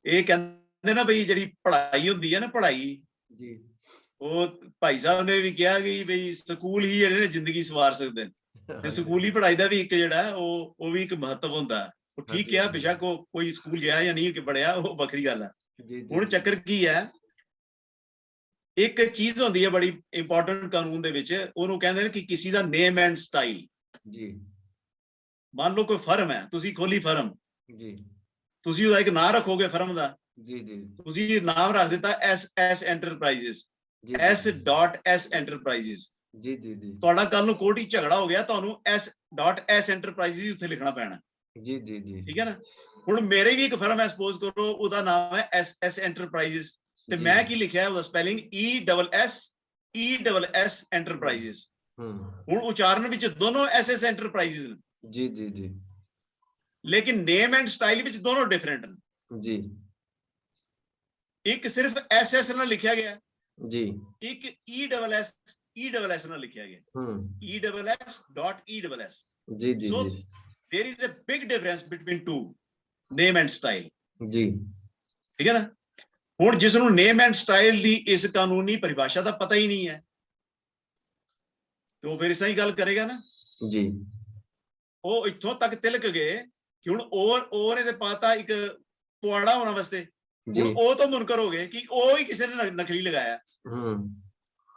ਇਹ ਕਹਿੰਦੇ ਨਾ ਬਈ ਜਿਹੜੀ ਪੜ੍ਹਾਈ ਹੁੰਦੀ ਹੈ ਨਾ, ਪੜ੍ਹਾਈ ਜੀ, ਉਹ ਭਾਈ ਸਾਹਿਬ ਨੇ ਵੀ ਕਿਹਾ ਕਿ ਬਈ ਸਕੂਲ ਹੀ ਜਿਹੜੇ ਨੇ ਜ਼ਿੰਦਗੀ ਸਵਾਰ ਸਕਦੇ ਨੇ, ਤੇ ਸਕੂਲੀ ਪੜ੍ਹਾਈ ਦਾ ਵੀ ਇੱਕ ਜਿਹੜਾ ਉਹ ਵੀ ਇੱਕ ਮਹੱਤਵ ਹੁੰਦਾ। ਉਹ ਠੀਕ ਕਿਹਾ, ਬੇਸ਼ੱਕ ਕੋਈ ਸਕੂਲ ਗਿਆ ਜਾਂ ਨਹੀਂ ਪੜ੍ਹਿਆ, ਉਹ ਵੱਖਰੀ ਗੱਲ ਹੈ। ਹੁਣ ਚੱਕਰ ਕੀ ਹੈ, ਇੱਕ ਚੀਜ਼ ਹੁੰਦੀ ਹੈ ਬੜੀ ਇੰਪੋਰਟੈਂਟ ਕਾਨੂੰਨ ਦੇ ਵਿੱਚ, ਉਹਨੂੰ ਕਹਿੰਦੇ ਨੇ ਕਿ ਕਿਸੇ ਦਾ ਨੇਮ ਐਂਡ ਸਟਾਈਲ। ਜੀ, ਮੰਨ ਲਓ ਕੋਈ ਫਰਮ ਹੈ, ਤੁਸੀਂ ਖੋਲੀ ਫਰਮ, ਜੀ, ਤੁਸੀਂ ਉਹਦਾ ਇੱਕ ਨਾਮ ਰੱਖੋਗੇ ਫਰਮ ਦਾ, ਜੀ ਜੀ, ਤੁਸੀਂ ਨਾਮ ਰੱਖ ਦਿੱਤਾ SS ਐਂਟਰਪ੍ਰਾਈਜ਼ਸ, S.S ਐਂਟਰਪ੍ਰਾਈਜ਼ਸ, ਜੀ ਜੀ ਜੀ, ਤੁਹਾਡਾ ਕੱਲ ਨੂੰ ਕੋਰਟ ਵਿੱਚ ਝਗੜਾ ਹੋ ਗਿਆ, ਤੁਹਾਨੂੰ S.S ਐਂਟਰਪ੍ਰਾਈਜ਼ਸ ਉੱਥੇ ਲਿਖਣਾ ਪੈਣਾ। ਜੀ ਜੀ ਜੀ, ਠੀਕ ਹੈ ਨਾ। ਹੁਣ ਮੇਰੇ ਵੀ ਇੱਕ ਫਰਮ ਹੈ, ਸਪੋਜ਼ ਕਰੋ ਉਹਦਾ ਨਾਮ ਹੈ SS ਐਂਟਰਪ੍ਰਾਈਜ਼ਸ, ਤੇ ਮੈਂ ਕੀ ਲਿਖਿਆ ਉਹਦਾ ਸਪੈਲਿੰਗ ESS ਐਂਟਰਪ੍ਰਾਈਜ਼ਸ। ਹੁਣ ਉਚਾਰਨ ਵਿੱਚ ਦੋਨੋਂ SS ਐਂਟਰਪ੍ਰਾਈਜ਼ਸ ਨੇ, ਜੀ ਜੀ ਜੀ, ਲੇਕਿਨ ਨੇਮ ਐਂਡ ਸਟਾਈਲ ਵਿੱਚ ਦੋਨੋਂ ਡਿਫਰੈਂਟ ਨੇ। ਜੀ, ਇੱਕ ਸਿਰਫ SS ਨਾਲ ਲਿਖਿਆ ਗਿਆ ਜੀ, ਇੱਕ ESS ਨਾਲ ਲਿਖਿਆ ਗਿਆ, ESS.ESS। ਜੀ ਜੀ, so there is a big difference between two, name and style। ਜੀ, ਠੀਕ ਹੈ ਨਾ। ਹੁਣ ਜਿਸ ਨੂੰ ਨੇਮ ਐਂਡ ਸਟਾਈਲ ਦੀ ਇਸ ਕਾਨੂੰਨੀ ਪਰਿਭਾਸ਼ਾ ਦਾ ਪਤਾ ਹੀ ਨਹੀਂ ਹੈ, ਤੇ ਉਹ ਫਿਰ ਇਸ ਤਰ੍ਹਾਂ ਹੀ ਗੱਲ ਕਰੇਗਾ ਨਾ। ਜੀ, ਉਹ ਇੱਥੋਂ ਤੱਕ ਤਿਲਕ ਗਏ ਕਿ ਹੁਣ ਔਰ ਇਹਦੇ ਪਾਤਾ ਇੱਕ ਪੁਆੜਾ ਹੋਣ ਵਾਸਤੇ, ਹੁਣ ਉਹ ਤੋਂ ਮੁਨਕਰ ਹੋ ਗਏ ਕਿ ਉਹ ਹੀ ਕਿਸੇ ਨੇ ਨਕਲੀ ਲਗਾਇਆ।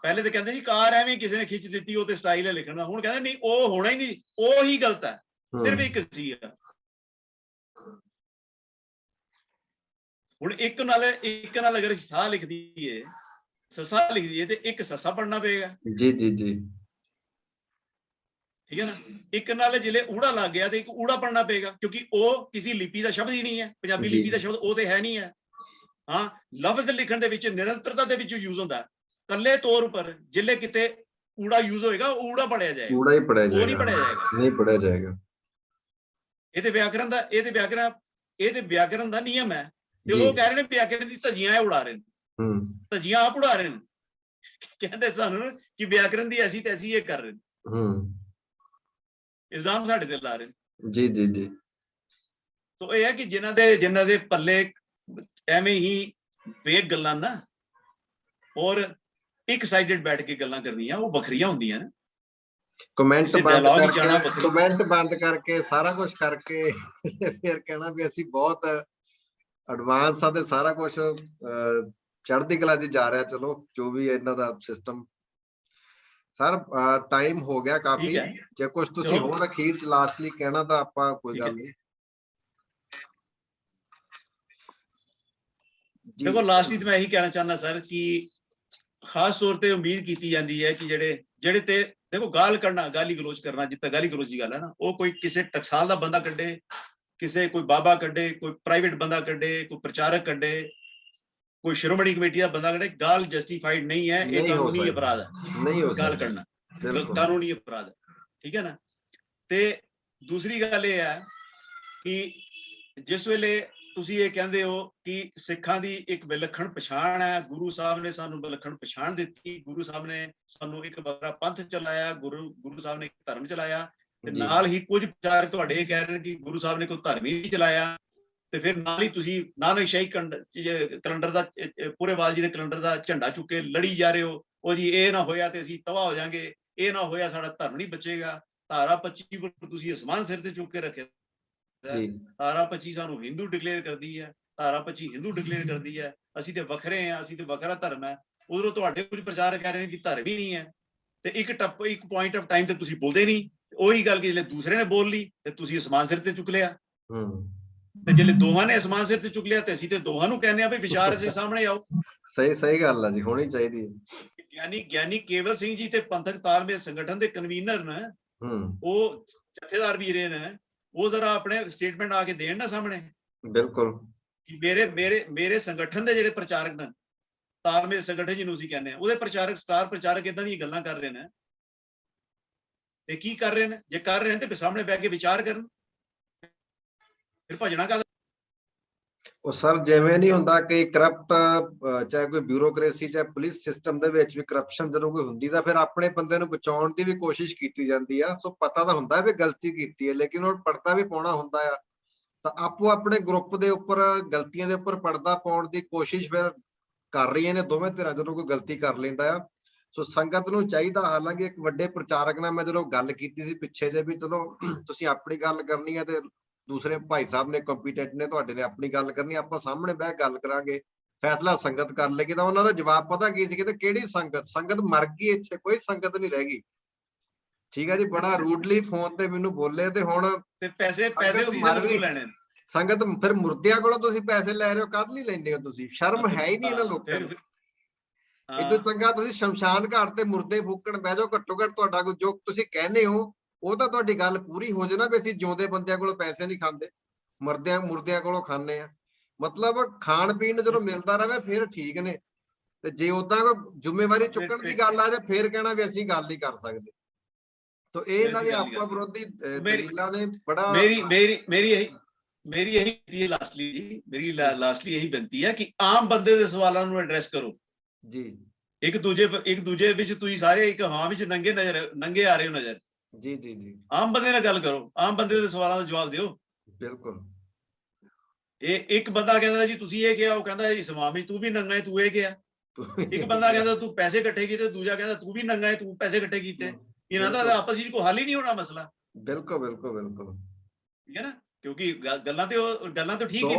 ਪਹਿਲੇ ਤਾਂ ਕਹਿੰਦੇ ਸੀ ਕਾਰ ਐਵੇਂ ਕਿਸੇ ਨੇ ਖਿੱਚ ਦਿੱਤੀ, ਉਹ ਤੇ ਸਟਾਈਲ ਹੈ ਲਿਖਣ ਦਾ, ਹੁਣ ਕਹਿੰਦੇ ਨਹੀਂ, ਉਹ ਹੋਣਾ ਹੀ ਨਹੀਂ, ਉਹ ਹੀ ਗਲਤ ਹੈ, ਸਿਰਫ ਇੱਕ ਸੀ। ਹੁਣ ਇੱਕ ਨਾਲ ਅਗਰ ਸਾ ਲਿਖ ਦਈਏ, ਸੱਸਾ ਲਿਖ ਦਈਏ, ਤੇ ਇੱਕ ਸੱਸਾ ਪੜਨਾ ਪਏਗਾ। ਜੀ ਜੀ ਜੀ, ਠੀਕ ਹੈ ਨਾ। ਇੱਕ ਨਾਲ ਜਿਹੜੇ ਊੜਾ ਲੱਗ ਗਿਆ ਤੇ ਇੱਕ ਊੜਾ ਪੜਨਾ ਪਏਗਾ, ਕਿਉਂਕਿ ਉਹ ਕਿਸੇ ਲਿਪੀ ਦਾ ਸ਼ਬਦ ਹੀ ਨਹੀਂ ਹੈ, ਪੰਜਾਬੀ ਲਿਪੀ ਦਾ ਸ਼ਬਦ ਉਹ ਤੇ ਹੈ ਨਹੀਂ ਹੈ। ਹਾਂ, ਲਫ਼ਜ਼ ਲਿਖਣ ਦੇ ਵਿੱਚ ਨਿਰੰਤਰਤਾ ਦੇ ਵਿੱਚ ਯੂਜ਼ ਹੁੰਦਾ, ਕੱਲੇ ਤੌਰ ਉੱਪਰ ਜਿੱਲੇ ਕਿਤੇ ਊੜਾ ਯੂਜ਼ ਹੋਏਗਾ, ਉਹ ਊੜਾ ਪੜਿਆ ਜਾਏਗਾ, ਊੜਾ ਹੀ ਪੜਿਆ ਜਾਏਗਾ, ਉਹ ਨਹੀਂ ਪੜਿਆ ਜਾਏਗਾ, ਨਹੀਂ ਪੜਿਆ ਜਾਏਗਾ। ਇਹ ਤੇ ਵਿਆਕਰਨ ਦਾ ਨਿਯਮ ਹੈ, ਤੇ ਉਹ ਕਹਿ ਰਹੇ ਨੇ ਵਿਆਕਰਨ ਦੀ ਧੱਜੀਆਂ ਉਡਾ ਰਹੇ ਨੇ, ਧੱਜੀਆਂ ਆਪ ਉਡਾ ਰਹੇ ਨੇ, ਕਹਿੰਦੇ ਸਾਨੂੰ ਕਿ ਵਿਆਕਰਨ ਦੀ ਐਸੀ ਤੈਸੀ ਇਹ ਕਰ ਰਹੇ ਨੇ, ਇਲਜ਼ਾਮ ਸਾਡੇ ਤੇ ਲਾ ਰਹੇ ਨੇ। ਜੀ ਜੀ ਜੀ, ਸੋ ਇਹ ਹੈ ਕਿ ਜਿਨ੍ਹਾਂ ਦੇ ਪੱਲੇ ਐਵੇਂ ਹੀ ਵੇਗ ਗੱਲਾਂ ਨਾ, ਔਰ ਇੱਕ ਸਾਈਡਡ ਬੈਠ ਕੇ ਗੱਲਾਂ ਕਰਨੀਆਂ, ਉਹ ਵੱਖਰੀਆਂ ਹੁੰਦੀਆਂ ਨੇ। ਕਮੈਂਟ ਬੰਦ ਕਰਕੇ ਸਾਰਾ ਕੁਝ ਕਰਕੇ ਫਿਰ ਕਹਿਣਾ ਵੀ ਅਸੀਂ ਬਹੁਤ ਐਡਵਾਂਸ ਆ ਤੇ ਸਾਰਾ ਕੁਝ ਚੜ੍ਹਦੀ ਕਲਾ 'ਚ ਜਾ ਰਿਹਾ। ਚਲੋ ਜੋ ਵੀ ਇਹਨਾਂ ਦਾ ਸਿਸਟਮ। ਸਰ ਟਾਈਮ ਹੋ ਗਿਆ ਕਾਫੀ, ਜੇ ਕੁਝ ਤੁਸੀਂ ਹੋਰ ਅਖੀਰ 'ਚ ਲਾਸਟਲੀ ਕਹਿਣਾ ਤਾਂ ਆਪਾਂ ਕੋਈ ਗੱਲ ਨਹੀਂ। ਦੇਖੋ ਲਾਸਟਲੀ ਤਾਂ ਮੈਂ ਇਹੀ ਕਹਿਣਾ ਚਾਹੁੰਦਾ ਸਰ ਕਿ ਖਾਸ ਤੌਰ ਤੇ ਉਮੀਦ ਕੀਤੀ ਜਾਂਦੀ ਹੈ ਕਿ ਜਿਹੜੇ ਤੇ ਦੇਖੋ ਗਾਲੀ ਗਲੋਚ ਕਰਨਾ, ਜਿੱਦਾਂ ਗਾਲੀ ਗਲੋਚ ਦੀ ਗੱਲ ਹੈ ਨਾ, ਉਹ ਕੋਈ ਕਿਸੇ ਟਕਸਾਲ ਦਾ ਬੰਦਾ ਕੱਢੇ, ਕੋਈ ਬਾਬਾ ਕੱਢੇ, ਕੋਈ ਪ੍ਰਾਈਵੇਟ ਬੰਦਾ ਕੱਢੇ, ਕੋਈ ਪ੍ਰਚਾਰਕ ਕੱਢੇ, ਕੋਈ ਸ਼੍ਰੋਮਣੀ ਕਮੇਟੀ ਦਾ ਬੰਦਾ ਕੱਢੇ, ਗਾਲ ਜਸਟੀਫਾਈਡ ਨਹੀਂ ਹੈ, ਇਹ ਕਾਨੂੰਨੀ ਅਪਰਾਧ ਹੈ। ਗਾਲ ਕੱਢਣਾ ਕਾਨੂੰਨੀ ਅਪਰਾਧ ਹੈ, ਠੀਕ ਹੈ ਨਾ। ਤੇ ਦੂਸਰੀ ਗੱਲ ਇਹ ਹੈ ਕਿ ਜਿਸ ਵੇਲੇ ਤੁਸੀਂ ਇਹ ਕਹਿੰਦੇ ਹੋ ਕਿ ਸਿੱਖਾਂ ਦੀ ਇੱਕ ਵਿਲੱਖਣ ਪਛਾਣ ਹੈ, ਗੁਰੂ ਸਾਹਿਬ ਨੇ ਸਾਨੂੰ ਵਿਲੱਖਣ ਪਛਾਣ ਦਿੱਤੀ, ਗੁਰੂ ਸਾਹਿਬ ਨੇ ਸਾਨੂੰ ਇੱਕ ਵੱਖਰਾ ਪੰਥ ਚਲਾਇਆ, ਗੁਰੂ ਸਾਹਿਬ ਨੇ ਇੱਕ ਧਰਮ ਚਲਾਇਆ, ਤੇ ਨਾਲ ਹੀ ਕੁਝ ਪ੍ਰਚਾਰਕ ਤੁਹਾਡੇ ਇਹ ਕਹਿ ਰਹੇ ਨੇ ਕਿ ਗੁਰੂ ਸਾਹਿਬ ਨੇ ਕੋਈ ਧਰਮ ਹੀ ਨਹੀਂ ਚਲਾਇਆ, ਤੇ ਫਿਰ ਨਾਲ ਹੀ ਤੁਸੀਂ ਨਾਨਕ ਸ਼ਾਹੀ ਕੈਲੰਡਰ ਦਾ, ਪੂਰੇਵਾਲ ਜੀ ਦੇ ਕੈਲੰਡਰ ਦਾ ਝੰਡਾ ਚੁੱਕ ਕੇ ਲੜੀ ਜਾ ਰਹੇ ਹੋ। ਉਹ ਜੀ ਇਹ ਨਾ ਹੋਇਆ ਤੇ ਅਸੀਂ ਤਬਾਹ ਹੋ ਜਾਾਂਗੇ, ਇਹ ਨਾ ਹੋਇਆ ਸਾਡਾ ਧਰਮ ਨਹੀਂ ਬਚੇਗਾ। ਧਾਰਾ 25 ਤੁਸੀਂ ਅਸਮਾਨ ਸਿਰ ਤੇ ਚੁੱਕ ਕੇ ਰੱਖਿਆ, ਧਾਰਾ 25 ਸਾਨੂੰ ਹਿੰਦੂ ਡਿਕਲੇਅਰ ਕਰਦੀ ਹੈ, ਧਾਰਾ 25 ਹਿੰਦੂ ਡਿਕਲੇਅਰ ਕਰਦੀ ਹੈ, ਅਸੀਂ ਤੇ ਵੱਖਰੇ ਹਾਂ, ਅਸੀਂ ਤੇ ਵੱਖਰਾ ਧਰਮ ਹੈ। ਉਧਰੋਂ ਤੁਹਾਡੇ ਕੁਝ ਪ੍ਰਚਾਰਕ ਕਹਿ ਰਹੇ ਨੇ ਕਿ ਧਰਮ ਹੀ ਨਹੀਂ ਹੈ, ਤੇ ਇੱਕ ਪੁਆਇੰਟ ਆਫ ਟਾਈਮ ਤੇ ਤੁਸੀਂ ਬੋਲਦੇ ਨਹੀਂ। ਉਹੀ ਗੱਲ ਕਿ ਜਿਹੜੇ ਦੂਸਰੇ ਨੇ ਬੋਲ ਲਈ ਤੇ ਤੁਸੀਂ ਅਸਮਾਨ ਸਿਰ ਤੇ ਚੁੱਕ ਲਿਆ, ਤੇ ਜਿਹੜੇ ਦੋਹਾਂ ਨੇ ਅਸਮਾਨ ਸਿਰ ਤੇ ਚੁੱਕ ਲਿਆ ਤੇ ਅਸੀਂ ਤੇ ਦੋਹਾਂ ਨੂੰ ਕਹਿੰਦੇ ਆ ਵੀ ਵਿਚਾਰ ਦੇ ਸਾਹਮਣੇ ਆਓ। ਸਹੀ ਗੱਲ ਹੈ ਜੀ, ਹੋਣੀ ਚਾਹੀਦੀ ਹੈ। ਗਿਆਨੀ ਕੇਵਲ ਸਿੰਘ ਜੀ ਤੇ ਪੰਥਕ ਤਾਲਮੇਲ ਸੰਗਠਨ ਦੇ ਕਨਵੀਨਰ ਨੇ, ਉਹ ਜਥੇਦਾਰ ਵੀ ਰਹੇ ਨੇ, ਉਹ ਜ਼ਰਾ ਆਪਣੇ ਸਟੇਟਮੈਂਟ ਆ ਕੇ ਦੇਣ ਨਾ ਸਾਹਮਣੇ। ਬਿਲਕੁਲ। ਕਿ ਮੇਰੇ ਸੰਗਠਨ ਦੇ ਜਿਹੜੇ ਪ੍ਰਚਾਰਕ ਨੇ, ਤਾਲਮੇਲ ਸੰਗਠਨ ਜਿਹਨੂੰ ਅਸੀਂ ਕਹਿੰਦੇ ਆ, ਉਹਦੇ ਪ੍ਰਚਾਰਕ, ਸਟਾਰ ਪ੍ਰਚਾਰਕ ਇਦਾਂ ਦੀਆਂ ਗੱਲਾਂ ਕਰ ਰਹੇ ਨੇ ਤੇ ਕੀ ਕਰ ਰਹੇ ਨੇ? ਜੇ ਕਰ ਰਹੇ ਨੇ ਤੇ ਸਾਹਮਣੇ ਬਹਿ ਕੇ ਵਿਚਾਰ ਕਰਨ, ਫਿਰ ਭਜਣਾ ਕਾਹਦਾ? ਉਹ ਸਰ ਜਿਵੇਂ ਨਹੀਂ ਹੁੰਦਾ ਕਿ ਕਰਪਟ, ਚਾਹੇ ਕੋਈ ਬਿਊਰੋਕ੍ਰੇਸੀ ਚਾਹੇ ਪੁਲਿਸ ਸਿਸਟਮ ਦੇ ਵਿੱਚ ਵੀ ਕਰਪਸ਼ਨ ਜਦੋਂ ਕੋਈ ਹੁੰਦੀ ਤਾਂ ਫਿਰ ਆਪਣੇ ਬੰਦੇ ਨੂੰ ਬਚਾਉਣ ਦੀ ਵੀ ਕੋਸ਼ਿਸ਼ ਕੀਤੀ ਜਾਂਦੀ ਆ। ਸੋ ਪਤਾ ਤਾਂ ਹੁੰਦਾ ਵੀ ਗਲਤੀ ਕੀਤੀ ਹੈ, ਲੇਕਿਨ ਉਹ ਪਰਦਾ ਵੀ ਪਾਉਣਾ ਹੁੰਦਾ ਆ। ਤਾਂ ਆਪੋ ਆਪਣੇ ਗਰੁੱਪ ਦੇ ਉੱਪਰ ਗਲਤੀਆਂ ਦੇ ਉੱਪਰ ਪਰਦਾ ਪਾਉਣ ਦੀ ਕੋਸ਼ਿਸ਼ ਫਿਰ ਕਰ ਰਹੀਆਂ ਨੇ ਦੋਵੇਂ ਧਿਰਾਂ ਜਦੋਂ ਕੋਈ ਗਲਤੀ ਕਰ ਲੈਂਦਾ ਆ। ਸੋ ਸੰਗਤ ਨੂੰ ਚਾਹੀਦਾ, ਹਾਲਾਂਕਿ ਇੱਕ ਵੱਡੇ ਪ੍ਰਚਾਰਕ ਨਾਲ ਮੈਂ ਜਦੋਂ ਗੱਲ ਕੀਤੀ ਸੀ ਪਿੱਛੇ ਜੇ ਵੀ ਚਲੋ ਤੁਸੀਂ ਆਪਣੀ ਗੱਲ ਕਰਨੀ ਹੈ ਤੇ ਦੂਸਰੇ ਭਾਈ ਸਾਹਿਬ ਨੇ ਕੰਪੀਟੈਂਟ ਨੇ ਤੁਹਾਡੇ ਨੇ ਆਪਣੀ ਗੱਲ ਕਰਨੀ, ਆਪਾਂ ਸਾਹਮਣੇ ਬਹਿ ਗੱਲ ਕਰਾਂਗੇ, ਫੈਸਲਾ ਸੰਗਤ ਕਰ ਲੇਗੀ। ਤਾਂ ਉਹਨਾਂ ਦਾ ਜਵਾਬ ਪਤਾ ਕੀ ਸੀ? ਕਿ ਕਿਹੜੀ ਸੰਗਤ? ਸੰਗਤ ਮਰ ਗਈ, ਇੱਥੇ ਕੋਈ ਸੰਗਤ ਨਹੀਂ ਰਹਿ ਗਈ। ਠੀਕ ਹੈ ਜੀ, ਬੜਾ ਰੂਡਲੀ ਫੋਨ ਤੇ ਮੈਨੂੰ ਬੋਲੇ। ਤੇ ਹੁਣ ਤੇ ਪੈਸੇ ਉਸੇ ਲੈਣੇ ਨੇ। ਸੰਗਤ ਫਿਰ ਮੁਰਦਿਆਂ ਕੋਲੋਂ ਤੁਸੀਂ ਪੈਸੇ ਲੈ ਰਹੇ ਹੋ, ਕਦ ਲਈ ਲੈਂਦੇ ਹੋ ਤੁਸੀਂ? ਸ਼ਰਮ ਹੈ ਹੀ ਨਹੀਂ ਇਹਨਾਂ ਲੋਕਾਂ ਨੂੰ। ਇਦੋਂ ਚੰਗਾ ਤੁਸੀਂ ਸ਼ਮਸ਼ਾਨ ਘਾਟ ਤੇ ਮੁਰਦੇ ਫੂਕਣ ਬਹਿ ਜਾਓ। ਘੱਟੋ ਘੱਟ ਤੁਹਾਡਾ ਕੋਈ ਜੋ ਤੁਸੀਂ ਕਹਿੰਦੇ ਹੋ ਉਹ ਤਾਂ ਤੁਹਾਡੀ ਗੱਲ ਪੂਰੀ ਹੋ ਜਾਏ ਨਾ, ਵੀ ਅਸੀਂ ਜਿਉਂਦੇ ਬੰਦਿਆਂ ਕੋਲੋਂ ਪੈਸੇ ਨਹੀਂ ਖਾਂਦੇ, ਮੁਰਦਿਆਂ ਕੋਲੋਂ ਖਾਂਦੇ ਆ। ਮਤਲਬ ਖਾਣ ਪੀਣ ਜਦੋਂ ਮਿਲਦਾ ਰਹੇ ਫਿਰ ਠੀਕ ਨੇ, ਤੇ ਜੇ ਉਦਾਂ ਕੋਈ ਜ਼ਿੰਮੇਵਾਰੀ ਚੁੱਕਣ ਦੀ ਗੱਲ ਆ ਜਾਏ ਫਿਰ ਕਹਿਣਾ ਵੀ ਅਸੀਂ ਗੱਲ ਨਹੀਂ ਕਰ ਸਕਦੇ। ਤਾਂ ਇਹ ਇਹਨਾਂ ਦੇ ਆਪਾ ਵਿਰੋਧੀ ਦਲੀਲਾਂ ਨੇ ਬੜਾ। ਮੇਰੀ ਇਹੀ ਲਾਸਟਲੀ ਇਹੀ ਬੇਨਤੀ ਹੈ ਕਿ ਆਮ ਬੰਦੇ ਦੇ ਸਵਾਲਾਂ ਨੂੰ ਐਡਰੈਸ ਕਰੋ ਜੀ। ਇੱਕ ਦੂਜੇ ਵਿੱਚ ਤੁਸੀਂ ਸਾਰੇ ਇੱਕ ਹਾਂ ਵਿੱਚ ਨੰਗੇ ਆ ਰਹੇ ਹੋ ਨਜ਼ਰ। ਜੀ ਜੀ ਜੀ, ਆਮ ਬੰਦੇ ਨਾਲ ਗੱਲ ਕਰੋ, ਆਮ ਬੰਦੇ ਦੇ ਸਵਾਲਾਂ ਦਾ ਜਵਾਬ ਦਿਓ। ਬਿਲਕੁਲ। ਇਹ ਇੱਕ ਬੰਦਾ ਕਹਿੰਦਾ ਜੀ ਤੁਸੀਂ ਇਹ ਕਿਹਾ, ਉਹ ਕਹਿੰਦਾ ਜੀ ਸਵਾਮੀ ਤੂੰ ਵੀ ਨੰਗਾ ਹੈ, ਤੂੰ ਇਹ ਕਿਹਾ। ਇੱਕ ਬੰਦਾ ਕਹਿੰਦਾ ਤੂੰ ਪੈਸੇ ਇਕੱਠੇ ਕੀਤੇ, ਦੂਜਾ ਕਹਿੰਦਾ ਤੂੰ ਵੀ ਨੰਗਾ ਹੈ, ਤੂੰ ਪੈਸੇ ਇਕੱਠੇ ਕੀਤੇ। ਇਹਨਾਂ ਦਾ ਆਪਸ ਵਿੱਚ ਕੋਈ ਹੱਲ ਹੀ ਨਹੀਂ ਹੋਣਾ ਮਸਲਾ। ਬਿਲਕੁਲ ਬਿਲਕੁਲ ਬਿਲਕੁਲ, ਠੀਕ ਹੈ ਨਾ, ਕਿਉਂਕਿ ਗੱਲਾਂ ਤੇ ਠੀਕ ਹੀ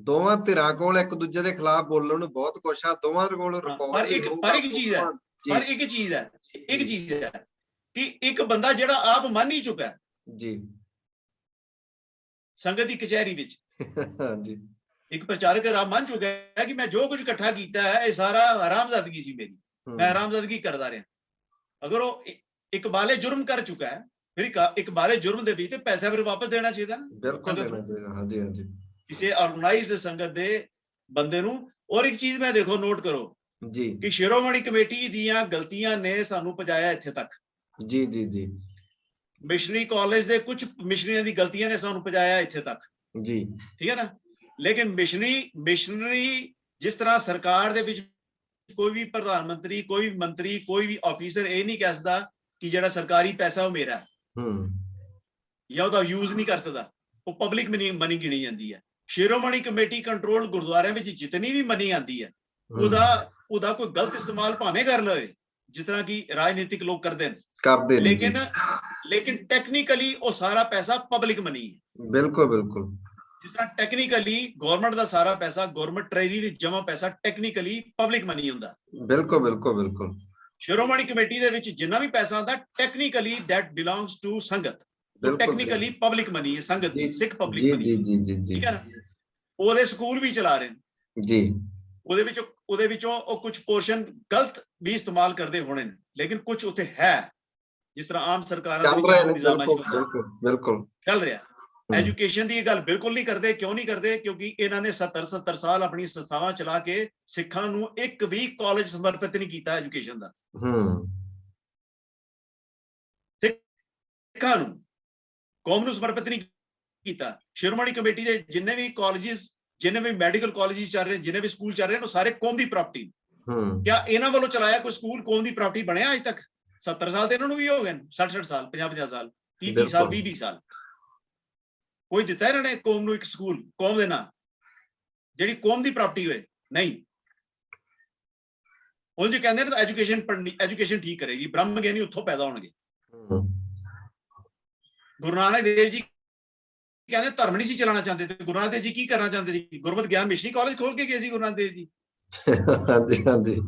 ਦੋਵਾਂ ਧਿਰਾਂ ਕੋਲ ਇੱਕ ਦੂਜੇ ਦੇ ਖਿਲਾਫ ਬੋਲਣ ਨੂੰ ਬਹੁਤ ਕੁਛ ਆ। ਦੋਵਾਂ ਕੋਲ ਪਰ ਇੱਕ ਚੀਜ਼ ਹੈ ਕਿ ਇੱਕ ਬੰਦਾ ਜਿਹੜਾ ਆਪ ਮੰਨ ਹੀ ਚੁੱਕਾ ਜੀ ਸੰਗਤ ਦੀ ਕਚਹਿਰੀ ਵਿੱਚ, ਜੀ ਇੱਕ ਪ੍ਰਚਾਰਕ ਆਪ ਮੰਨ ਚੁੱਕਾ ਹੈ ਕਿ ਮੈਂ ਜੋ ਕੁਝ ਇਕੱਠਾ ਕੀਤਾ ਹੈ ਇਹ ਸਾਰਾ ਹਰਾਮਜ਼ਾਦਗੀ ਸੀ ਮੇਰੀ, ਮੈਂ ਹਰਾਮਜ਼ਾਦਗੀ ਕਰਦਾ ਰਿਹਾ। ਅਗਰ ਉਹ ਇੱਕ ਬਾਲੇ ਜੁਰਮ ਕਰ ਚੁੱਕਾ ਹੈ ਫਿਰ ਇੱਕ ਬਾਲੇ ਜੁਰਮ ਦੇ ਵਿੱਚ ਪੈਸਾ ਫਿਰ ਵਾਪਸ ਦੇਣਾ ਚਾਹੀਦਾ ਨਾ। ਬਿਲਕੁਲ ਦੇਣਾ ਚਾਹੀਦਾ। ਹਾਂਜੀ ਹਾਂਜੀ, ਕਿਸੇ ਆਰਗੇਨਾਈਜ਼ਡ ਸੰਗਤ ਦੇ ਬੰਦੇ ਨੂੰ। ਔਰ ਇੱਕ ਚੀਜ਼ ਮੈਂ ਦੇਖੋ ਨੋਟ ਕਰੋ ਜੀ ਕਿ ਸ਼ਿਰੋਮਣੀ ਕਮੇਟੀ ਦੀਆਂ ਗਲਤੀਆਂ ਨੇ ਸਾਨੂੰ ਪਹੁੰਚਾਇਆ ਇੱਥੇ ਤੱਕ। ਜੀ ਜੀ ਜੀ, ਮਿਸ਼ਨਰੀ ਕਾਲਜ ਦੇ ਕੁਝ ਮਿਸ਼ਨਰੀਆਂ ਦੀ ਗਲਤੀਆਂ ਨੇ ਸਾਨੂੰ ਪਹੁੰਚਾਇਆ ਇੱਥੇ ਤੱਕ ਜੀ, ਠੀਕ ਹੈ ਨਾ। ਲੇਕਿਨ ਮਿਸ਼ਨਰੀ ਜਿਸ ਤਰ੍ਹਾਂ ਸਰਕਾਰ ਦੇ ਵਿੱਚ ਕੋਈ ਵੀ ਪ੍ਰਧਾਨ ਮੰਤਰੀ, ਕੋਈ ਵੀ ਮੰਤਰੀ, ਕੋਈ ਵੀ ਆਫੀਸਰ ਇਹ ਨਹੀਂ ਕਹਿ ਸਕਦਾ ਕਿ ਜਿਹੜਾ ਸਰਕਾਰੀ ਪੈਸਾ ਉਹ ਮੇਰਾ ਜਾਂ ਉਹਦਾ ਯੂਜ਼ ਨਹੀਂ ਕਰ ਸਕਦਾ, ਉਹ ਪਬਲਿਕ ਮਨੀ ਗਿਣੀ ਜਾਂਦੀ ਹੈ। ਸ਼ਿਰੋਮਣੀ ਕਮੇਟੀ ਕੰਟਰੋਲ ਗੁਰਦੁਆਰਿਆਂ ਵਿੱਚ ਜਿਤਨੀ ਵੀ ਮਨੀ ਆਉਂਦੀ ਹੈ ਉਹਦਾ ਕੋਈ ਗਲਤ ਇਸਤੇਮਾਲ ਭਾਵੇਂ ਕਰ ਲਵੇ, ਜਿਸ ਤਰ੍ਹਾਂ ਕਿ ਰਾਜਨੀਤਿਕ ਲੋਕ ਕਰਦੇ ਨੇ, ਲੇਕਿਨ ਟੈਕਨੀਕਲੀ ਉਹ ਸਾਰਾ ਪੈਸਾ ਪਬਲਿਕ ਮਨੀ ਹੈ। ਬਿਲਕੁਲ ਬਿਲਕੁਲ, ਜਿਸ ਤਰ੍ਹਾਂ ਟੈਕਨੀਕਲੀ ਗਵਰਨਮੈਂਟ ਦਾ ਸਾਰਾ ਪੈਸਾ, ਗਵਰਨਮੈਂਟ ਟ੍ਰੇਰੀ ਵਿੱਚ ਜਮਾ ਪੈਸਾ ਟੈਕਨੀਕਲੀ ਪਬਲਿਕ ਮਨੀ ਹੁੰਦਾ। ਬਿਲਕੁਲ ਬਿਲਕੁਲ ਬਿਲਕੁਲ, ਸ਼ਿਰੋਮਣੀ ਕਮੇਟੀ ਦੇ ਵਿੱਚ ਜਿੰਨਾ ਵੀ ਪੈਸਾ ਆਉਂਦਾ ਟੈਕਨੀਕਲੀ ਦੈਟ ਬਿਲੋਂਗਸ ਟੂ ਸੰਗਤ, ਟੈਕਨੀਕਲੀ ਪਬਲਿਕ ਮਨੀ ਹੈ, ਸੰਗਤ ਦੀ, ਸਿੱਖ ਪਬਲਿਕ ਮਨੀ। ਜੀ ਜੀ ਜੀ ਜੀ, ਠੀਕ ਹੈ ਨਾ। ਉਹਦੇ ਸਕੂਲ ਵੀ ਚਲਾ ਰਹੇ ਨੇ ਜੀ, ਉਹਦੇ ਵਿੱਚੋਂ ਉਹ ਕੁਝ ਪੋਰਸ਼ਨ ਗਲਤ ਵੀ ਇਸਤੇਮਾਲ ਕਰਦੇ ਹੋਣੇ ਨੇ, ਲੇਕਿਨ ਕੁਝ ਉੱਥੇ ਹੈ ਜਿਸ ਤਰ੍ਹਾਂ ਆਮ ਸਰਕਾਰਾਂ ਦੇ ਨਿਜ਼ਾਮਾਂ ਚ ਬਿਲਕੁਲ ਚੱਲ ਰਿਹਾ। ਐਜੂਕੇਸ਼ਨ ਦੀ ਇਹ ਗੱਲ ਬਿਲਕੁਲ ਨਹੀਂ ਕਰਦੇ। ਕਿਉਂ ਨਹੀਂ ਕਰਦੇ? ਕਿਉਂਕਿ ਇਹਨਾਂ ਨੇ 70 ਸਾਲ ਆਪਣੀ ਸੰਸਥਾਵਾਂ ਚਲਾ ਕੇ ਸਿੱਖਾਂ ਨੂੰ ਇੱਕ ਵੀ ਕਾਲਜ ਸਮਰਪਿਤ ਨਹੀਂ ਕੀਤਾ ਐਜੂਕੇਸ਼ਨ ਦਾ। ਸਿੱਖਾਂ ਨੂੰ, ਕੌਮ ਨੂੰ ਸਮਰਪਿਤ ਨਹੀਂ ਕੀਤਾ। ਸ਼ਿਰੋਮਣੀ ਕਮੇਟੀ ਦੇ ਜਿੰਨੇ ਵੀ ਕਾਲਜਿਸ, ਜਿੰਨੇ ਵੀ ਮੈਡੀਕਲ ਕਾਲਜਿਸ ਚੱਲ ਰਹੇ, ਜਿੰਨੇ ਵੀ ਸਕੂਲ ਚੱਲ ਰਹੇ ਨੇ, ਉਹ ਸਾਰੇ ਕੌਮ ਦੀ ਪ੍ਰਾਪਰਟੀ। ਕਿਆ ਇਹਨਾਂ ਵੱਲੋਂ ਚਲਾਇਆ ਕੋਈ ਸਕੂਲ ਕੌਮ ਦੀ ਪ੍ਰਾਪਰਟੀ ਬਣਿਆ ਅੱਜ ਤੱਕ? 70 ਸਾਲ ਤੇ ਇਹਨਾਂ ਨੂੰ ਵੀ ਹੋ ਗਏ, 60 ਸਾਲ, 50 ਸਾਲ, 30 ਸਾਲ, 20 ਸਾਲ। ਕੋਈ ਦਿੱਤਾ ਇਹਨਾਂ ਨੇ ਕੌਮ ਨੂੰ ਇੱਕ ਸਕੂਲ ਕੌਮ ਦੇ ਨਾਂ, ਜਿਹੜੀ ਕੌਮ ਦੀ ਪ੍ਰਾਪਰਟੀ ਹੋਏ? ਨਹੀਂ। ਉਹ ਜੀ ਕਹਿੰਦੇ ਨੇ ਐਜੂਕੇਸ਼ਨ ਪੜ੍ਹਨੀ, ਐਜੂਕੇਸ਼ਨ ਠੀਕ ਕਰੇਗੀ, ਬ੍ਰਹਮ ਗਿਆਨੀ ਉੱਥੋਂ ਪੈਦਾ ਹੋਣਗੇ। ਗੁਰੂ ਨਾਨਕ ਦੇਵ ਜੀ ਕਹਿੰਦੇ ਧਰਮ ਨਹੀਂ ਸੀ ਚਲਾਉਣਾ ਚਾਹੁੰਦੇ, ਤੇ ਗੁਰੂ ਨਾਨਕ ਦੇਵ ਜੀ ਕੀ ਕਰਨਾ ਚਾਹੁੰਦੇ ਸੀ? ਗੁਰਮਤਿ ਗਿਆਨ ਮਿਸ਼ਨਰੀ ਕਾਲਜ ਖੋਲ ਕੇ ਗਏ ਸੀ ਗੁਰੂ ਨਾਨਕ ਦੇਵ ਜੀ। ਹਾਂਜੀ ਹਾਂਜੀ,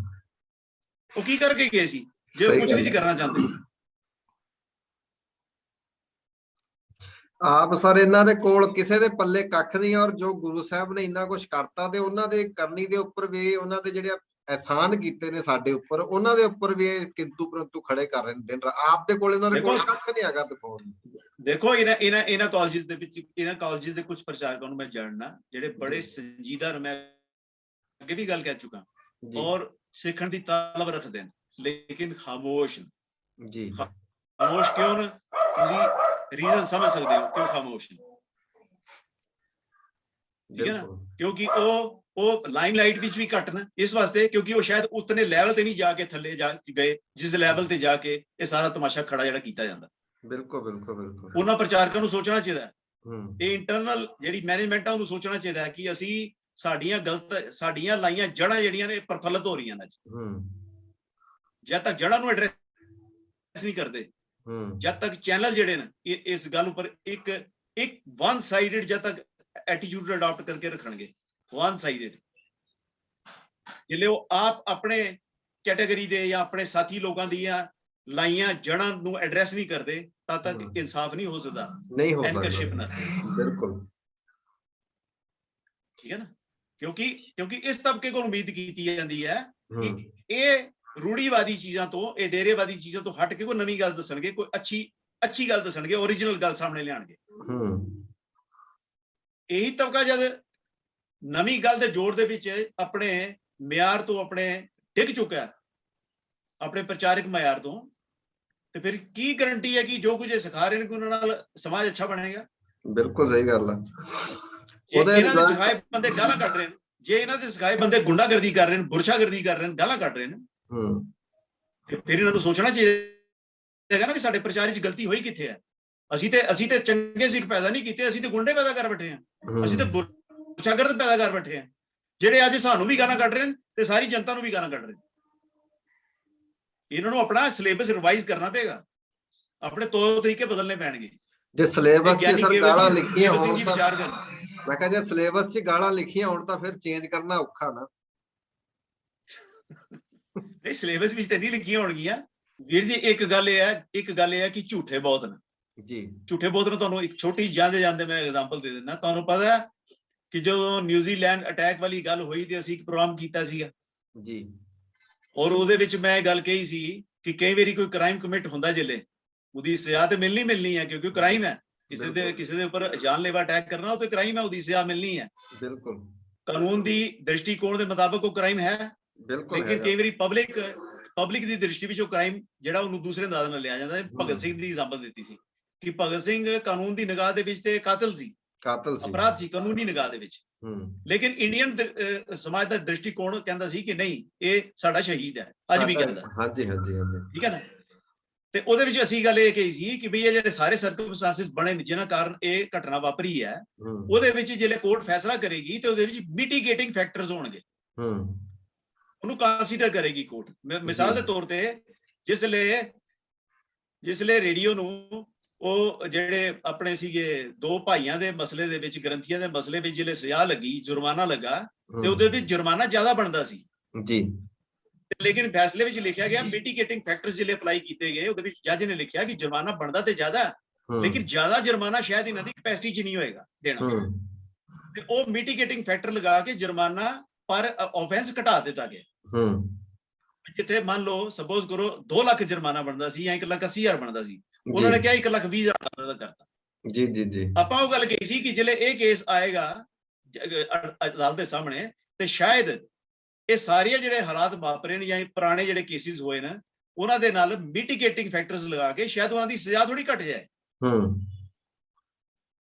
ਉਹ ਕੀ ਕਰਕੇ ਗਏ ਸੀ ਜੇ ਕੁਝ ਨਹੀਂ ਕਰਨਾ ਚਾਹੁੰਦੇ? ਆਪ ਸਰ ਇਹਨਾਂ ਦੇ ਕੋਲ ਕਿਸੇ ਦੇ ਪੱਲੇ ਕੱਖ ਨਹੀਂ, ਔਰ ਜੋ ਗੁਰੂ ਸਾਹਿਬ ਨੇ ਇੰਨਾ ਕੁਛ ਕਰਤਾ ਤੇ ਉਹਨਾਂ ਦੇ ਕਰਨੀ ਦੇ ਉੱਪਰ ਵੀ ਉਹਨਾਂ ਦੇ ਜਿਹੜੇ एहसान कीते ने साडे उपर, उन्हां दे उपर भी किंतु परंतु खड़े कर रहे ने दिन रात। आप दे कोल इन्हां दे कोल कख नहीं हैगा दिखाउण नूं। देखो इन्हां कॉलेजेस दे विच इन्हां कॉलेजेस दे कुछ प्रचारकां नूं मैं जानना जिहड़े बड़े संजीदा, मैं अगे भी गल कह चुका, और सीखण दी तलब रखते हैं, लेकिन खामोश जी। खामोश क्यों न? तुसीं रीजन समझ सकते हो क्यों खामोश ने, ठीक है ना? क्योंकि वो लाइमलाइट विच भी घट न इस वास्ते, क्योंकि वो शायद उतने लैवल ते नहीं जाके थल्ले जा गए जिस लैवल ते जाके ये सारा तमाशा खड़ा जिहड़ा कीता जांदा। बिल्कुल बिल्कुल बिल्कुल। उन्हां प्रचारकां नूं सोचना चाहिए, ये इंटरनल जिहड़ी मैनेजमेंट है उन्होंने सोचना चाहिए कि असी साडियां गलत साडियां लाइयां जड़ां जिहड़ियां ने प्रफुल्लित हो रही हैं। जब तक जड़ां नूं एड्रेस नहीं करते, जब तक चैनल जिहड़े ने इस गल उपर एक वन साइडेड जब तक एटीट्यूड अडॉप्ट करके रखणगे, वन साइडेड, जिले वो आप अपने कैटेगरी दे या अपने साथी लोगों दियां लाइयां जड़ां नूं एड्रेस नहीं करते, तद तक इंसाफ नहीं हो सकता, नहीं हो एंकरशिप ना। बिल्कुल ठीक है ना? क्योंकि इस तबके को उम्मीद की जाती है कि ये रूढ़ीवादी चीजों तो, ये डेरेवादी चीजों तो हट के कोई नवी गल दसणगे, कोई अच्छी गल दसणगे, ओरिजिनल गल सामने लियाणगे। यही तबका जब नवी गल दे जोर दे विच अपने म्यार तो अपने डिग चुका, अपने प्रचारक म्यार तो, तो फिर की गारंटी है कि जो कुछ सिखा रहे हैं कि उन्हां नाल समाज अच्छा बनेगा? बिल्कुल सही गल है। इन्हां दे सिखाए बंदे गालां कट रहे हैं, जे इन्हां दे सिखाए बंदे गुंडागर्दी कर रहे हैं, बुरशागर्दी कर रहे हैं, गालां कट रहे हैं, फिर इन्हां नूं सोचना चाहिए ना कि साडे प्रचार च गलती होई कित्थे है। ਅਸੀਂ ਤੇ ਚੰਗੇ ਸਿੱਖ ਪੈਦਾ ਨਹੀਂ ਕੀਤੇ, ਅਸੀਂ ਤੇ ਗੁੰਡੇ ਪੈਦਾ ਕਰ ਬੈਠੇ ਹਾਂ, ਅਸੀਂ ਤੇ ਬੁਰਸ਼ਾਗਰਦ ਪੈਦਾ ਕਰ ਬੈਠੇ ਹਾਂ, ਜਿਹੜੇ ਅੱਜ ਸਾਨੂੰ ਵੀ ਗਾਲਾਂ ਕੱਢ ਰਹੇ ਨੇ ਤੇ ਸਾਰੀ ਜਨਤਾ ਨੂੰ ਵੀ ਗਾਲਾਂ ਕੱਢ ਰਹੇ ਨੇ। ਇਹਨਾਂ ਨੂੰ ਆਪਣਾ ਸਿਲੇਬਸ ਰਿਵਾਈਜ਼ ਕਰਨਾ ਪਏਗਾ, ਆਪਣੇ ਤੌਰ ਤਰੀਕੇ ਬਦਲਨੇ ਪੈਣਗੇ। ਜੇ ਸਿਲੇਬਸ 'ਚ ਸਰ ਗਾਲਾਂ ਲਿਖੀਆਂ ਹੋਣ ਤਾਂ, ਮੈਂ ਕਿਹਾ ਜੇ ਸਿਲੇਬਸ 'ਚ ਗਾਲਾਂ ਲਿਖੀਆਂ ਹੋਣ ਤਾਂ ਫਿਰ ਚੇਂਜ ਕਰਨਾ ਔਖਾ ਨਾ। ਨਹੀਂ, ਸਿਲੇਬਸ ਵਿੱਚ ਤੇ ਨਹੀਂ ਲਿਖੀਆਂ ਹੋਣਗੀਆਂ ਵੀਰ ਜੀ। ਇੱਕ ਗੱਲ ਇਹ ਹੈ ਕਿ ਝੂਠੇ ਬਹੁਤ ਨੇ जी। झूठे बहुत ने। तुहानू एक छोटी जाते मैं एग्जांपल दे देना। तुहानू पता है कि जो न्यूजीलैंड अटैक वाली गल हुई ते असीं एक प्रोग्राम कीता सीगा जी, और ਉਹਦੇ ਵਿੱਚ मैं गल कही सी कि कई बारी कोई क्राइम कमिट हुंदा जिले ਉਹਦੀ सजा ते मिलनी है, क्योंकि क्राइम है, किसी दे ऊपर जानलेवा अटैक करना तो क्राइम है, ਉਹਦੀ सजा मिलनी है। बिल्कुल कानून दी दृष्टिकोण दे मुताबिक वो क्राइम है, बिल्कुल। लेकिन कई बारी पब्लिक दी दृष्टि विच वो क्राइम ਜਿਹੜਾ ਉਹਨੂੰ ਦੂਸਰੇ ਅੰਦਾਜ਼ ਨਾਲ ਲਿਆ ਜਾਂਦਾ है। भगत सिंह ਦੀ एग्जांपल ਦਿੱਤੀ ਸੀ कि भगत सिंह कानून की निगाह दे विच ते कातिल सी, अपराध सी कानूनी निगाह दे विच, लेकिन इंडियन समाज दा दृष्टिकोण कहंदा सी कि नहीं ये साडा शहीद है, अज भी कहंदा। हां जी हां जी हां जी, ठीक है ना। ते ओदे विच असीं गल ये कही सी कि भई ये जेहड़े सारे सर्कमस्टांसिस बने जिन्हां कारण ये घटना वापरी है, ओदे विच जिले कोर्ट फैसला करेगी ते ओदे विच मिटिगेटिंग फैक्टर्स होणगे, ਉਹਨੂੰ ਕੰਸੀਡਰ ਕਰੇਗੀ ਕੋਰਟ। ਮਿਸਾਲ ਦੇ ਤੌਰ ਤੇ ਜਿਸਲੇ ਰੇਡੀਓ ਨੂੰ ਉਹ ਜਿਹੜੇ ਆਪਣੇ ਸੀਗੇ ਦੋ ਭਾਈਆਂ ਦੇ ਮਸਲੇ ਦੇ ਵਿੱਚ, ਗ੍ਰੰਥੀਆਂ ਦੇ ਮਸਲੇ ਵਿੱਚ ਜਿਹੜੇ ਸਜ਼ਾ ਲੱਗੀ, ਜੁਰਮਾਨਾ ਲੱਗਾ, ਤੇ ਉਹਦੇ ਵਿੱਚ ਜੁਰਮਾਨਾ ਜ਼ਿਆਦਾ ਬਣਦਾ ਸੀ ਜੀ, ਲੇਕਿਨ ਫੈਸਲੇ ਵਿੱਚ ਲਿਖਿਆ ਗਿਆ ਮਿਟੀਗੇਟਿੰਗ ਫੈਕਟਰਸ ਜਿਹੜੇ ਅਪਲਾਈ ਕੀਤੇ ਗਏ, ਉਹਦੇ ਵਿੱਚ ਜੱਜ ਨੇ ਲਿਖਿਆ ਕਿ ਜੁਰਮਾਨਾ ਬਣਦਾ ਤੇ ਜ਼ਿਆਦਾ, ਲੇਕਿਨ ਜ਼ਿਆਦਾ ਜੁਰਮਾਨਾ ਸ਼ਾਇਦ ਇਹਨਾਂ ਦੀ ਕੈਪੈਸਿਟੀ 'ਚ ਨਹੀਂ ਹੋਏਗਾ ਦੇਣਾ, ਤੇ ਉਹ ਮਿਟੀਗੇਟਿੰਗ ਫੈਕਟਰ ਲਗਾ ਕੇ ਜੁਰਮਾਨਾ ਪਰ ਆਫੈਂਸ ਘਟਾ ਦਿੱਤਾ ਗਿਆ। ਜਿੱਥੇ ਮੰਨ ਲਓ ਸਪੋਜ਼ ਕਰੋ 2 ਲੱਖ ਜੁਰਮਾਨਾ ਬਣਦਾ ਸੀ ਜਾਂ 1,80,000 ਬਣਦਾ ਸੀ, ਉਹਨਾਂ ਨੇ ਕਿਹਾ 1,20,000 ਦਾ ਕਰਤਾ। ਜੀ ਜੀ ਜੀ, ਆਪਾਂ ਉਹ ਗੱਲ ਕਹੀ ਸੀ ਕਿ ਜਿਹੜੇ ਇਹ ਕੇਸ ਆਏਗਾ ਅਦਾਲਤ ਦੇ ਸਾਹਮਣੇ ਤੇ ਸ਼ਾਇਦ ਇਹ ਸਾਰੇ ਜਿਹੜੇ ਹਾਲਾਤ ਵਾਪਰੇ ਨੇ ਜਾਂ ਪੁਰਾਣੇ ਜਿਹੜੇ ਕੇਸਿਸ ਹੋਏ ਨੇ ਉਹਨਾਂ ਦੇ ਨਾਲ ਮਿਟੀਗੇਟਿੰਗ ਫੈਕਟਰਸ ਲਗਾ ਕੇ ਸ਼ਾਇਦ ਉਹਨਾਂ ਦੀ ਸਜ਼ਾ ਥੋੜੀ ਘਟ ਜਾਏ।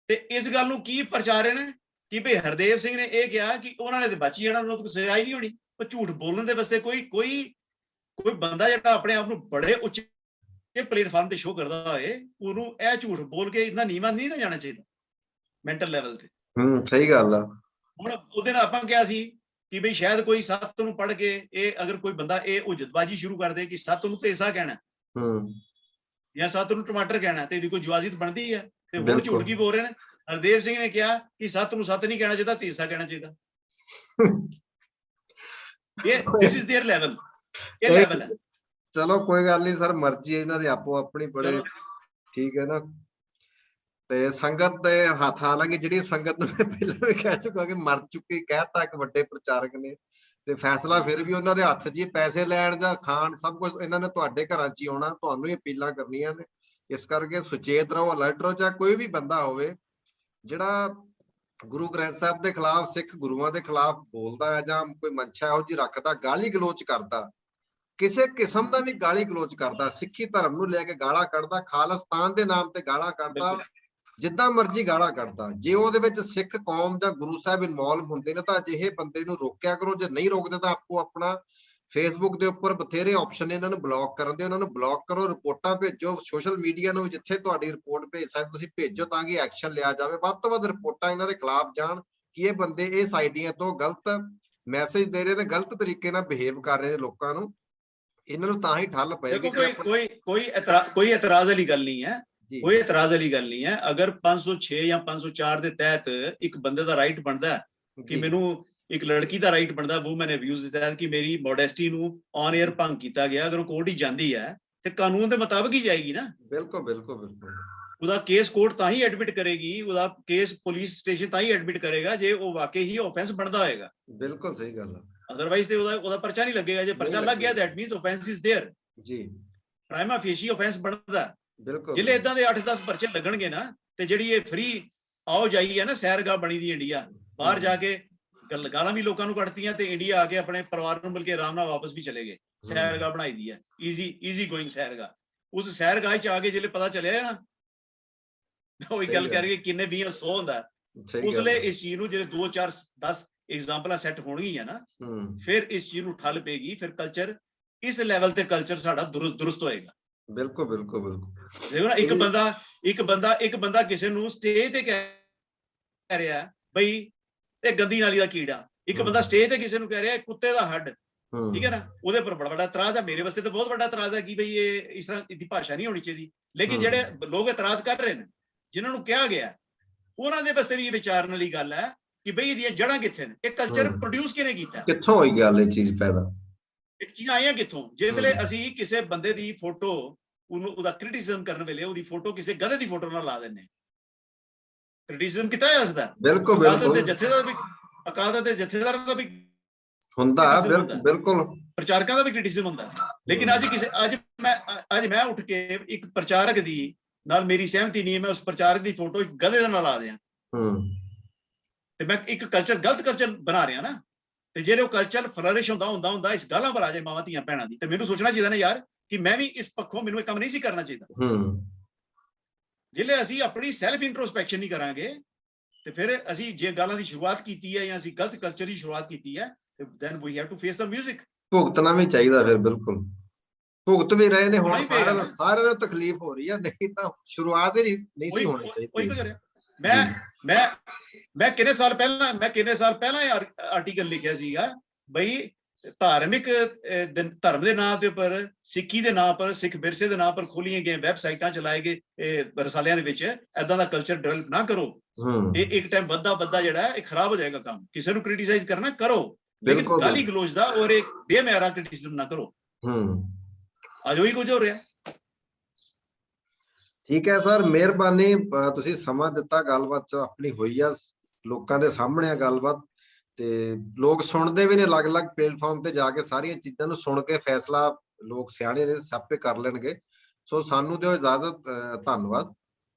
ਤੇ ਇਸ ਗੱਲ ਨੂੰ ਕੀ ਪ੍ਰਚਾਰ ਨੇ ਕਿ ਭਈ ਹਰਦੇਵ ਸਿੰਘ ਨੇ ਇਹ ਕਿਹਾ ਕਿ ਉਹਨਾਂ ਨੇ ਤੇ ਬਚ ਜਾਣਾ, ਉਹਨਾਂ ਨੂੰ ਸਜ਼ਾ ਹੀ ਨਹੀਂ ਹੋਣੀ। ਉਹ ਝੂਠ ਬੋਲਣ ਦੇ ਵਾਸਤੇ ਕੋਈ ਬੰਦਾ ਜਿਹੜਾ ਆਪਣੇ ਆਪ ਨੂੰ ਬੜੇ ਉੱਚੇ ਪਲੇਟਫਾਰਮ ਤੇ ਸ਼ੋਅ ਕਰਦਾ ਹੋਏ, ਉਹਨੂੰ ਇਹ ਝੂਠ ਬੋਲ ਕੇ ਇੰਨਾ ਨੀਵਾਂ ਨਹੀਂ ਨਾ ਜਾਣਾ ਚਾਹੀਦਾ ਮੈਂਟਲ ਲੈਵਲ ਤੇ। ਸਹੀ ਗੱਲ ਆ। ਹੁਣ ਉਹਦੇ ਨਾਲ ਆਪਾਂ ਕਿਹਾ ਸੀ ਕਿ ਬਈ ਸ਼ਾਇਦ ਕੋਈ ਸੱਤ ਨੂੰ ਪੜ੍ਹ ਕੇ ਇਹ ਅਗਰ ਕੋਈ ਬੰਦਾ ਇਹ ਉਜਤਬਾਜੀ ਸ਼ੁਰੂ ਕਰ ਦੇ ਕਿ ਸੱਤ ਨੂੰ ਤੇਸਾ ਕਹਿਣਾ ਜਾਂ ਸੱਤ ਨੂੰ ਟਮਾਟਰ ਕਹਿਣਾ ਤੇ ਇਹਦੀ ਕੋਈ ਜਵਾਜ਼ਤ ਬਣਦੀ ਹੈ, ਤੇ ਹੁਣ ਝੂਠ ਕੀ ਬੋਲ ਰਹੇ ਨੇ। ਹਰਦੇਵ ਸਿੰਘ ਨੇ ਕਿਹਾ ਕਿ ਸੱਤ ਨੂੰ ਸੱਤ ਨਹੀਂ ਕਹਿਣਾ ਚਾਹੀਦਾ, ਤੇਸਾ ਕਹਿਣਾ ਚਾਹੀਦਾ। ਦਿਸ ਇਜ਼ देयर ਲੈਵਲ, ਇਹ ਲੈਵਲ ਹੈ। ਚਲੋ ਕੋਈ ਗੱਲ ਨਹੀਂ ਸਰ, ਮਰਜ਼ੀ ਹੈ ਇਹਨਾਂ ਦੀ ਆਪੋ ਆਪਣੀ, ਬੜੇ ਠੀਕ ਹੈ ਨਾ। ਤੇ ਸੰਗਤ ਦੇ ਹੱਥ, ਹਾਲਾਂਕਿ ਜਿਹੜੀ ਸੰਗਤ ਨੂੰ ਪਹਿਲਾਂ ਵੀ ਕਹਿ ਚੁੱਕਾ ਕਿ ਮਰ ਚੁੱਕੀ ਕਹਿਤਾ ਇੱਕ ਵੱਡੇ ਪ੍ਰਚਾਰਕ ਨੇ, ਤੇ ਫੈਸਲਾ ਫਿਰ ਵੀ ਉਹਨਾਂ ਦੇ ਹੱਥ 'ਚ ਹੀ, ਪੈਸੇ ਲੈਣ ਜਾਂ ਖਾਣ ਸਭ ਕੁਝ ਇਹਨਾਂ ਨੇ ਤੁਹਾਡੇ ਘਰਾਂ 'ਚ ਹੀ ਆਉਣਾ, ਤੁਹਾਨੂੰ ਹੀ ਅਪੀਲਾਂ ਕਰਨੀਆਂ ਨੇ। ਇਸ ਕਰਕੇ ਸੁਚੇਤ ਰਹੋ, ਅਲਰਟ ਰਹੋ, ਚਾਹੇ ਕੋਈ ਵੀ ਬੰਦਾ ਹੋਵੇ ਜਿਹੜਾ ਗੁਰੂ ਗ੍ਰੰਥ ਸਾਹਿਬ ਦੇ ਖਿਲਾਫ, ਸਿੱਖ ਗੁਰੂਆਂ ਦੇ ਖਿਲਾਫ ਬੋਲਦਾ ਹੈ ਜਾਂ ਕੋਈ ਮਨਸ਼ਾ ਇਹੋ ਜਿਹੀ ਰੱਖਦਾ, ਗਾਲੀ ਗਲੋਚ ਕਰਦਾ, ਕਿਸੇ ਕਿਸਮ ਦਾ ਵੀ ਗਾਲੀ ਗਲੋਚ ਕਰਦਾ, ਸਿੱਖੀ ਧਰਮ ਨੂੰ ਲੈ ਕੇ ਗਾਲਾਂ ਕੱਢਦਾ, ਖਾਲਿਸਤਾਨ ਦੇ ਨਾਮ ਤੇ ਗਾਲਾਂ ਕੱਢਦਾ, ਜਿੱਦਾਂ ਮਰਜ਼ੀ ਗਾਲਾਂ ਕੱਢਦਾ, ਜੇ ਉਹਦੇ ਵਿੱਚ ਸਿੱਖ ਕੌਮ ਜਾਂ ਗੁਰੂ ਸਾਹਿਬ ਇਨਵੋਲਵ ਹੁੰਦੇ ਨੇ ਤਾਂ ਅਜਿਹੇ ਬੰਦੇ ਨੂੰ ਰੋਕਿਆ ਕਰੋ। ਜੇ ਨਹੀਂ ਰੋਕਦੇ ਤਾਂ ਆਪੋ ਆਪਣਾ ਫੇਸਬੁੱਕ ਦੇ ਉੱਪਰ ਬਥੇਰੇ ਆਪਸ਼ਨ ਨੇ ਇਹਨਾਂ ਨੂੰ ਬਲੌਕ ਕਰਨ ਦੇ, ਉਹਨਾਂ ਨੂੰ ਬਲੌਕ ਕਰੋ, ਰਿਪੋਰਟਾਂ ਭੇਜੋ ਸੋਸ਼ਲ ਮੀਡੀਆ ਨੂੰ, ਜਿੱਥੇ ਤੁਹਾਡੀ ਰਿਪੋਰਟ ਭੇਜ ਸਕਦੇ ਤੁਸੀਂ ਭੇਜੋ ਤਾਂ ਕਿ ਐਕਸ਼ਨ ਲਿਆ ਜਾਵੇ। ਵੱਧ ਤੋਂ ਵੱਧ ਰਿਪੋਰਟਾਂ ਇਹਨਾਂ ਦੇ ਖਿਲਾਫ ਜਾਣ ਕਿ ਇਹ ਬੰਦੇ ਇਸ ਆਈਡੀਆ ਤੋਂ ਗਲਤ ਮੈਸੇਜ ਦੇ ਰਹੇ ਨੇ, ਗਲਤ ਤਰੀਕੇ ਨਾਲ ਬਿਹੇਵ ਕਰ ਰਹੇ ਨੇ ਲੋਕਾਂ ਨੂੰ, ਇਹਨਾਂ ਨੂੰ ਤਾਂ ਹੀ ਠੱਲ ਪਏਗੀ। ਕੋਈ ਇਤਰਾਜ਼ ਵਾਲੀ ਗੱਲ ਨਹੀਂ ਹੈ, ਕੋਈ ਇਤਰਾਜ਼ ਵਾਲੀ ਗੱਲ ਨਹੀਂ ਹੈ। ਅਗਰ 506 ਜਾਂ 504 ਦੇ ਤਹਿਤ ਇੱਕ ਬੰਦੇ ਦਾ ਰਾਈਟ ਬਣਦਾ ਕਿ ਮੈਨੂੰ, ਇੱਕ ਲੜਕੀ ਦਾ ਰਾਈਟ ਬਣਦਾ ਵੂਮਨ ਅਬਿਊਜ਼ ਦੇ ਤਹਿਤ ਕਿ ਮੇਰੀ ਮੋਡੈਸਟੀ ਨੂੰ ਔਨ 에ਅਰ ਭੰਗ ਕੀਤਾ ਗਿਆ, ਅਗਰ ਉਹ ਕੋਰਟ ਹੀ ਜਾਂਦੀ ਹੈ ਤੇ ਕਾਨੂੰਨ ਦੇ ਮੁਤਾਬਕ ਹੀ ਜਾਏਗੀ ਨਾ। ਬਿਲਕੁਲ ਬਿਲਕੁਲ ਬਿਲਕੁਲ। ਉਹਦਾ ਕੇਸ ਕੋਰਟ ਤਾਂ ਹੀ ਐਡਮਿਟ ਕਰੇਗੀ, ਉਹਦਾ ਕੇਸ ਪੁਲਿਸ ਸਟੇਸ਼ਨ ਤਾਂ ਹੀ ਐਡਮਿਟ ਕਰੇਗਾ ਜੇ ਉਹ ਵਾਕਈ ਹੀ ਆਫੈਂਸ ਬਣਦਾ ਹੋਏਗਾ। ਬਿਲਕੁਲ ਸਹੀ ਗੱਲ ਹੈ, ਅਦਰਵਾਈਜ਼ ਤੇ ਉਹਦਾ ਪਰਚਾ ਨਹੀਂ ਲੱਗੇਗਾ। ਜੇ ਪਰਚਾ ਲੱਗ ਗਿਆ that means offence is there ਜੀ, ਪ੍ਰਾਈਮਾ ਫੇਸ਼ੀ ਆਫੈਂਸ ਬਣਦਾ। ਬਿਲਕੁਲ ਜਿਹੜੇ ਇਦਾਂ ਦੇ 8-10 ਪਰਚੇ ਲੱਗਣਗੇ ਨਾ, ਤੇ ਜਿਹੜੀ ਇਹ ਫ੍ਰੀ ਆਓ ਜਾਈ ਹੈ ਨਾ, ਸੈਰਗਾਹ ਬਣੀ ਦੀ ਇੰਡੀਆ, ਬਾਹਰ ਜਾ ਕੇ ਗਾਲਾਂ ਵੀ ਲੋਕਾਂ ਨੂੰ ਕੱਢਤੀਆਂ ਤੇ ਇੰਡੀਆ ਆ ਕੇ ਆਪਣੇ ਪਰਿਵਾਰ ਨੂੰ ਮਿਲ ਕੇ ਆਰਾਮ ਨਾਲ ਵਾਪਸ ਵੀ ਚਲੇ ਗਏ। ਸੈਰਗਾਹ ਬਣਾਈ ਦੀ ਹੈ, ਈਜ਼ੀ ਗੋਇੰਗ ਸੈਰਗਾਹ। ਉਸ ਸੈਰਗਾਹ 'ਚ ਆ ਕੇ ਜਿਹੜੇ ਪਤਾ ਚੱਲਿਆ ਨਾ, ਉਹੀ ਗੱਲ ਕਰ ਰਹੀ ਕਿੰਨੇ 20-100 ਹੁੰਦਾ, ਉਸ ਲਈ ਇਸ ਚੀਜ਼ ਨੂੰ ਜਿਹੜੇ 2-4-10 ਐਗਜ਼ਾਮਪਲਾਂ ਸੈੱਟ ਹੋਣਗੀਆਂ ਨਾ, ਫਿਰ ਇਸ ਚੀਜ਼ ਨੂੰ ਠੱਲ ਪਏਗੀ, ਫਿਰ ਕਲਚਰ ਇਸ ਲੈਵਲ ਤੇ ਕਲਚਰ ਸਾਡਾ ਦੁਰਸਤ ਹੋਏਗਾ। ਬਿਲਕੁਲ ਬਿਲਕੁਲ ਬਿਲਕੁਲ। ਦੇਖੋ ਨਾ, ਇੱਕ ਬੰਦਾ ਕਿਸੇ ਨੂੰ ਸਟੇਜ ਤੇ ਕਹਿ ਰਿਹਾ ਬਈ ਇਹ ਗੰਦੀ ਨਾਲੀ ਦਾ ਕੀੜਾ, ਇੱਕ ਬੰਦਾ ਸਟੇਜ ਤੇ ਕਿਸੇ ਨੂੰ ਕਹਿ ਰਿਹਾ ਕੁੱਤੇ ਦਾ ਹੱਡ, ਠੀਕ ਹੈ ਨਾ, ਉਹਦੇ ਪਰ ਬੜਾ ਵੱਡਾ ਇਤਰਾਜ਼ ਹੈ। ਮੇਰੇ ਵਾਸਤੇ ਤਾਂ ਬਹੁਤ ਵੱਡਾ ਇਤਰਾਜ਼ ਹੈ ਕਿ ਬਈ ਇਹ ਇਸ ਤਰ੍ਹਾਂ ਦੀ ਭਾਸ਼ਾ ਨਹੀਂ ਹੋਣੀ ਚਾਹੀਦੀ। ਲੇਕਿਨ ਜਿਹੜੇ ਲੋਕ ਇਤਰਾਜ਼ ਕਰ ਰਹੇ ਨੇ, ਜਿਨ੍ਹਾਂ ਨੂੰ ਕਿਹਾ ਗਿਆ, ਉਹਨਾਂ ਦੇ ਵਾਸਤੇ ਵੀ ਇਹ ਵਿਚਾਰਨ ਵਾਲੀ ਗੱਲ ਹੈ ਕਿ ਬਈ ਇਹਦੀਆਂ ਜੜ੍ਹਾਂ ਕਿੱਥੇ ਨੇ, ਇਹ ਕਲਚਰ ਪ੍ਰੋਡਿਊਸ ਕਿਹਨੇ ਕੀਤਾ, ਕਿੱਥੋਂ ਹੋਈ ਗੱਲ ਇਹ ਚੀਜ਼ ਪੈਦਾ, ਇਹ ਚੀਜ਼ਾਂ ਆਈਆਂ ਕਿੱਥੋਂ। ਜਿਸ ਵੇਲੇ ਅਸੀਂ ਕਿਸੇ ਬੰਦੇ ਦੀ ਫੋਟੋ, ਉਹਦਾ ਕ੍ਰਿਟਿਸਿਜ਼ਮ ਕਰਨ ਵੇਲੇ ਉਹਦੀ ਫੋਟੋ ਕਿਸੇ ਗਧੇ ਦੀ ਫੋਟੋ ਨਾਲ ਲਾ ਦਿੰਦੇ, ਕ੍ਰਿਟਿਸਿਜ਼ਮ ਕੀਤਾ ਹੈ ਉਸਦਾ। ਬਿਲਕੁਲ ਬਿਲਕੁਲ। ਅਕਾਦਤ ਦੇ ਜਥੇਦਾਰ ਦਾ ਵੀ ਹੁੰਦਾ, ਬਿਲਕੁਲ ਪ੍ਰਚਾਰਕਾਂ ਦਾ ਵੀ ਕ੍ਰਿਟਿਸਿਜ਼ਮ ਹੁੰਦਾ। ਲੇਕਿਨ ਅੱਜ ਮੈਂ ਉੱਠ ਕੇ ਇੱਕ ਪ੍ਰਚਾਰਕ ਦੀ ਨਾਲ ਮੇਰੀ ਸਹਿਮਤੀ ਨਹੀਂ ਹੈ, ਮੈਂ ਉਸ ਪ੍ਰਚਾਰਕ ਦੀ ਫੋਟੋ ਇੱਕ ਗਧੇ ਦੇ ਨਾਲ ਲਾ ਦਿਆਂ ਤੇ ਮੈਂ ਇੱਕ ਕਲਚਰ, ਗਲਤ ਕਲਚਰ ਬਣਾ ਰਿਹਾ ਨਾ। ਤੇ ਜਿਹੜੇ ਉਹ ਕਲਚਰ ਫਲਰਿਸ਼ ਹੁੰਦਾ ਇਸ ਗਾਲਾਂ ਪਰ ਆ ਜਾਏ ਮਾਵਾਂ ਧੀਆਂ ਭੈਣਾਂ ਦੀ, ਤੇ ਮੈਨੂੰ ਸੋਚਣਾ ਚਾਹੀਦਾ ਨਾ ਯਾਰ ਕਿ ਮੈਂ ਵੀ ਇਸ ਪੱਖੋਂ, ਮੈਨੂੰ ਇਹ ਕੰਮ ਨਹੀਂ ਸੀ ਕਰਨਾ ਚਾਹੀਦਾ। ਜਿਹੜੇ ਅਸੀਂ ਆਪਣੀ ਸੈਲਫ ਇੰਟਰੋਸਪੈਕਸ਼ਨ ਨਹੀਂ ਕਰਾਂਗੇ ਤੇ ਫਿਰ ਅਸੀਂ ਜੇ ਗਾਲਾਂ ਦੀ ਸ਼ੁਰੂਆਤ ਕੀਤੀ ਹੈ ਜਾਂ ਅਸੀਂ ਗਲਤ ਕਲਚਰ ਦੀ ਸ਼ੁਰੂਆਤ ਕੀਤੀ ਹੈ, then we have to face the music। ਭੁਗਤਣਾ ਵੀ ਚਾਹੀਦਾ, ਫਿਰ ਬਿਲਕੁਲ ਭੁਗਤ ਵੀ ਰਹੇ ਨੇ ਹੁਣ, ਸਾਰਿਆਂ ਨੂੰ ਤਕਲੀਫ ਹੋ ਰਹੀ ਹੈ, ਨਹੀਂ ਤਾਂ ਸ਼ੁਰੂਆਤ ਹੀ ਨਹੀਂ ਸੀ ਹੋਣੀ ਚਾਹੀਦੀ। ਮੈਂ ਕਿੰਨੇ ਸਾਲ ਪਹਿਲਾਂ ਆਰਟੀਕਲ ਲਿਖਿਆ ਸੀਗਾ ਬਈ ਧਾਰਮਿਕ ਧਰਮ ਦੇ ਨਾਂ ਦੇ ਉੱਪਰ, ਸਿੱਖੀ ਦੇ ਨਾਂ ਪਰ, ਸਿੱਖ ਵਿਰਸੇ ਦੇ ਨਾਂ ਪਰ ਖੋਲੀਆਂ ਗਈਆਂ ਵੈਬਸਾਈਟਾਂ ਚਲਾਏ ਗਏ ਰਸਾਲਿਆਂ ਦੇ ਵਿੱਚ ਏਦਾਂ ਦਾ ਕਲਚਰ ਡਿਵੈਲਪ ਨਾ ਕਰੋ। ਇਹ ਇੱਕ ਟਾਈਮ ਵੱਧਦਾ ਜਿਹੜਾ ਇਹ ਖਰਾਬ ਹੋ ਜਾਏਗਾ ਕੰਮ। ਕਿਸੇ ਨੂੰ ਕ੍ਰਿਟਿਸਾਈਜ਼ ਕਰਨਾ ਕਰੋ, ਲੇਕਿਨ ਗਾਲੀ ਗਲੋਚ ਦਾ ਔਰ ਇੱਕ ਬੇਮਿਆਰਾ ਕ੍ਰਿਟਿਸਿਜ਼ਮ ਨਾ ਕਰੋ। ਅੱਜ ਉਹੀ ਕੁਝ ਹੋ ਰਿਹਾ। ਠੀਕ ਹੈ ਸਰ, ਮਿਹਰਬਾਨੀ, ਤੁਸੀਂ ਸਮਾਂ ਦਿੱਤਾ, ਗੱਲਬਾਤ ਆਪਣੀ ਹੋਈ ਆ, ਲੋਕਾਂ ਦੇ ਸਾਹਮਣੇ ਆ ਗੱਲਬਾਤ, ਤੇ ਲੋਕ ਸੁਣਦੇ ਵੀ ਨੇ ਅਲੱਗ-ਅਲੱਗ ਪਲੇਟਫਾਰਮ ਤੇ ਜਾ ਕੇ, ਸਾਰੀਆਂ ਚੀਜ਼ਾਂ ਨੂੰ ਸੁਣ ਕੇ ਫੈਸਲਾ ਲੋਕ ਸਿਆਣੇ ਨੇ, ਸਾਪੇ ਕਰ ਲੈਣਗੇ। ਸੋ ਸਾਨੂੰ ਦਿਓ ਇਜਾਜ਼ਤ, ਧੰਨਵਾਦ।